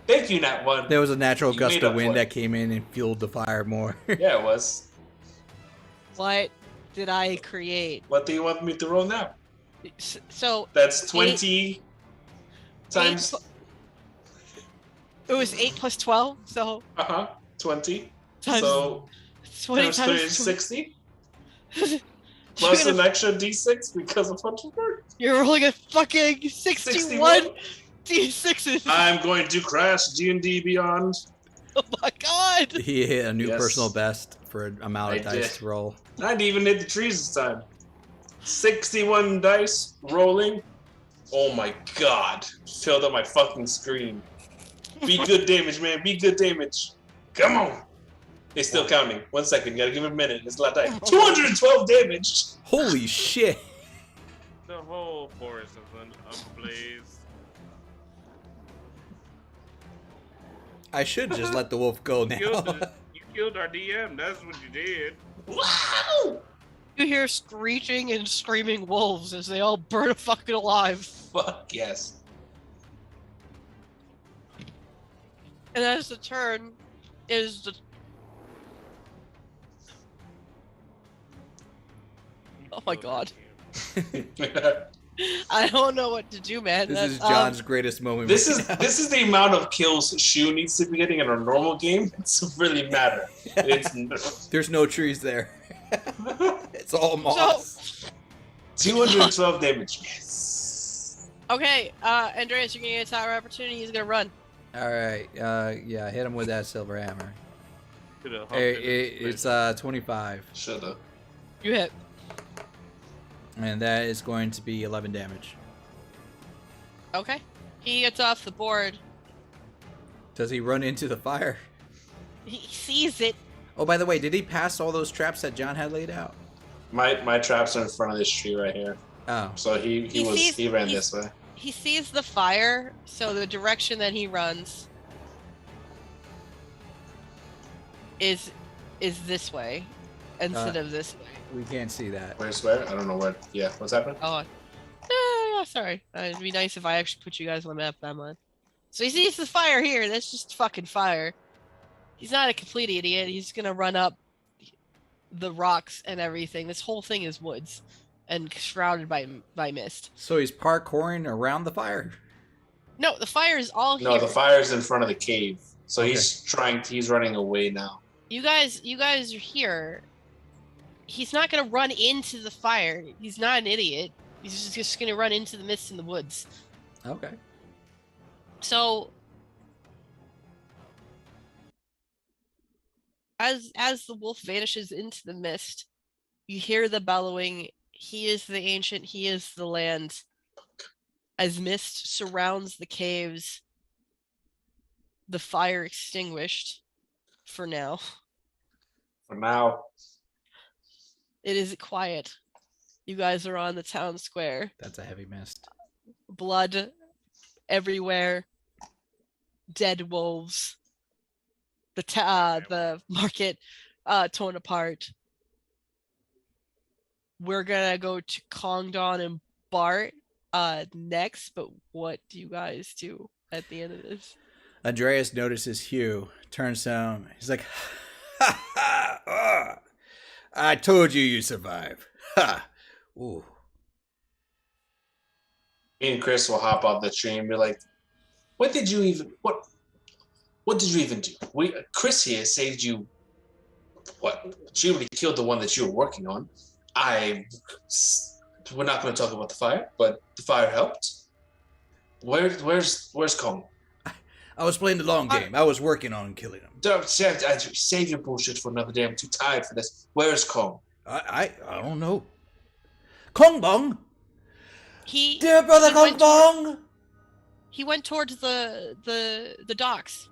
Speaker 1: Thank you, Nat 1.
Speaker 2: There was a natural
Speaker 1: You
Speaker 2: gust
Speaker 1: made
Speaker 2: of
Speaker 1: up
Speaker 2: wind
Speaker 1: for it.
Speaker 2: that came in and fueled the fire more.
Speaker 1: Yeah, it was.
Speaker 3: What did I create?
Speaker 1: What do you want me to roll now?
Speaker 3: So
Speaker 1: That's 20 times...
Speaker 3: It was 8 plus 12, so...
Speaker 1: 20.
Speaker 3: Times,
Speaker 1: So,
Speaker 3: 20
Speaker 1: times 3 is 60. Plus
Speaker 3: You're
Speaker 1: an extra d6 because of Hunterberg.
Speaker 3: You're rolling a fucking 61 d6s.
Speaker 1: I'm going to crash D&D Beyond.
Speaker 3: Oh my god!
Speaker 2: He hit a new
Speaker 1: Yes.
Speaker 2: personal best for an amount of
Speaker 1: I
Speaker 2: dice
Speaker 1: did.
Speaker 2: to roll.
Speaker 1: I didn't even hit the trees this time. 61 dice rolling. Oh my god. Filled up my fucking screen. Be good damage, man. Be good damage. Come on. It's still counting. 1 second. Gotta give it a minute. It's a lot of time. 212 damage.
Speaker 2: Holy shit!
Speaker 5: The whole forest is ablaze.
Speaker 2: I should just let the wolf go now.
Speaker 5: You killed our DM. That's what you did.
Speaker 1: Wow.
Speaker 3: You hear screeching and screaming wolves as they all burn fucking alive.
Speaker 1: Fuck yes.
Speaker 3: And as the turn is the... Oh my god. I don't know what to do, man.
Speaker 2: This is John's greatest moment.
Speaker 1: This
Speaker 2: right
Speaker 1: is
Speaker 2: now.
Speaker 1: this is the amount of kills Shu needs to be getting in a normal game. It's really matter. It's
Speaker 2: There's no trees there. It's all moss.
Speaker 1: 212 damage. Yes.
Speaker 3: Okay, Andreas, you're gonna get a tower opportunity. He's gonna run.
Speaker 2: All right. Yeah, hit him with that silver hammer.
Speaker 5: Could've
Speaker 2: Hey,
Speaker 5: humped it.
Speaker 2: it's 25,
Speaker 1: Shut up.
Speaker 3: You hit.
Speaker 2: and that is going to be 11 damage.
Speaker 3: Okay. He gets off the board.
Speaker 2: Does he run into the fire?
Speaker 3: He sees it.
Speaker 2: Oh, by the way, did he pass all those traps that John had laid out?
Speaker 1: My traps are in front of this tree right here.
Speaker 2: Oh,
Speaker 1: So he ran this way.
Speaker 3: He sees the fire, so the direction that he runs is this way instead of this way.
Speaker 2: we can't see that.
Speaker 1: Where's where? I don't know what. Yeah, what's happening?
Speaker 3: Oh, yeah, sorry. It'd be nice if I actually put you guys on the map that much. So he sees the fire here. That's just fucking fire. He's not a complete idiot. He's gonna run up the rocks and everything. This whole thing is woods and shrouded by mist.
Speaker 2: So he's parkouring around the fire.
Speaker 3: No, the fire is all here.
Speaker 1: No, the fire's in front of the cave. So
Speaker 2: Okay.
Speaker 1: he's running away now.
Speaker 3: You guys are here. He's not gonna run into the fire. He's not an idiot. He's just gonna run into the mist in the woods.
Speaker 2: Okay.
Speaker 3: So as the wolf vanishes into the mist, you hear the bellowing. He is the ancient, he is the land. As mist surrounds the caves, the fire extinguished for now.
Speaker 1: For now.
Speaker 3: It is quiet. You guys are on the town square.
Speaker 2: That's a heavy mist.
Speaker 3: Blood everywhere. Dead wolves. The market torn apart. We're gonna go to Kongdon and Bart next, but what do you guys do at the end of this?
Speaker 2: Andreas notices Hugh, turns to him. He's like, Ha ha! I told you you'd survive. Ha! Ooh.
Speaker 1: Me and Chris will hop on the tree and be like, "What did you even? What did you even do? Chris here saved you. What? She already killed the one that you were working on. We're not going to talk about the fire, but the fire helped. Where's Kong?
Speaker 2: I was playing the long game. I was working on killing him.
Speaker 1: Save your bullshit for another day. I'm too tired for this. Where's Kong?
Speaker 2: I don't know. Kong Bong!
Speaker 3: He
Speaker 2: Dear brother
Speaker 3: he
Speaker 2: Kong
Speaker 3: went
Speaker 2: Bong!
Speaker 3: He went towards the docks.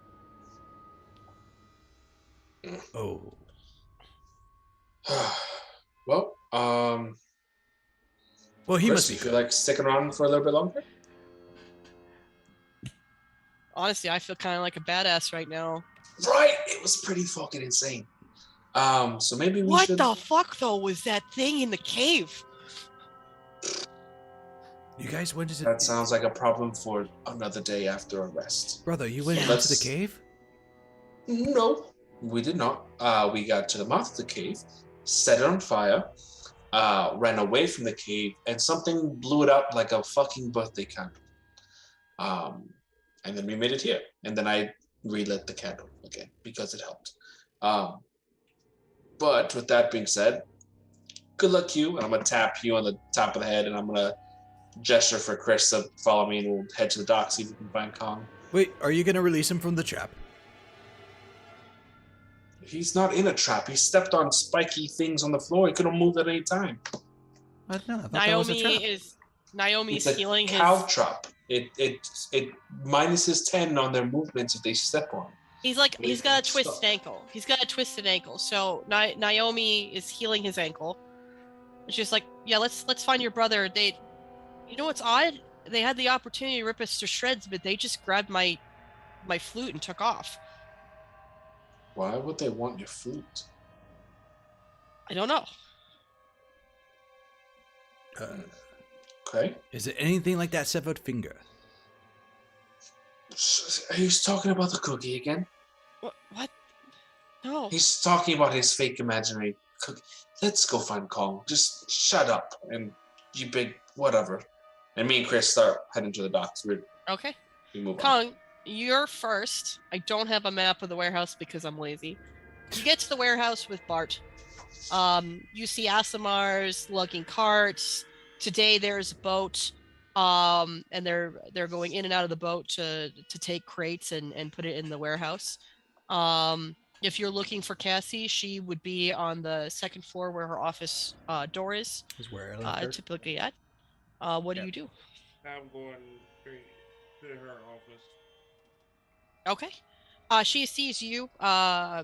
Speaker 2: Oh.
Speaker 1: Well,
Speaker 2: Well, he
Speaker 1: Chris,
Speaker 2: must be
Speaker 1: you feel
Speaker 2: good.
Speaker 1: like sticking around for a little bit longer?
Speaker 3: Honestly, I feel kind of like a badass right now.
Speaker 1: Right? It was pretty fucking insane. So maybe we
Speaker 3: What
Speaker 1: should.
Speaker 3: the fuck though was that thing in the cave?
Speaker 2: You guys went into...
Speaker 1: That sounds like a problem for another day after a rest.
Speaker 2: Brother, you went
Speaker 3: Yeah.
Speaker 2: into the cave?
Speaker 1: No, we did not. We got to the mouth of the cave, set it on fire, ran away from the cave, and something blew it up like a fucking birthday candle. And then we made it here. And then I relit the candle again because it helped. But with that being said, good luck you. And I'm going to tap you on the top of the head, and I'm going to gesture for Chris to follow me, and we'll head to the dock, see if we can find Kong.
Speaker 2: Wait, are you going to release him from the trap?
Speaker 1: He's not in a trap. He stepped on spiky things on the floor. He could have moved at any time.
Speaker 2: I thought that was a trap.
Speaker 3: Naomi's
Speaker 1: It's a
Speaker 3: healing
Speaker 1: cow
Speaker 3: his.
Speaker 1: trap. It minuses 10 on their movements if they step on.
Speaker 3: He's got a
Speaker 1: Stuck.
Speaker 3: twisted ankle. He's got a twisted ankle. So Naomi is healing his ankle. It's just like, yeah, let's find your brother. You know what's odd? They had the opportunity to rip us to shreds, but they just grabbed my flute and took off.
Speaker 1: Why would they want your flute?
Speaker 3: I don't know.
Speaker 1: Okay.
Speaker 2: Is it anything like that severed finger?
Speaker 1: He's talking about the cookie again.
Speaker 3: What? No.
Speaker 1: He's talking about his fake imaginary cookie. Let's go find Kong. Just shut up and you big whatever. And me and Chris start heading to the docks.
Speaker 3: Okay.
Speaker 1: We move on.
Speaker 3: Kong, you're first. I don't have a map of the warehouse because I'm lazy. You get to the warehouse with Bart. You see Asimars lugging carts. Today there's a boat, and they're going in and out of the boat to take crates and put it in the warehouse. If you're looking for Cassie, she would be on the second floor where her office door is.
Speaker 2: Is where I left her.
Speaker 3: Typically at. What do you do?
Speaker 5: I'm going straight to her office.
Speaker 3: Okay. She sees you,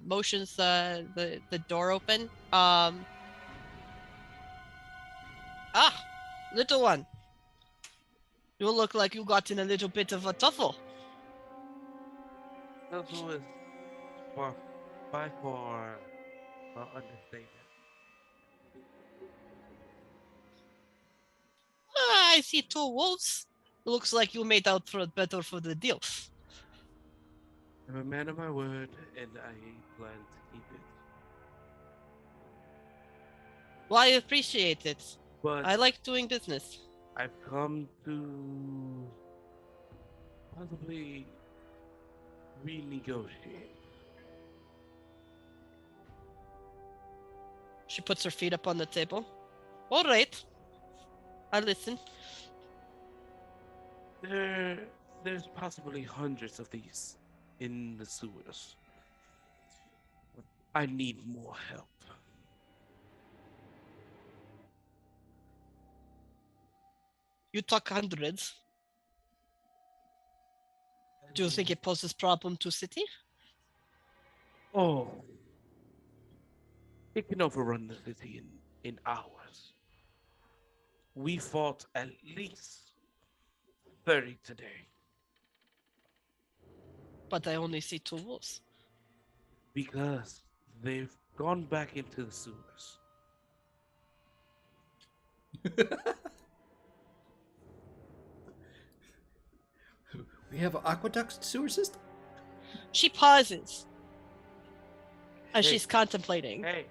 Speaker 3: motions the door open. Little one. You look like you got in a little bit of a tuffle.
Speaker 4: That was by far an understatement.
Speaker 3: I see two wolves. Looks like you made out better for the deal.
Speaker 4: I'm a man of my word, and I plan to keep it.
Speaker 3: Well, I appreciate it.
Speaker 4: But
Speaker 3: I like doing business.
Speaker 4: I've come to possibly renegotiate.
Speaker 3: She puts her feet up on the table. All right. I listen.
Speaker 4: There's possibly hundreds of these in the sewers. I need more help.
Speaker 3: You talk hundreds. Do you think it poses problem to city?
Speaker 4: Oh, it can overrun the city in hours. We fought at least 30 today.
Speaker 3: But I only see two wolves.
Speaker 4: Because they've gone back into the sewers.
Speaker 2: We have an aqueduct sewer system?
Speaker 3: She pauses. And she's contemplating.
Speaker 4: Hey,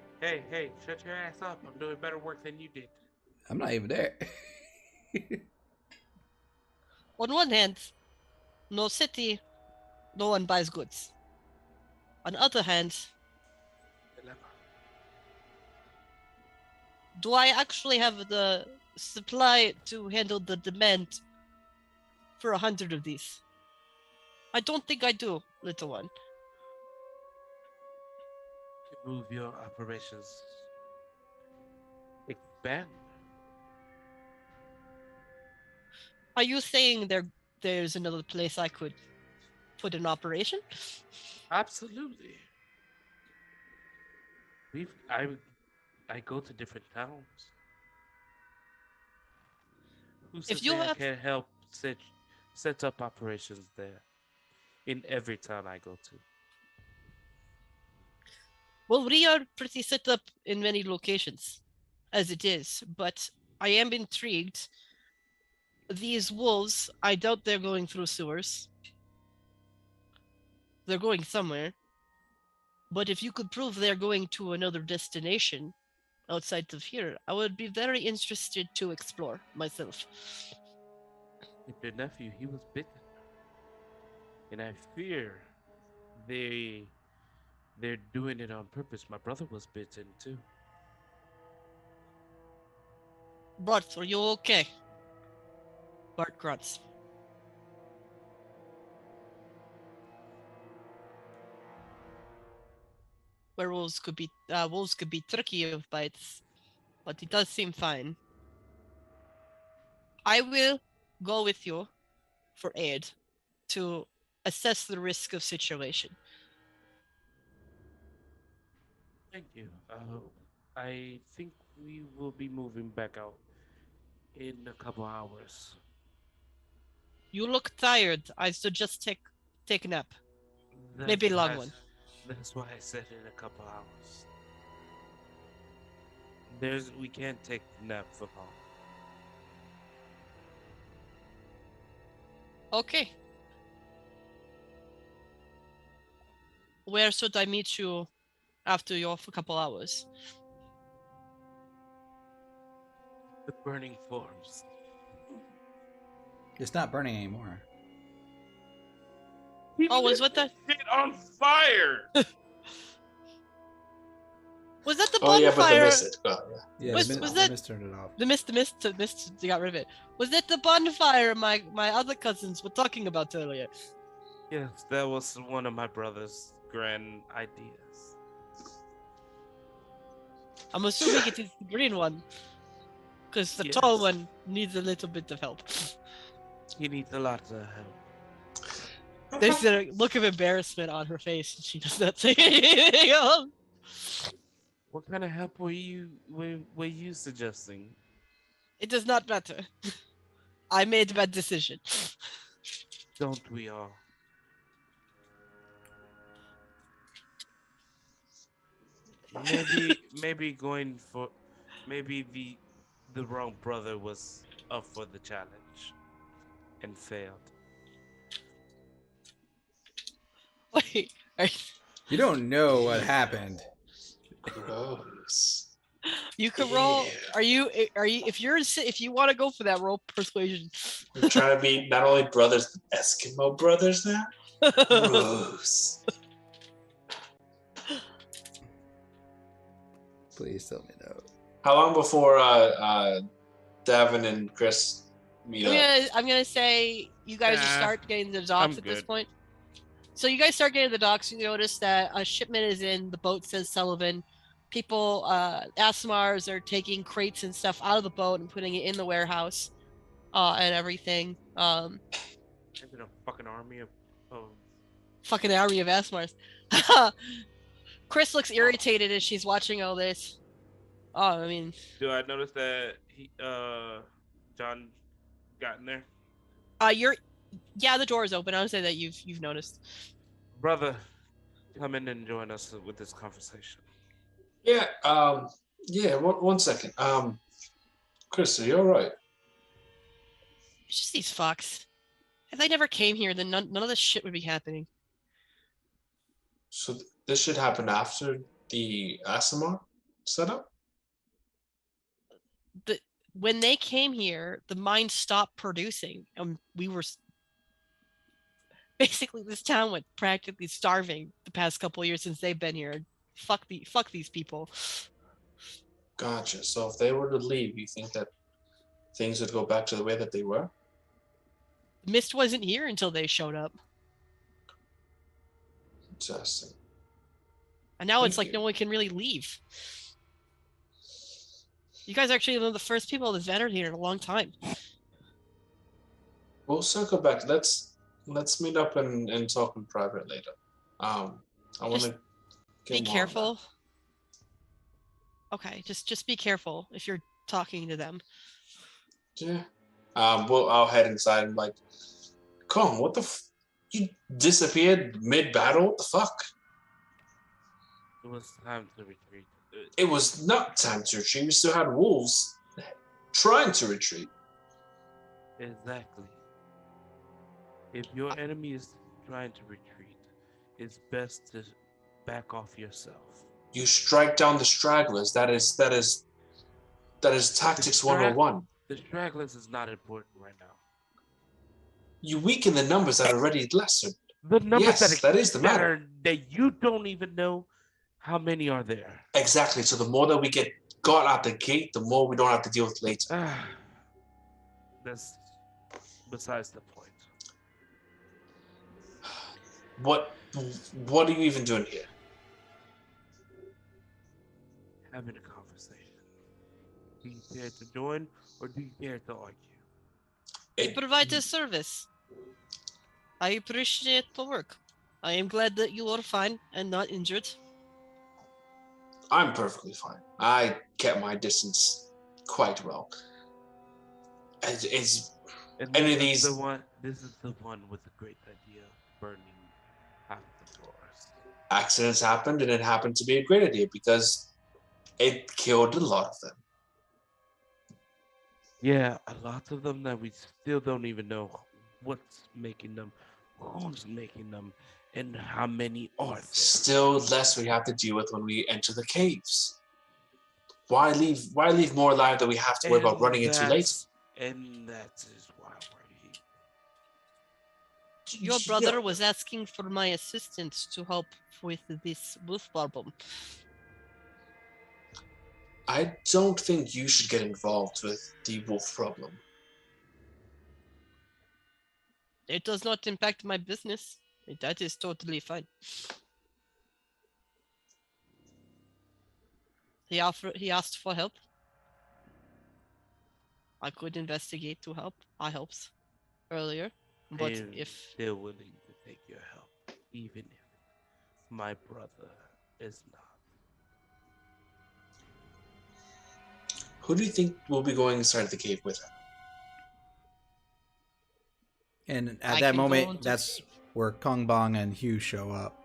Speaker 4: shut your ass up. I'm doing better work than you did.
Speaker 2: I'm not even there.
Speaker 3: On one hand, no city, no one buys goods. On the other hand, do I actually have the supply to handle the demand for 100 of these? I don't think I do, little one.
Speaker 4: To move your operations, expand.
Speaker 3: Are you saying there's another place I could put an operation?
Speaker 4: Absolutely. I go to different towns. Who says
Speaker 3: If you
Speaker 4: I
Speaker 3: have,
Speaker 4: can't help set up operations there in every town I go to?
Speaker 3: well, we are pretty set up in many locations, as it is. But I am intrigued. These wolves, I doubt they're going through sewers. They're going somewhere. But if you could prove they're going to another destination outside of here, I would be very interested to explore myself.
Speaker 4: With your nephew, he was bitten, and I fear they're doing it on purpose. My brother was bitten too.
Speaker 3: Bart, are you okay? Bart grunts. Werewolves could be wolves could be tricky with bites, but he does seem fine. I will go with you for aid to assess the risk of situation.
Speaker 4: Thank you. I think we will be moving back out in a couple hours.
Speaker 3: You look tired. I suggest take a nap. Maybe a long one.
Speaker 4: That's why I said in a couple hours. We can't take a nap for long.
Speaker 3: Okay. Where should I meet you after your couple hours?
Speaker 4: The burning forms.
Speaker 2: It's not burning anymore.
Speaker 3: Oh, was what that?
Speaker 4: Shit on fire!
Speaker 3: Was that the
Speaker 1: Oh yeah, but the
Speaker 3: bonfire?
Speaker 1: mist.
Speaker 2: Yeah,
Speaker 3: Was
Speaker 2: the
Speaker 3: that-
Speaker 2: mist turned it off.
Speaker 3: The mist, they got rid of it. Was that the bonfire my other cousins were talking about earlier?
Speaker 4: Yes, that was one of my brother's grand ideas.
Speaker 3: I'm assuming it is the green one. Because the
Speaker 4: Yes.
Speaker 3: tall one needs a little bit of help.
Speaker 4: He needs a lot of help.
Speaker 3: There's a look of embarrassment on her face, and she does not say anything else.
Speaker 4: What kind of help were you suggesting?
Speaker 3: It does not matter. I made a bad decision.
Speaker 4: Don't we all? Maybe the wrong brother was up for the challenge and failed.
Speaker 3: Wait,
Speaker 2: You don't know what happened.
Speaker 1: Gross.
Speaker 3: you can roll. Are you? If you want to go for that, roll persuasion.
Speaker 1: We're trying to be not only brothers, but Eskimo brothers now. Gross.
Speaker 2: Please tell me no.
Speaker 1: How long before Davin and Chris meet up?
Speaker 3: I'm gonna say you guys
Speaker 4: Nah,
Speaker 3: start getting to the
Speaker 4: I'm
Speaker 3: docks at this
Speaker 4: good.
Speaker 3: point. So you guys start getting to the docks. You notice that a shipment is in. The boat says Sullivan. People, Asmars are taking crates and stuff out of the boat and putting it in the warehouse, and everything.
Speaker 4: Is it a fucking army of
Speaker 3: Fucking army of Asmars. Chris looks irritated as she's watching all this. Oh, I mean,
Speaker 4: Do I notice that John got in there?
Speaker 3: the door is open. I would say that you've noticed.
Speaker 4: Brother, come in and join us with this conversation.
Speaker 1: Yeah. One second. Chris, are you all right?
Speaker 3: It's just these fucks. If they never came here, then none of this shit would be happening.
Speaker 1: So this should happen after the ASMR setup.
Speaker 3: When they came here, the mine stopped producing, and we were basically, this town went practically starving the past couple of years since they've been here. Fuck these people.
Speaker 1: Gotcha. So if they were to leave, you think that things would go back to the way that they were?
Speaker 3: Mist wasn't here until they showed up.
Speaker 1: Interesting.
Speaker 3: And now it's
Speaker 1: Thank
Speaker 3: like
Speaker 1: you.
Speaker 3: no one can really leave. You guys are actually one of the first people that's entered here in a long time.
Speaker 1: We'll circle back. Let's meet up and talk in private later. I want to
Speaker 3: Be careful. Okay, just be careful if you're talking to them.
Speaker 1: Yeah. I'll head inside and like, come, what the you disappeared mid-battle? What the fuck?
Speaker 4: It was time to retreat.
Speaker 1: It was not time to retreat. We still had wolves trying to retreat.
Speaker 4: Exactly. If your enemy is trying to retreat, it's best to back off yourself.
Speaker 1: You strike down the stragglers. That is tactics 101.
Speaker 4: The stragglers is not important right now.
Speaker 1: You weaken the numbers that are already lessened.
Speaker 4: The numbers
Speaker 1: Yes, that is the matter.
Speaker 4: that you don't even know how many are there.
Speaker 1: Exactly. So the more that we get got out the gate, the more we don't have to deal with later.
Speaker 4: That's besides the point.
Speaker 1: What are you even doing here?
Speaker 4: Having a conversation. Do you care to join or do you care to argue?
Speaker 3: We provide a service. I appreciate the work. I am glad that you are fine and not injured.
Speaker 1: I'm perfectly fine. I kept my distance quite well. It's
Speaker 4: And
Speaker 1: any
Speaker 4: this
Speaker 1: of
Speaker 4: is
Speaker 1: these.
Speaker 4: This is the one with the great idea of burning half the forest.
Speaker 1: Accidents happened, and it happened to be a great idea because it killed a lot of them.
Speaker 4: Yeah, a lot of them that we still don't even know what's making them, who's making them, and how many are there.
Speaker 1: Still less we have to deal with when we enter the caves. Why leave more alive that we have to worry about running into later?
Speaker 4: And that is why we're here.
Speaker 3: Your brother was asking for my assistance to help with this wolf problem.
Speaker 1: I don't think you should get involved with the wolf problem.
Speaker 3: It does not impact my business. That is totally fine. He asked for help. I could investigate to help. I helped earlier. But
Speaker 4: I am
Speaker 3: if
Speaker 4: still willing to take your help, even if my brother is not.
Speaker 1: Who do you think will be going inside the cave with him?
Speaker 2: And
Speaker 3: I
Speaker 2: at that
Speaker 3: can go
Speaker 2: moment,
Speaker 3: into
Speaker 2: that's
Speaker 3: cave.
Speaker 2: where Kong Bong and Hugh show up.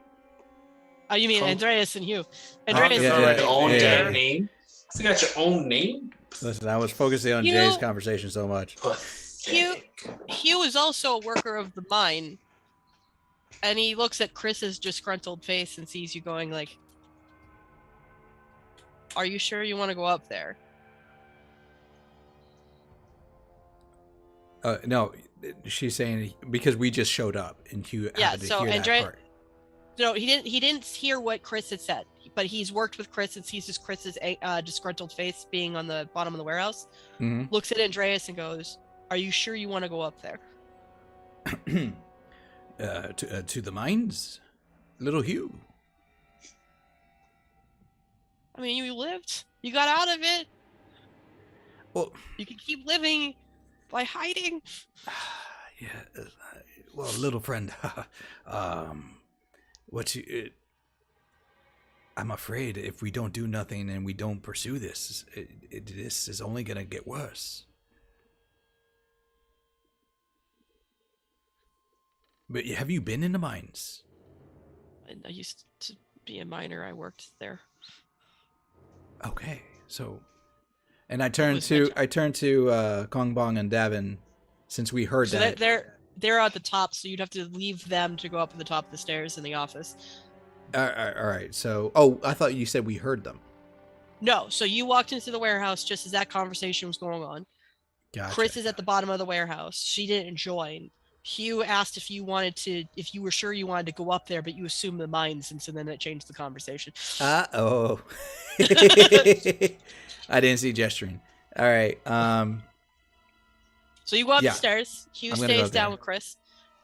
Speaker 3: Oh, you mean
Speaker 1: Kong-
Speaker 3: Andreas and Hugh?
Speaker 1: You
Speaker 3: Andreas
Speaker 2: yeah,
Speaker 1: got
Speaker 3: and
Speaker 1: your own
Speaker 2: yeah.
Speaker 1: damn name? You got your own name?
Speaker 2: Listen, I was focusing on
Speaker 3: You
Speaker 2: Jay's
Speaker 3: know-
Speaker 2: conversation so much.
Speaker 1: Pathetic.
Speaker 3: Hugh is also a worker of the mine. And he looks at Chris's disgruntled face and sees you going like, are you sure you want to go up there?
Speaker 2: No, she's saying because we just showed up and Hugh
Speaker 3: Yeah,
Speaker 2: happened to
Speaker 3: so
Speaker 2: hear that
Speaker 3: Andre-
Speaker 2: part.
Speaker 3: No, he didn't hear what Chris had said, but he's worked with Chris and sees Chris's disgruntled face being on the bottom of the warehouse.
Speaker 2: Mhm.
Speaker 3: Looks at Andreas and goes, are you sure you want to go up there?
Speaker 2: To the mines, little Hugh.
Speaker 3: I mean, you lived. You got out of it.
Speaker 2: Well,
Speaker 3: You can keep living by hiding.
Speaker 2: yeah. Well, little friend. I'm afraid if we don't do nothing and we don't pursue this, this is only gonna get worse. But have you been in the mines?
Speaker 3: I used to be a miner. I worked there.
Speaker 2: Okay, so, and I turned
Speaker 3: was my
Speaker 2: to Kong Bong and Davin, since we heard
Speaker 3: So
Speaker 2: that.
Speaker 3: they're at the top, so you'd have to leave them to go up to the top of the stairs in the office.
Speaker 2: All right. So, I thought you said we heard them.
Speaker 3: No, so you walked into the warehouse just as that conversation was going on.
Speaker 2: Gotcha.
Speaker 3: Chris is at the bottom of the warehouse. She didn't join. Hugh asked if you were sure you wanted to go up there, but you assumed the mines, and so then that changed the conversation.
Speaker 2: I didn't see gesturing. All right.
Speaker 3: So you go up
Speaker 2: Yeah.
Speaker 3: the stairs. Hugh
Speaker 2: I'm gonna go
Speaker 3: stays down
Speaker 2: there.
Speaker 3: with Chris.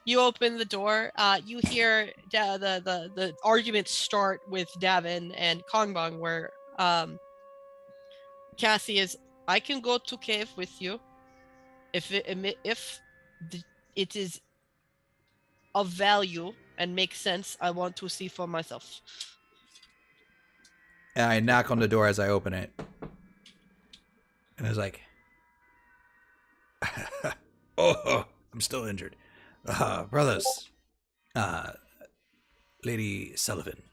Speaker 3: You open the door. You hear the arguments start with Davin and Kongbong, where Cassie is, I can go to cave with you if it is of value and makes sense. I want to see for myself.
Speaker 2: And I knock on the door as I open it. And I was like, oh, I'm still injured. Brothers. Lady Sullivan. I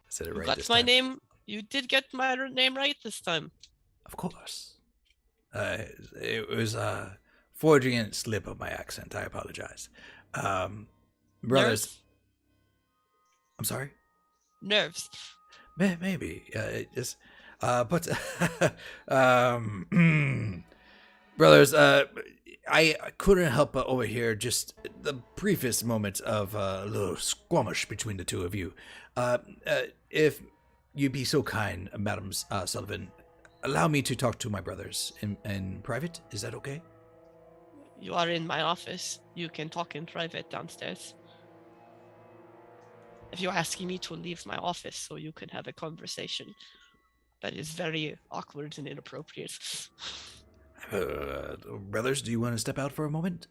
Speaker 2: said it right
Speaker 3: That's
Speaker 2: this
Speaker 3: my
Speaker 2: time.
Speaker 3: name. You did get my name right this time.
Speaker 2: Of course. It was a fraudulent slip of my accent. I apologize. Brothers.
Speaker 3: Nerves?
Speaker 2: I'm sorry?
Speaker 3: Nerves.
Speaker 2: Maybe. Just, but, brothers, I couldn't help but overhear just the briefest moments of a little squamish between the two of you. If you'd be so kind, Madam Sullivan, allow me to talk to my brothers in private. Is that okay?
Speaker 3: You are in my office. You can talk in private downstairs. If you're asking me to leave my office so you can have a conversation, that is very awkward and inappropriate.
Speaker 2: Brothers, do you want to step out for a moment?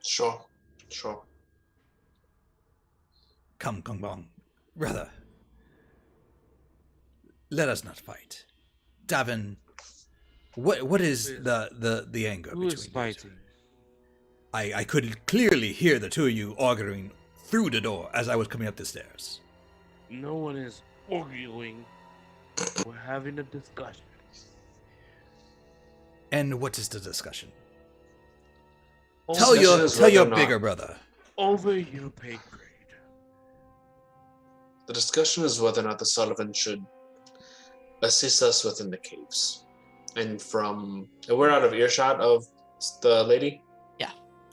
Speaker 1: Sure.
Speaker 2: Come, Kongbong. Brother. Let us not fight. Davin, what is the anger
Speaker 4: Who
Speaker 2: between
Speaker 4: is
Speaker 2: you?
Speaker 4: fighting?
Speaker 2: I could clearly hear the two of you arguing through the door as I was coming up the stairs.
Speaker 4: No one is arguing. We're having a discussion.
Speaker 2: And what is the discussion?
Speaker 1: Discussion is
Speaker 2: Tell
Speaker 1: whether
Speaker 2: your
Speaker 1: or not-
Speaker 2: bigger brother.
Speaker 4: Over your pay grade.
Speaker 1: The discussion is whether or not the Sullivan should assist us within the caves. And we're out of earshot of the lady.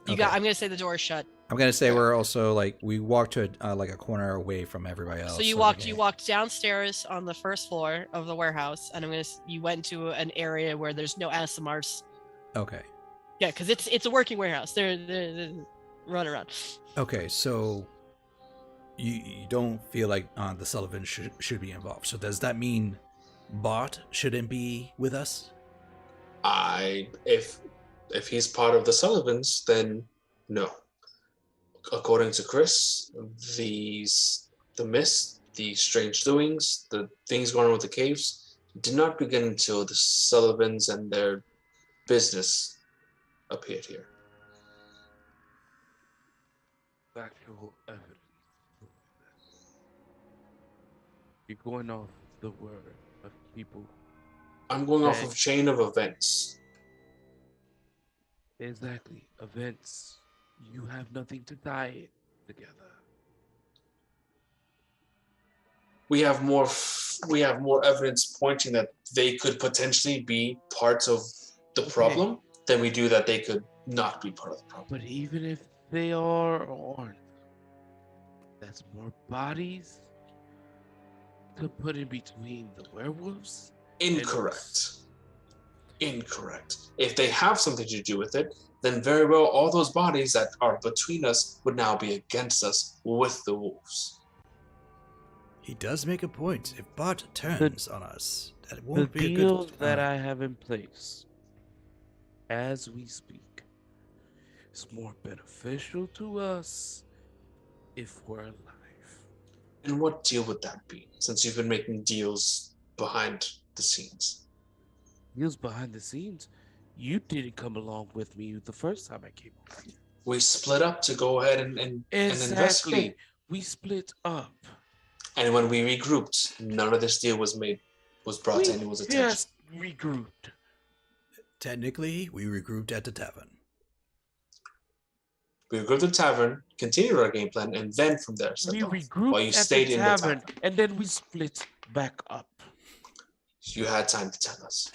Speaker 3: I'm gonna say the door is shut.
Speaker 2: I'm gonna say we're also we walked to a corner away from everybody else.
Speaker 3: So you walked downstairs on the first floor of the warehouse, and you went to an area where there's no ASMRs.
Speaker 2: Okay.
Speaker 3: Yeah, because it's a working warehouse. They're run around.
Speaker 2: Okay, so you don't feel like the Sullivan should be involved. So does that mean Bart shouldn't be with us?
Speaker 1: If he's part of the Sullivans, then no. According to Chris, the mist, the strange doings, the things going on with the caves did not begin until the Sullivans and their business appeared here.
Speaker 4: Factual evidence. You're going off the word of people.
Speaker 1: I'm going off of chain of events.
Speaker 4: Exactly. Events. You have nothing to tie it together.
Speaker 1: We have more evidence pointing that they could potentially be parts of the problem than we do that they could not be part of the problem.
Speaker 4: But even if they are or aren't, that's more bodies to put in between the werewolves.
Speaker 1: Incorrect. If they have something to do with it, then very well all those bodies that are between us would now be against us with the wolves.
Speaker 2: He does make a point. If Bart turns on us, that
Speaker 4: The
Speaker 2: won't be a
Speaker 4: deals
Speaker 2: good.
Speaker 4: that I have in place, as we speak, is more beneficial to us if we're alive.
Speaker 1: And what deal would that be, since you've been making deals behind the scenes?
Speaker 4: Deals behind the scenes. You didn't come along with me the first time I came over here.
Speaker 1: We split up to go ahead and investigate.
Speaker 4: We split up.
Speaker 1: And when we regrouped, none of this deal was brought to anyone's attention.
Speaker 4: Just regrouped.
Speaker 2: Technically, we regrouped at the tavern.
Speaker 1: We would go to the tavern, continue our game plan, and then from there set
Speaker 5: We
Speaker 1: off.
Speaker 5: regrouped
Speaker 1: While you
Speaker 5: at
Speaker 1: stayed
Speaker 5: the
Speaker 1: in the
Speaker 5: tavern,
Speaker 1: tavern.
Speaker 5: and then we split back up.
Speaker 1: You had time to tell us.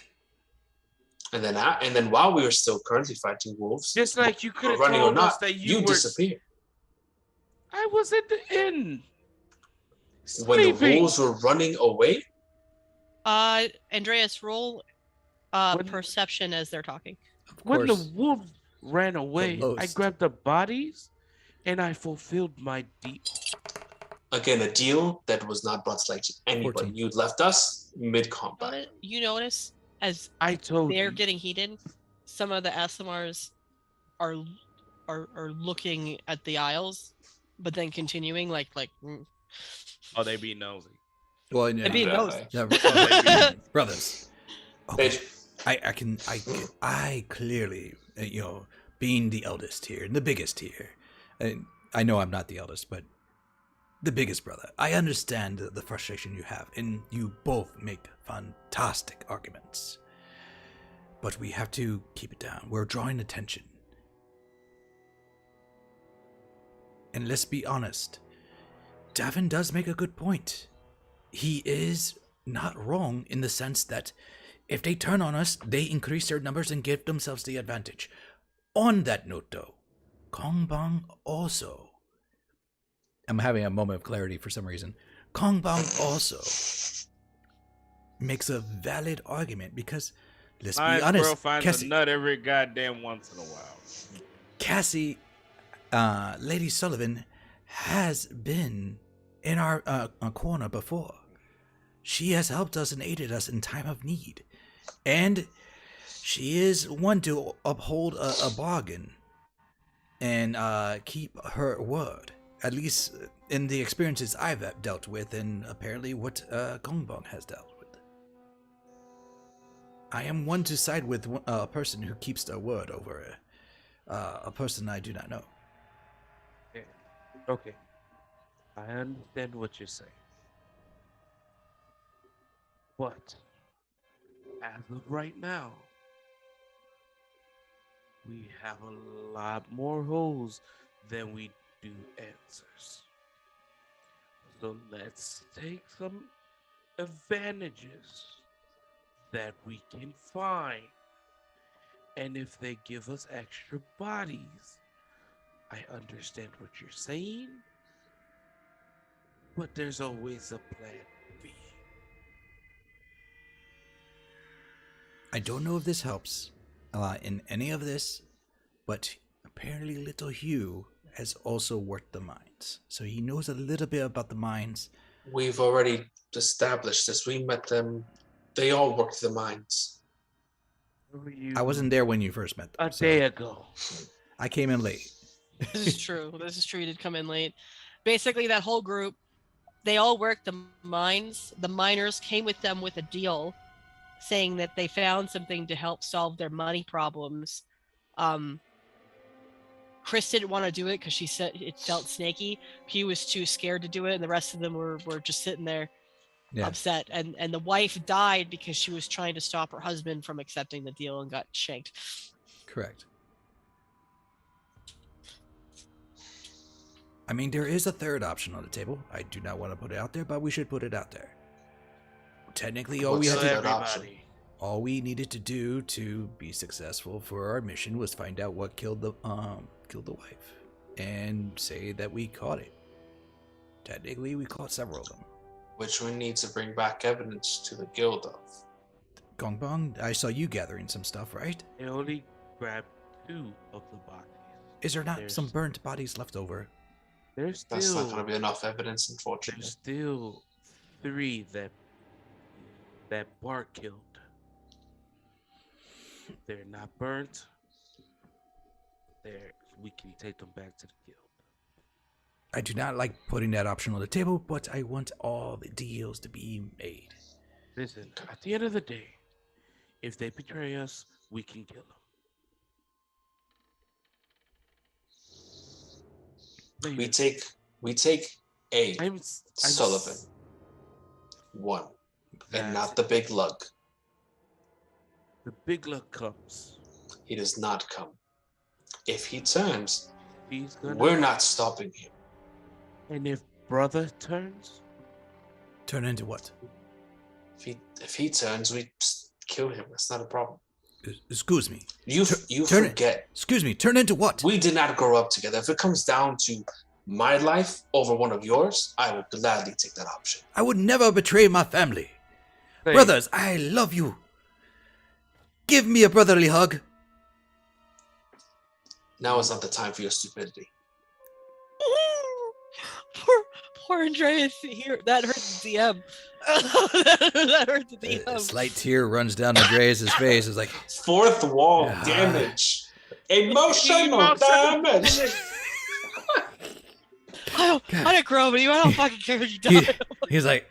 Speaker 1: And then while we were still currently fighting wolves,
Speaker 5: Just like you could have
Speaker 1: running or
Speaker 5: told us
Speaker 1: not,
Speaker 5: that
Speaker 1: you
Speaker 5: were.
Speaker 1: disappeared.
Speaker 5: I was at the inn.
Speaker 1: When the
Speaker 5: Sleeping.
Speaker 1: wolves were running away,
Speaker 3: Andreas, roll
Speaker 5: When-
Speaker 3: perception as they're talking.
Speaker 2: Of
Speaker 5: When the
Speaker 2: course.
Speaker 5: wolves ran away, I
Speaker 2: lowest.
Speaker 5: grabbed the bodies and I fulfilled my deal.
Speaker 1: again, a deal that was not brought to light to anybody.
Speaker 2: 14.
Speaker 1: You left us mid-combat.
Speaker 3: You notice as
Speaker 5: I told
Speaker 3: they're
Speaker 5: you.
Speaker 3: getting heated, some of the Asimars are looking at the aisles, but then continuing like
Speaker 4: Oh, they be nosy.
Speaker 2: Well, yeah,
Speaker 3: It'd be those.
Speaker 2: yeah, brothers.
Speaker 1: They,
Speaker 2: Okay. I clearly, being the eldest here and the biggest here, and I know I'm not the eldest, but the biggest brother, I understand the frustration you have, and you both make fantastic arguments. But we have to keep it down. We're drawing attention. And let's be honest, Davin does make a good point. He is not wrong in the sense that if they turn on us, they increase their numbers and give themselves the advantage. On that note, though, Kongbang also... I'm having a moment of clarity for some reason. Kongbang also makes a valid argument because, let's be honest,
Speaker 4: Girl finds
Speaker 2: Cassie,
Speaker 4: a nut every goddamn once in a while.
Speaker 2: Cassie, Lady Sullivan has been in our corner before. She has helped us and aided us in time of need. And she is one to uphold a bargain and keep her word. At least in the experiences I've dealt with, and apparently what Kongbang has dealt with. I am one to side with a person who keeps their word over a person I do not know.
Speaker 5: Okay. I understand what you're saying. But as of right now, we have a lot more holes than we do answers. So let's take some advantages that we can find. And if they give us extra bodies, I understand what you're saying, but there's always a plan B.
Speaker 2: I don't know if this helps in any of this, but apparently little Hugh has also worked the mines. So he knows a little bit about the mines.
Speaker 1: we've already established this. We met them. They all worked the mines.
Speaker 5: Where were you
Speaker 2: I wasn't there when you first met them.
Speaker 5: a
Speaker 2: so
Speaker 5: day ago?
Speaker 2: I came in late.
Speaker 3: This is true. You did come in late. Basically, that whole group, they all worked the mines. The miners came with them with a deal saying that they found something to help solve their money problems. Chris didn't want to do it because she said it felt snaky. He was too scared to do it, and the rest of them were just sitting there upset. And the wife died because she was trying to stop her husband from accepting the deal and got shanked.
Speaker 2: Correct. I mean, there is a third option on the table. I do not want to put it out there, but we should put it out there. Technically, all we
Speaker 1: What's
Speaker 2: had
Speaker 1: the
Speaker 2: to
Speaker 1: third option?
Speaker 2: all we needed to do to be successful for our mission was find out what killed the wife and say that we caught it. Technically, we caught several of them.
Speaker 1: Which we need to bring back evidence to the guild of.
Speaker 2: Kongbang, I saw you gathering some stuff, right?
Speaker 5: They only grabbed 2 of the bodies.
Speaker 2: Is there not
Speaker 5: There's-
Speaker 2: some burnt bodies left over?
Speaker 5: There's
Speaker 1: That's not
Speaker 5: still
Speaker 1: going to be enough evidence, unfortunately.
Speaker 5: there's still 3 that Bart killed. They're not burnt. We can take them back to the guild.
Speaker 2: I do not like putting that option on the table, but I want all the deals to be made.
Speaker 5: Listen, at the end of the day, if they betray us, we can kill them.
Speaker 1: We take
Speaker 5: I'm
Speaker 1: Sullivan. One. And not the big lug.
Speaker 5: The big luck comes.
Speaker 1: He does not come. If he turns,
Speaker 5: he's gonna.
Speaker 1: We're not stopping him.
Speaker 5: And if brother turns,
Speaker 2: Turn into what?
Speaker 1: If he turns, we just kill him. That's not a problem.
Speaker 2: Excuse me.
Speaker 1: You forget.
Speaker 2: Excuse me. Turn into what?
Speaker 1: We did not grow up together. If it comes down to my life over one of yours, I will gladly take that option.
Speaker 2: I would never betray my family.
Speaker 5: hey,
Speaker 2: Brothers, I love you. Give me a brotherly hug.
Speaker 1: Now is not the time for your stupidity.
Speaker 3: Poor Andreas here. That hurt the DM. That hurt the DM.
Speaker 2: A slight tear runs down Andreas' face. It's like,
Speaker 1: Fourth wall damage. Emotional damage.
Speaker 3: I don't grow, but I don't fucking care if you die.
Speaker 2: he's like,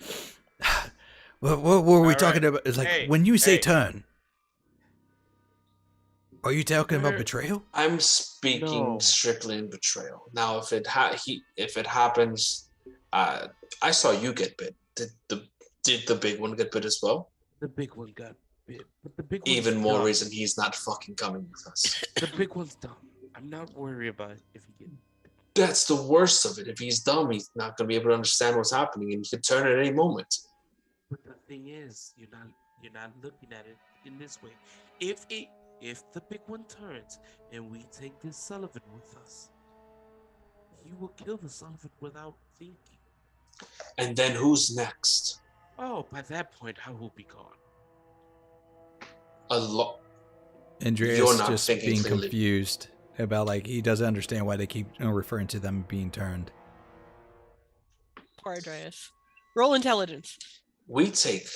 Speaker 2: what were we talking about? It's like, when you say turn, are you talking about betrayal?
Speaker 1: I'm speaking strictly in betrayal. Now, if it happens, I saw you get bit. Did the big one get bit as well?
Speaker 5: the big one got bit, but the big one's
Speaker 1: Even more
Speaker 5: dumb.
Speaker 1: reason he's not fucking coming with us.
Speaker 5: The big one's dumb. I'm not worried about if he gets.
Speaker 1: That's the worst of it. If he's dumb, he's not going to be able to understand what's happening, and he could turn at any moment.
Speaker 5: But the thing is, you're not looking at it in this way. If the big one turns and we take this Sullivan with us, he will kill the Sullivan without thinking.
Speaker 1: And then who's next?
Speaker 5: Oh, by that point, I will be gone.
Speaker 1: A lot.
Speaker 2: Andreas
Speaker 1: You're not
Speaker 2: just
Speaker 1: thinking
Speaker 2: being
Speaker 1: clearly.
Speaker 2: confused about, like, he doesn't understand why they keep referring to them being turned.
Speaker 3: Poor Andreas. Roll intelligence.
Speaker 1: We take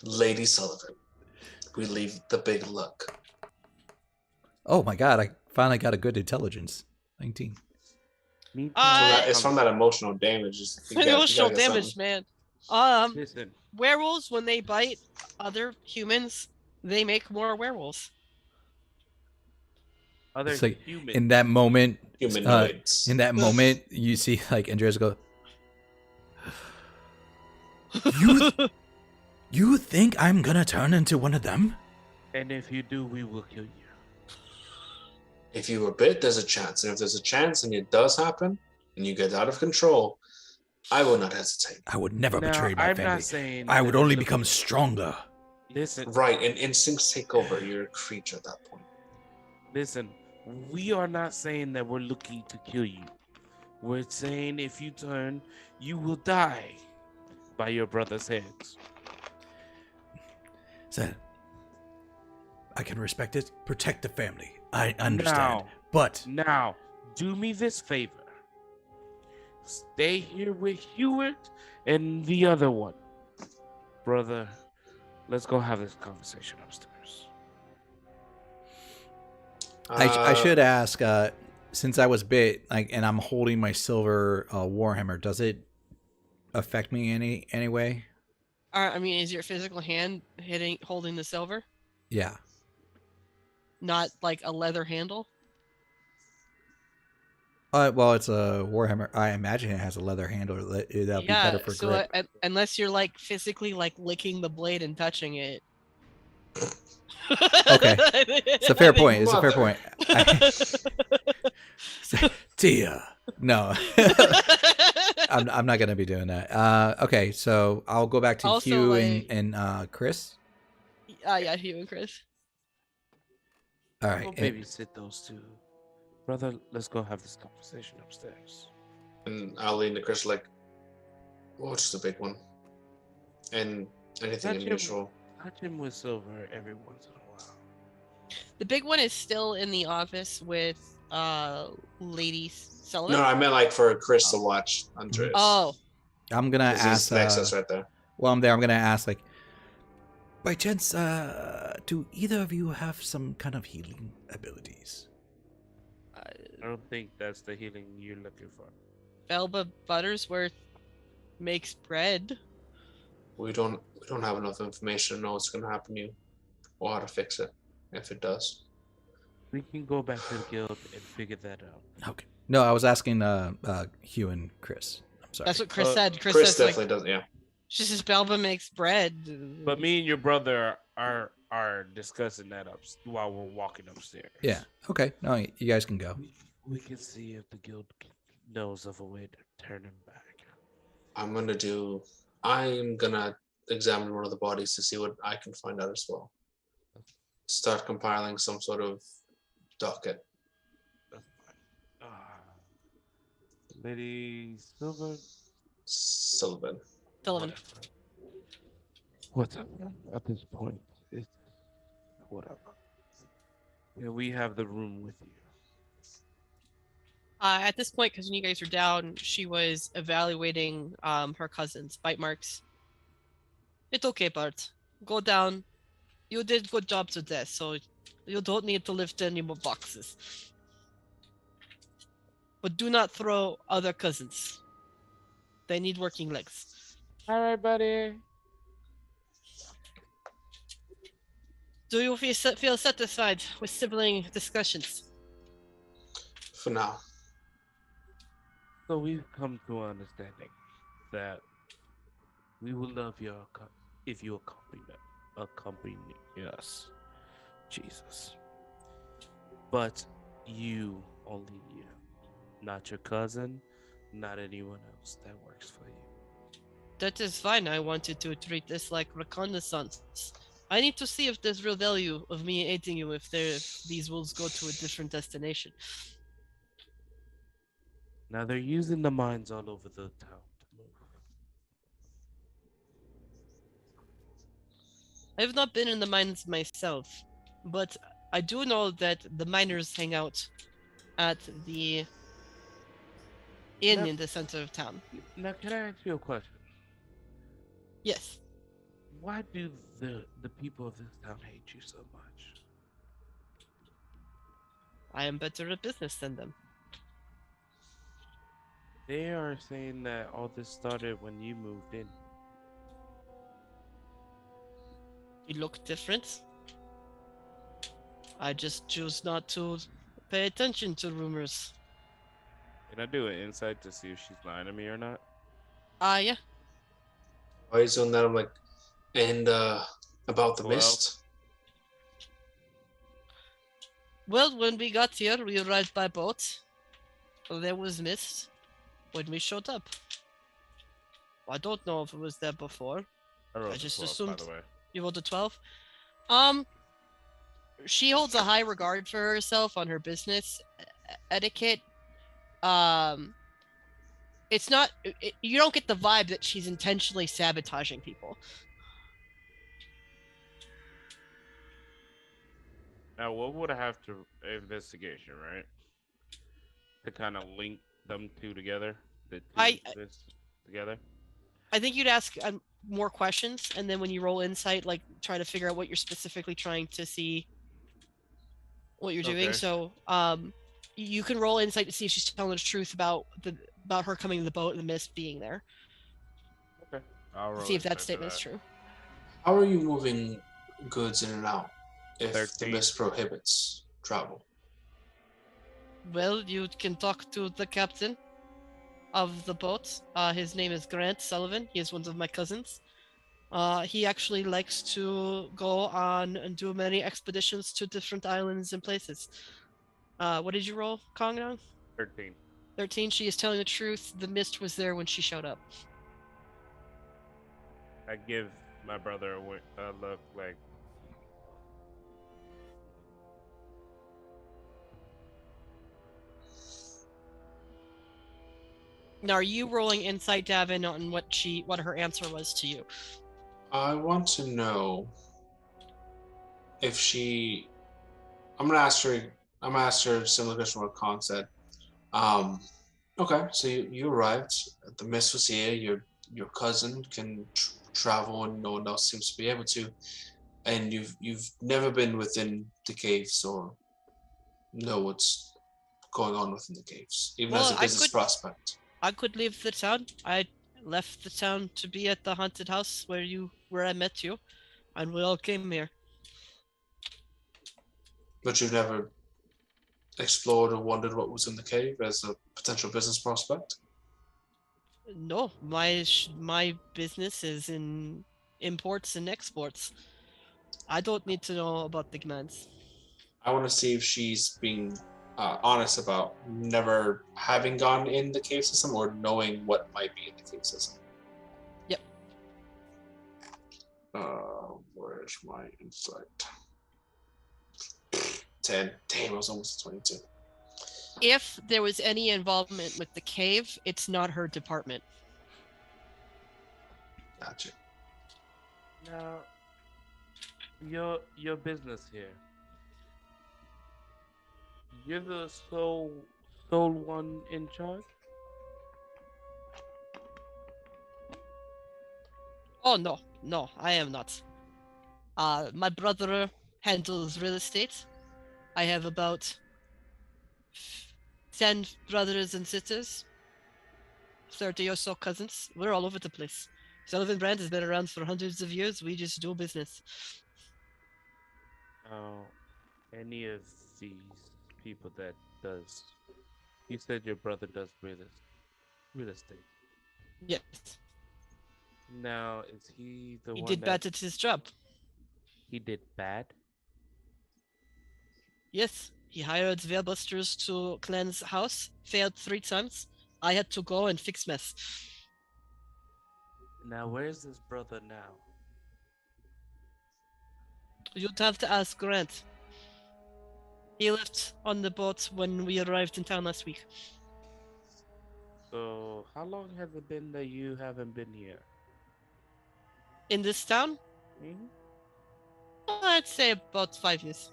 Speaker 1: Lady Sullivan. We leave the big luck.
Speaker 2: Oh my god, I finally got a good intelligence. 19.
Speaker 1: It's from that emotional damage.
Speaker 3: Emotional damage, man.
Speaker 5: Listen,
Speaker 3: Werewolves, when they bite other humans, they make more werewolves.
Speaker 5: other
Speaker 2: It's like,
Speaker 5: humans.
Speaker 2: in that moment,
Speaker 1: Humanoids.
Speaker 2: you see, like, Andreas go, you think I'm gonna turn into one of them?
Speaker 5: And if you do, we will kill you.
Speaker 1: If you were bit, there's a chance. And if there's a chance and it does happen, and you get out of control, I will not hesitate.
Speaker 2: I would never
Speaker 5: Now,
Speaker 2: betray my
Speaker 5: I'm
Speaker 2: family.
Speaker 5: not saying
Speaker 2: I would
Speaker 5: that
Speaker 2: only
Speaker 5: the-
Speaker 2: become stronger.
Speaker 5: Listen,
Speaker 1: Right, and instincts take over. You're a creature at that point.
Speaker 5: listen. We are not saying that we're looking to kill you. We're saying if you turn, you will die by your brother's hands.
Speaker 2: So, I can respect it. Protect the family. I understand.
Speaker 5: Now,
Speaker 2: But
Speaker 5: Now, do me this favor. Stay here with Hewitt and the other one. Brother, let's go have this conversation upstairs.
Speaker 2: I should ask, since I was bit, like, and I'm holding my silver warhammer, does it affect me any way?
Speaker 3: I mean, is your physical hand holding the silver?
Speaker 2: Yeah.
Speaker 3: Not like a leather handle?
Speaker 2: Well, it's a warhammer. I imagine it has a leather handle. That'll be better for
Speaker 3: so
Speaker 2: grip.
Speaker 3: unless you're like physically like licking the blade and touching it.
Speaker 2: Okay. It's a fair point. It's a fair point. Tia. No. I'm not gonna be doing that. Okay, so I'll go back to
Speaker 3: Also,
Speaker 2: Hugh
Speaker 3: like-
Speaker 2: and Chris.
Speaker 3: Yeah, Hugh and Chris.
Speaker 2: All right.
Speaker 5: We'll babysit those two. Brother, let's go have this conversation upstairs.
Speaker 1: And I'll lean to Chris like, what's the big one? And anything
Speaker 5: Touch him.
Speaker 1: unusual.
Speaker 5: Touch him with silver every once in a while.
Speaker 3: The big one is still in the office with Lady Sullivan.
Speaker 1: No, I meant like for Chris to watch Andreas.
Speaker 3: Oh,
Speaker 2: I'm gonna
Speaker 1: 'Cause he's
Speaker 2: ask.
Speaker 1: next to us right there.
Speaker 2: While I'm there, I'm gonna ask, like, by chance, do either of you have some kind of healing abilities?
Speaker 5: I don't think that's the healing you're looking for.
Speaker 3: Elba Buttersworth makes bread.
Speaker 1: We don't have enough information to know what's gonna happen to you or how to fix it if it does.
Speaker 5: We can go back to the guild and figure that out.
Speaker 2: Okay. No, I was asking Hugh and Chris. I'm sorry.
Speaker 3: That's what Chris said. Chris
Speaker 1: Chris
Speaker 3: says
Speaker 1: definitely
Speaker 3: like,
Speaker 1: doesn't. Yeah.
Speaker 3: she says Belba makes bread.
Speaker 5: But me and your brother are discussing that while we're walking upstairs.
Speaker 2: Yeah. Okay. No, you guys can go.
Speaker 5: we can see if the guild knows of a way to turn him back.
Speaker 1: I'm gonna examine one of the bodies to see what I can find out as well. Start compiling some sort of docket.
Speaker 5: That's fine. Lady Silver,
Speaker 1: Sullivan.
Speaker 3: Sullivan.
Speaker 5: what's up? At this point, it's whatever. Yeah, we have the room with you.
Speaker 3: At this point, because when you guys were down, she was evaluating her cousin's bite marks. It's okay, Bart. Go down. You did good job today, so you don't need to lift any more boxes. But do not throw other cousins. They need working legs.
Speaker 5: All right, buddy.
Speaker 3: Do you feel satisfied with sibling discussions?
Speaker 1: For now.
Speaker 5: So we've come to an understanding that we will love you if you accompany us. Jesus. But you, only you. Not your cousin, not anyone else that works for you.
Speaker 3: That is fine. I wanted to treat this like reconnaissance. I need to see if there's real value of me aiding you if these wolves go to a different destination.
Speaker 5: Now they're using the mines all over the town to move.
Speaker 3: I've not been in the mines myself, but I do know that the miners hang out at the inn in the center of town.
Speaker 5: Now, can I ask you a question?
Speaker 3: Yes.
Speaker 5: Why do the people of this town hate you so much?
Speaker 3: I am better at business than them.
Speaker 5: They are saying that all this started when you moved in.
Speaker 3: You look different. I just choose not to pay attention to rumors.
Speaker 5: Can I do an insight to see if she's lying to me or not?
Speaker 3: Yeah.
Speaker 1: Why is on that? I'm like, and about the mist.
Speaker 3: Well, when we got here, we arrived by boat. There was mist when we showed up. I don't know if it was there before.
Speaker 5: I
Speaker 3: just
Speaker 5: 12,
Speaker 3: assumed-
Speaker 5: by the way.
Speaker 3: You rolled a 12? She holds a high regard for herself on her business etiquette. It's not... you don't get the vibe that she's intentionally sabotaging people.
Speaker 5: Now, what would I have to investigation, right? To kind of link them two together? Together?
Speaker 3: I think you'd ask more questions, and then when you roll insight, like try to figure out what you're specifically trying to see, what you're doing.
Speaker 5: Okay.
Speaker 3: So, you can roll insight to see if she's telling the truth about her coming to the boat and the mist being there.
Speaker 5: Okay. I'll roll
Speaker 3: See if that
Speaker 5: insight
Speaker 3: statement
Speaker 5: for
Speaker 3: is true.
Speaker 1: How are you moving goods in and out if
Speaker 5: 13.
Speaker 1: the mist prohibits travel?
Speaker 3: Well, you can talk to the captain of the boat. His name is Grant Sullivan. He is one of my cousins. He actually likes to go on and do many expeditions to different islands and places. What did you roll, Kongdong?
Speaker 5: 13.
Speaker 3: 13. She is telling the truth. The mist was there when she showed up.
Speaker 5: I give my brother a look like.
Speaker 3: Now, are you rolling insight, Davin, on what her answer was to you?
Speaker 1: I want to know if she. I'm gonna ask her a similar question what Kong said. Okay, so you arrived. The mist was here. Your cousin can travel, and no one else seems to be able to. And you've never been within the caves or know what's going on within the caves, even as a business prospect.
Speaker 3: I could leave the town. I left the town to be at the haunted house where I met you, and we all came here.
Speaker 1: But you've never explored or wondered what was in the cave as a potential business prospect?
Speaker 3: No, my business is in imports and exports. I don't need to know about the commands.
Speaker 1: I want to see if she's being honest about never having gone in the cave system or knowing what might be in the cave system.
Speaker 3: Yep.
Speaker 1: Where's my insight? 10. Damn, I was almost 22.
Speaker 3: If there was any involvement with the cave, it's not her department.
Speaker 1: Gotcha.
Speaker 5: Now, your business here. You're the sole one in charge?
Speaker 3: Oh, no, I am not. My brother handles real estate. I have about 10 brothers and sisters, 30 or so cousins. We're all over the place. Sullivan Brand has been around for hundreds of years. We just do business.
Speaker 5: Any of these people that does, you said your brother does real estate.
Speaker 3: Yes.
Speaker 5: Now, is he the
Speaker 3: He
Speaker 5: one
Speaker 3: did
Speaker 5: that
Speaker 3: bad at his job.
Speaker 5: he did bad?
Speaker 3: Yes. He hired Veilbusters to cleanse house, failed 3 times. I had to go and fix mess.
Speaker 5: Now, where's this brother now?
Speaker 3: You'd have to ask Grant. He left on the boat when we arrived in town last week.
Speaker 5: So, how long has it been that you haven't been here?
Speaker 3: In this town?
Speaker 5: Hmm?
Speaker 3: I'd say about 5 years.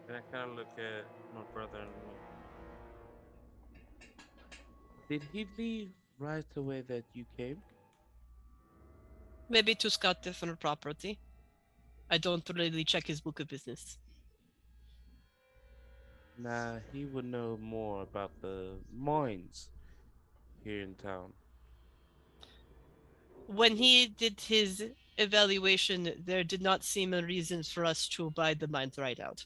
Speaker 5: And I kind of look at my brother-in-law. Did he leave right away that you came?
Speaker 3: Maybe to scout different property. I don't really check his book of business.
Speaker 5: Nah, he would know more about the mines here in town.
Speaker 3: When he did his evaluation, there did not seem a reason for us to buy the mines right out.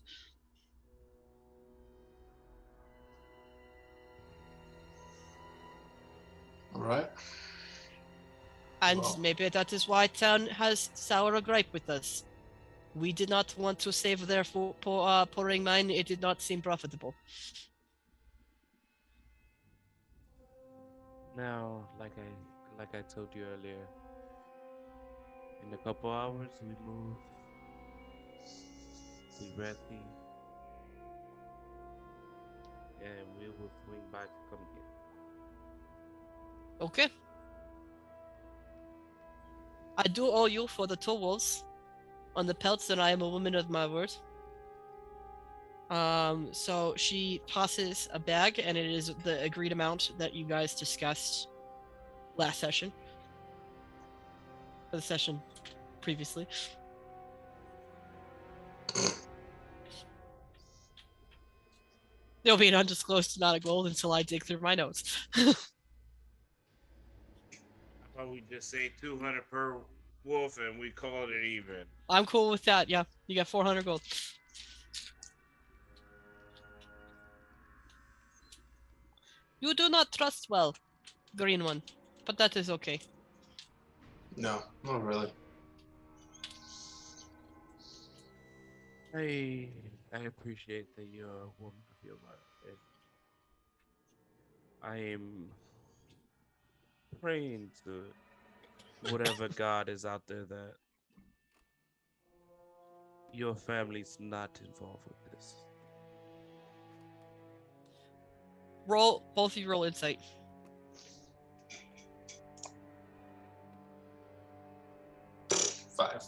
Speaker 1: All right.
Speaker 3: And
Speaker 1: Well.
Speaker 3: maybe that is why town has sour gripe with us. We did not want to save their pouring mine. It did not seem profitable.
Speaker 5: Now, like I told you earlier, in a couple hours we move. Be ready, and we will swing by to come here.
Speaker 3: Okay. I do owe you for the towels on the pelts, and I am a woman of my word. So she tosses a bag, and it is the agreed amount that you guys discussed last session. For the session previously. There'll be an undisclosed amount of gold until I dig through my notes.
Speaker 4: I thought we just say 200 per wolf and we called it even.
Speaker 3: I'm cool with that, yeah. You got 400 gold. You do not trust well, green one, but that is okay.
Speaker 1: No, not really.
Speaker 5: I appreciate that you're a woman of your word. I am praying to whatever God is out there that your family's not involved with this.
Speaker 3: Roll, both of you roll insight.
Speaker 1: Five.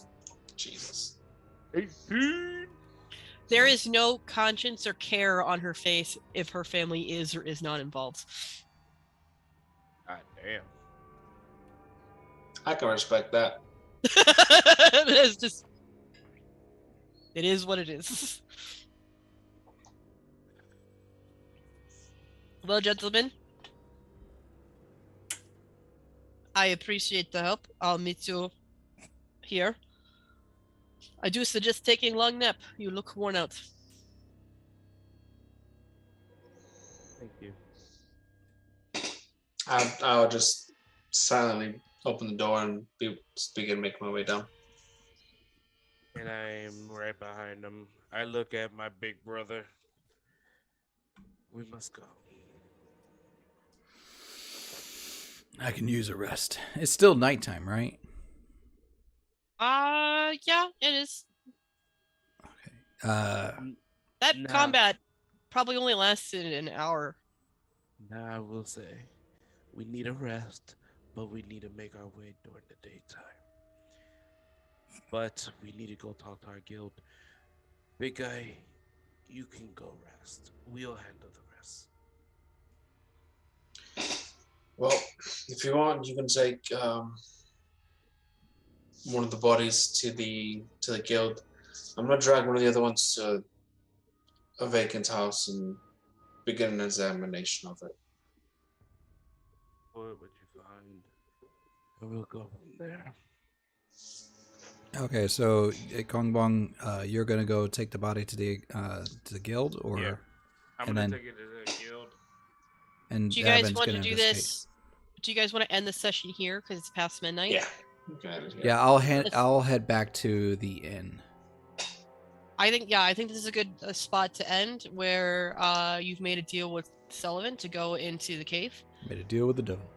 Speaker 1: Jesus.
Speaker 5: 18.
Speaker 3: There is no conscience or care on her face if her family is or is not involved.
Speaker 4: God damn.
Speaker 1: I can respect that.
Speaker 3: It's just, it is what it is. Well, gentlemen, I appreciate the help. I'll meet you here. I do suggest taking a long nap. You look worn out.
Speaker 5: Thank you.
Speaker 1: I'll just silently open the door and begin making my way down.
Speaker 5: And I'm right behind him. I look at my big brother. We must go.
Speaker 2: I can use a rest. It's still nighttime, right?
Speaker 3: Yeah, it is.
Speaker 2: Uh,
Speaker 3: That
Speaker 5: Nah.
Speaker 3: combat probably only lasted an hour.
Speaker 5: Now I will say, we need a rest, but we need to make our way during the daytime. But we need to go talk to our guild. Big guy, you can go rest. We'll handle the rest.
Speaker 1: Well, if you want, you can take one of the bodies to the guild. I'm gonna drag one of the other ones to a vacant house and begin an examination of it.
Speaker 5: What would you find? And we'll go from there.
Speaker 2: okay, so Kongbong, you're gonna go take the body to the guild, or
Speaker 5: Yeah. I'm
Speaker 2: And
Speaker 5: gonna
Speaker 2: then-
Speaker 5: take it to the guild.
Speaker 2: and
Speaker 3: Do you guys
Speaker 2: Davin's
Speaker 3: want to
Speaker 2: gonna
Speaker 3: do
Speaker 2: investigate.
Speaker 3: this? Do you guys want to end the session here because it's past midnight?
Speaker 1: Yeah. Okay,
Speaker 2: Yeah, I'll head back to the inn.
Speaker 3: I think this is a good spot to end where you've made a deal with Sullivan to go into the cave.
Speaker 2: Made a deal with the devil.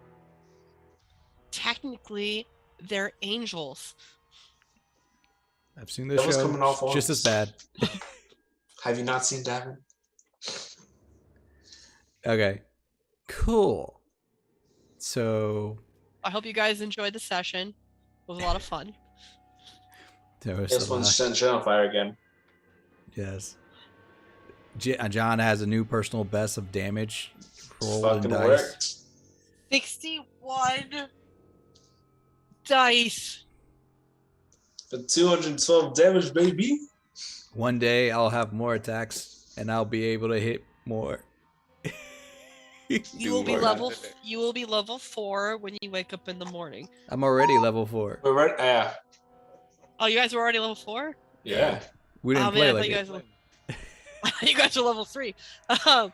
Speaker 3: Technically, they're angels.
Speaker 2: I've seen this
Speaker 1: That was
Speaker 2: show.
Speaker 1: coming off
Speaker 2: It's just as bad.
Speaker 1: Have you not seen Davin?
Speaker 2: Okay, cool. So
Speaker 3: I hope you guys enjoyed the session. It was a lot of fun.
Speaker 2: there was
Speaker 1: This
Speaker 2: a
Speaker 1: one's
Speaker 2: lot.
Speaker 1: set shit on fire again.
Speaker 2: Yes. John has a new personal best of damage rolled and
Speaker 1: Fucking
Speaker 2: dice.
Speaker 1: worked.
Speaker 3: 61 dice.
Speaker 1: For 212 damage, baby.
Speaker 2: One day I'll have more attacks and I'll be able to hit more.
Speaker 3: You will be
Speaker 1: work.
Speaker 3: level 4 when you wake up in the morning.
Speaker 2: I'm already level 4.
Speaker 1: We're right. Yeah.
Speaker 3: Oh, you guys were already level 4?
Speaker 1: Yeah.
Speaker 2: We didn't
Speaker 3: Oh,
Speaker 2: play
Speaker 3: man, I
Speaker 2: like
Speaker 3: thought you
Speaker 2: it.
Speaker 3: guys were... you guys are level 3. All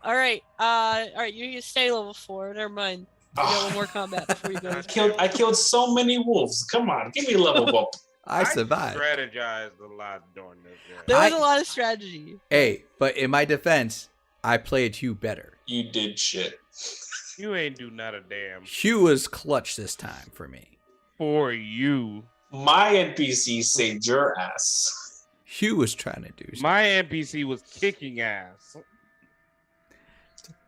Speaker 3: right. All right. You stay level 4. Never mind. You got one more combat before you go.
Speaker 1: I killed so many wolves. Come on, give me a level up.
Speaker 2: I survived.
Speaker 5: strategized a lot during this.
Speaker 3: There was
Speaker 2: I-
Speaker 3: a lot of strategy.
Speaker 2: Hey, but in my defense, I played Hugh better.
Speaker 1: You did shit.
Speaker 5: You ain't do not a damn
Speaker 2: Hugh was clutch this time for me.
Speaker 5: for you.
Speaker 1: My NPC saved your ass.
Speaker 2: Hugh was trying to do something.
Speaker 5: My NPC was kicking ass.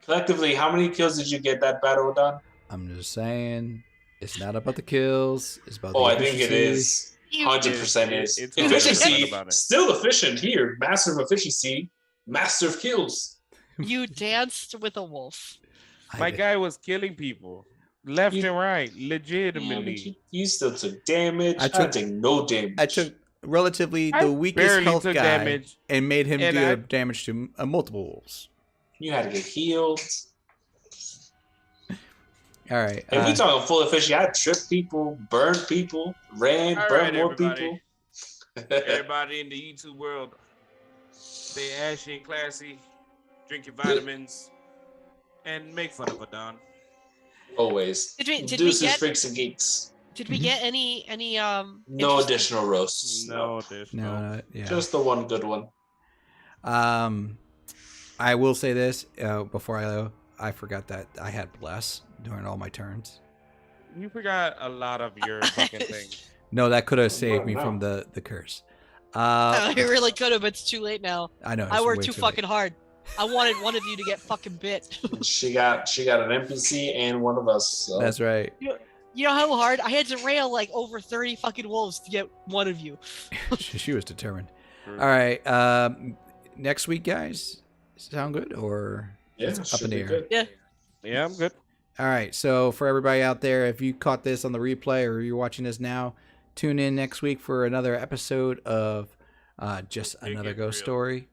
Speaker 1: Collectively, how many kills did you get that battle done?
Speaker 2: I'm just saying, it's not about the kills. It's about
Speaker 1: Oh,
Speaker 2: the
Speaker 1: I think it
Speaker 2: efficiency.
Speaker 1: is. 100% is.
Speaker 5: It's
Speaker 1: Efficiency,
Speaker 5: 100% about it.
Speaker 1: still efficient here. Massive efficiency, massive kills.
Speaker 3: You danced with a wolf.
Speaker 5: My guy was killing people left
Speaker 1: You-
Speaker 5: and right,
Speaker 1: Yeah,
Speaker 5: legitimately.
Speaker 1: but you still took damage.
Speaker 2: I
Speaker 1: I
Speaker 2: took-
Speaker 1: took no damage.
Speaker 2: I took relatively
Speaker 5: I
Speaker 2: the weakest
Speaker 5: barely
Speaker 2: health
Speaker 5: took
Speaker 2: guy
Speaker 5: damage,
Speaker 2: and made him
Speaker 5: and
Speaker 2: do
Speaker 5: I-
Speaker 2: damage to multiple wolves.
Speaker 1: You had to get healed.
Speaker 2: All right.
Speaker 1: If we talking full efficiency, I tripped people, burned people, ran,
Speaker 5: All
Speaker 1: burned
Speaker 5: right,
Speaker 1: more
Speaker 5: everybody.
Speaker 1: people.
Speaker 5: Everybody in the YouTube world, stay ashy and classy, drink your vitamins, and make fun of Adon.
Speaker 1: Always.
Speaker 3: Did we
Speaker 1: Deuces,
Speaker 3: get
Speaker 1: freaks, and geeks.
Speaker 3: Did we get any
Speaker 1: No
Speaker 3: interesting-
Speaker 1: additional roasts.
Speaker 5: No, this
Speaker 2: no, yeah.
Speaker 1: Just the one good one.
Speaker 2: I will say this before I go. I forgot that I had bless during all my turns.
Speaker 5: You forgot a lot of your fucking things.
Speaker 2: No, that could have saved me
Speaker 1: no.
Speaker 2: from the curse.
Speaker 3: Oh, you really could have, but it's too late now.
Speaker 2: I know.
Speaker 3: I
Speaker 2: it's
Speaker 3: worked
Speaker 2: way
Speaker 3: too
Speaker 2: late.
Speaker 3: fucking hard. I wanted one of you to get fucking bit.
Speaker 1: She got an NPC and one of us. So.
Speaker 2: That's right.
Speaker 3: You know how hard I had to rail like over 30 fucking wolves to get one of you.
Speaker 2: She was determined. All right. Next week, guys. Sound good or
Speaker 1: Yeah,
Speaker 2: it's up
Speaker 1: should
Speaker 2: in the
Speaker 1: be
Speaker 2: air?
Speaker 1: good.
Speaker 3: Yeah.
Speaker 5: Yeah, I'm good.
Speaker 2: All right. So for everybody out there, if you caught this on the replay or you're watching this now, tune in next week for another episode of Just
Speaker 5: Make
Speaker 2: Another
Speaker 5: it
Speaker 2: Ghost
Speaker 5: real.
Speaker 2: Story.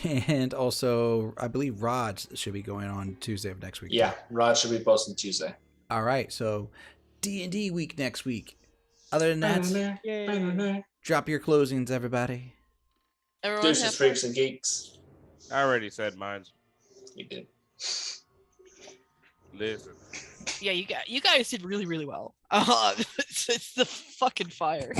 Speaker 2: And also, I believe Rod should be going on Tuesday of next week.
Speaker 1: Yeah, Rod should be posting Tuesday.
Speaker 2: All right. So D&D week next week. Other than that, drop your closings, everybody.
Speaker 3: Everyone
Speaker 1: Deuces,
Speaker 3: have
Speaker 1: freaks, and geeks.
Speaker 5: I already said mine.
Speaker 1: You did.
Speaker 5: Listen.
Speaker 3: Yeah, you guys did really, really well. It's the fucking fire.